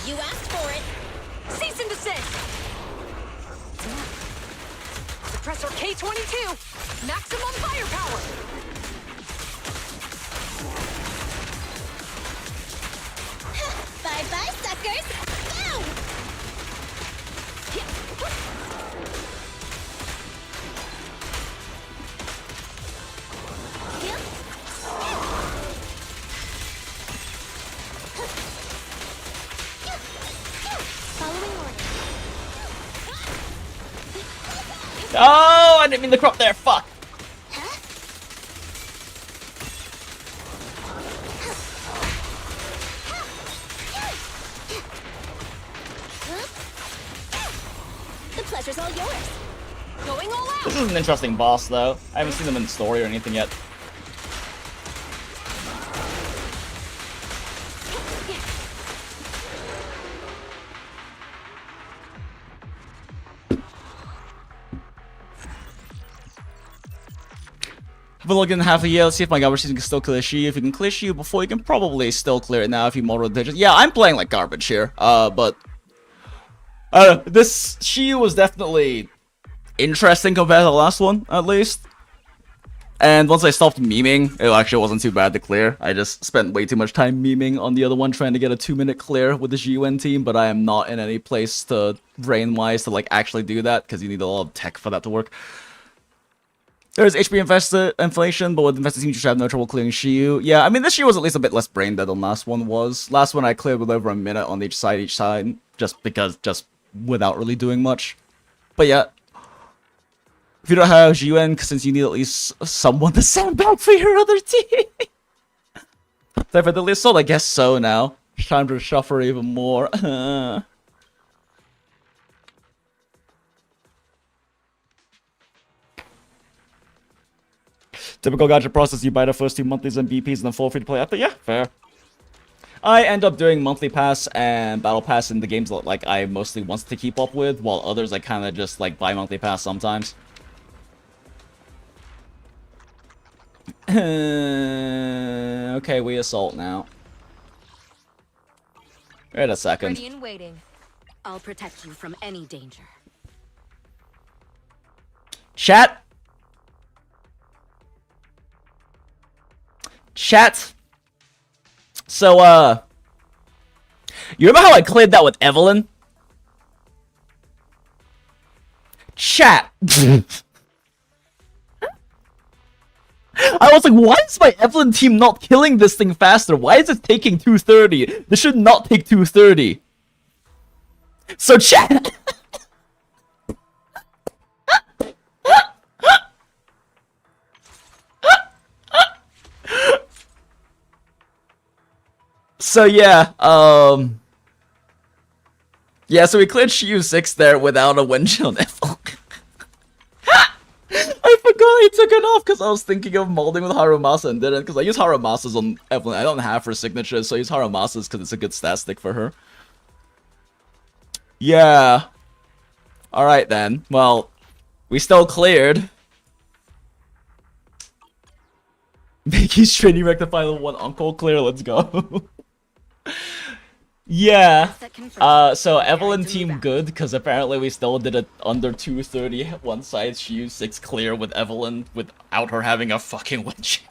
You asked for it. Cease and desist. Suppressor K22. Maximum firepower. Bye-bye, suckers. Go! Following Oh, I didn't mean to crop there. Fuck. The pleasure's all yours. Going all out. This is an interesting boss, though. I haven't seen them in the story or anything yet. I've been looking half a year. Let's see if my garbage season can still clear Shiyu. If you can clear Shiyu before, you can probably still clear it now if you model the digits. Yeah, I'm playing like garbage here. But this Shiyu was definitely interesting compared to the last one, at least. And once I stopped memeing, it actually wasn't too bad to clear. I just spent way too much time memeing on the other one, trying to get a 2-minute clear with the GUN team, but I am not in any place to brain-wise to like actually do that, because you need a lot of tech for that to work. There's HP inflation, but with invested teams you should have no trouble clearing Shiyu. Yeah, I mean, this Shiyu was at least a bit less brain dead than last one was. Last one I cleared with over a minute on each side, just without really doing much. But yeah, if you don't have GUN, since you need at least someone to sandbag for your other team. So for the list, I guess so now. It's time to shuffle even more. Typical gacha process, you buy the first 2 monthlies and BPs and then 4 free to play after. Yeah, fair. I end up doing monthly pass and battle pass in the games that like I mostly want to keep up with, while others I kind of just like buy monthly pass sometimes. Okay, we assault now. Wait a second. Ready and waiting. I'll protect you from any danger. Chat. So, you remember how I cleared that with Evelyn? Chat. I was like, why is my Evelyn team not killing this thing faster? Why is it taking 230? This should not take 230. So, chat. So yeah, yeah, so we cleared Shiyu 6 there without a windshield Evelyn. I forgot he took it off because I was thinking of molding with Harumasa and didn't, because I use Harumasa's on Evelyn. I don't have her signatures, so I use Harumasa's because it's a good stat stick for her. Yeah. Alright then. Well, we still cleared. Mickey's training rectify level 1 uncle clear, let's go. Yeah. So Evelyn team good, because apparently we still did it under 230 one side. She used 6 clear with Evelyn without her having a fucking witch.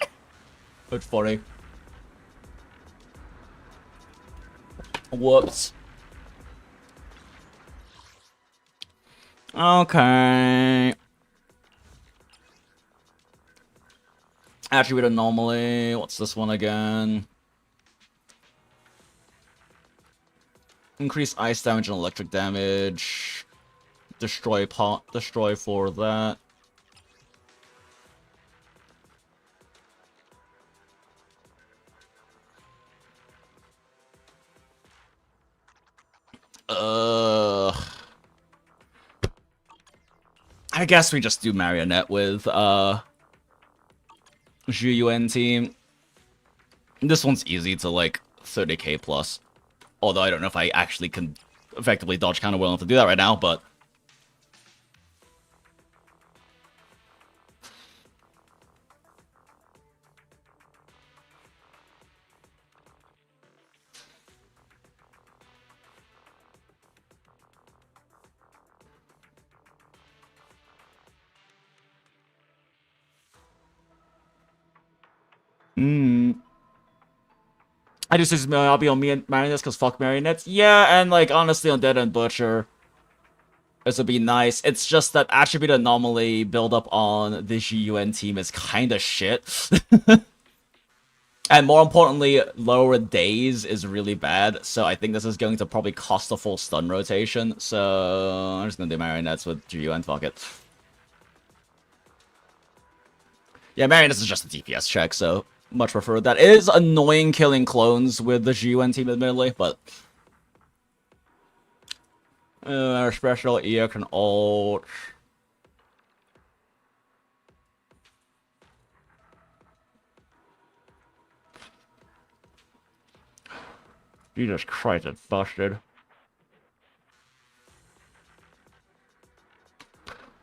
But funny. Whoops. Okay. Attribute anomaly. What's this one again? Increase ice damage and electric damage. Destroy for that. I guess we just do Marionette with Zhu team. This one's easy to like 30k plus. Although I don't know if I actually can effectively dodge counter well enough to do that right now, but... I just use I'll be on Marionettes because fuck Marionettes. Yeah, and like honestly on Dead and Butcher, this would be nice. It's just that attribute anomaly build up on the GUN team is kind of shit. And more importantly, lower days is really bad. So I think this is going to probably cost a full stun rotation. So I'm just gonna do Marionettes with GUN, fuck it. Yeah, Marinus is just a DPS check, so much prefer that. It is annoying killing clones with the GUN team, admittedly, but... special ear can ult. Jesus Christ, it's busted.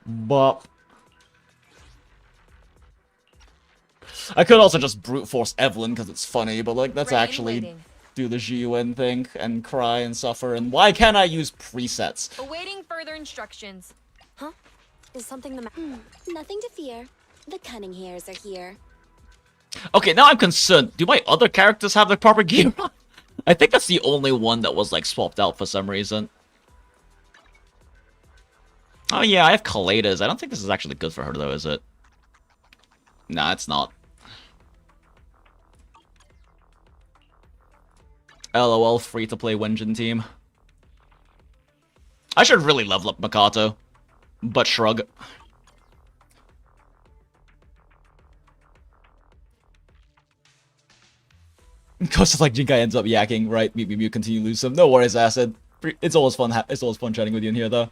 But... I could also just brute force Evelyn because it's funny, but like, that's actually do the GUN thing and cry and suffer, and why can't I use presets? Awaiting further instructions. Huh? Is something the matter? Nothing to fear. The cunning hairs are here. Okay, now I'm concerned. Do my other characters have the proper gear on? I think that's the only one that was like swapped out for some reason. Oh yeah, I have Kaledas. I don't think this is actually good for her though, is it? Nah, it's not. LOL, free-to-play Wenjin team. I should really level up Makato. But shrug. Because like Jinkai ends up yakking, right? Mew continue to lose some. No worries, Acid. It's always fun. It's always fun chatting with you in here, though.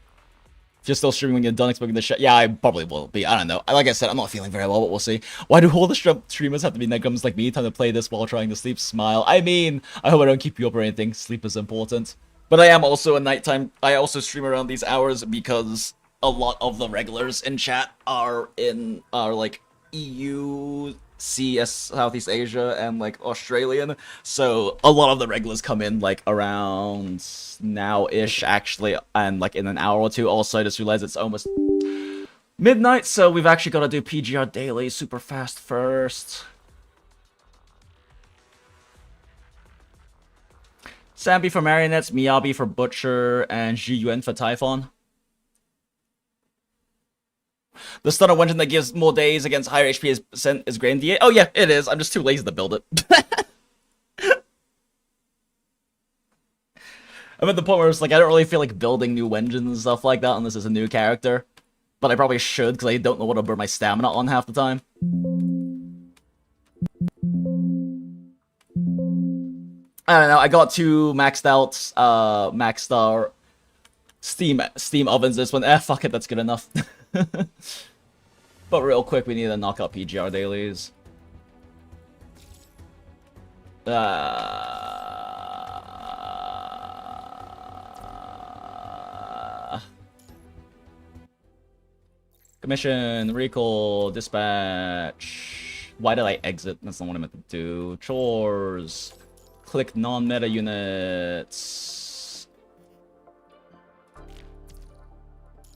If you're still streaming when you're done expecting the shit, yeah, I probably will be. I don't know. Like I said, I'm not feeling very well, but we'll see. Why do all the streamers have to be negums like me, time to play this while trying to sleep? Smile. I mean, I hope I don't keep you up or anything. Sleep is important. But I am also a nighttime. I also stream around these hours because a lot of the regulars in chat are like EU, CS, Southeast Asia, and like Australian. So a lot of the regulars come in like around now-ish actually, and like in an hour or two. Also, I just realized it's almost midnight, so we've actually got to do PGR daily super fast first. Sambi for Marionettes, Miyabi for Butcher, and Zhiyuan for Typhon. The stunner Wenjin that gives more days against higher HP is Grand D8. Oh yeah, it is. I'm just too lazy to build it. I'm at the point where it's like, I don't really feel like building new Wenjins and stuff like that unless it's a new character. But I probably should, because I don't know what to burn my stamina on half the time. I don't know, I got two maxed out, Steam ovens this one. Fuck it, that's good enough. But real quick, we need to knock out PGR dailies. Commission, recall, dispatch. Why did I exit? That's not what I meant to do. Chores. Click non-meta units.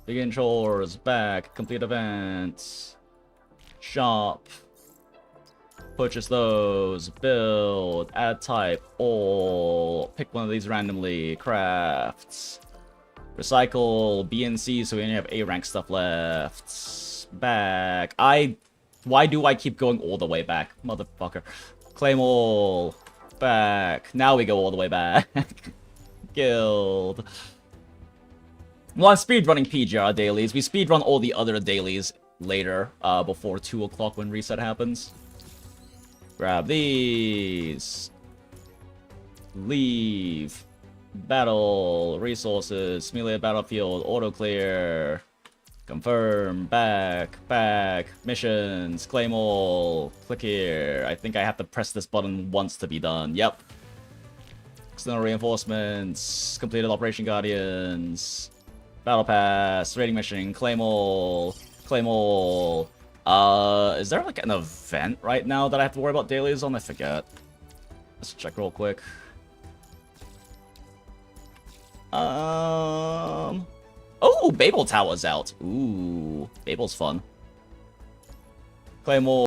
Begin chores. Back. Complete events. Shop. Purchase those. Build. Add type. All. Pick one of these randomly. Crafts. Recycle. B and C, so we only have A rank stuff left. Back. Why do I keep going all the way back? Motherfucker. Claim all. Back. Now we go all the way back. Guild. Well, I'm speedrunning PGR dailies. We speedrun all the other dailies later, before 2 o'clock when reset happens. Grab these. Leave. Battle. Resources. Melee battlefield. Auto clear. Confirm. Back. Back. Missions. Claim all. Click here. I think I have to press this button once to be done. Yep. External reinforcements. Completed Operation Guardians. Battle Pass. Raiding mission. Claim all. Claim all. Is there like an event right now that I have to worry about dailies on? I forget. Let's check real quick. Oh, Babel Tower's out. Ooh, Babel's fun. Claymore.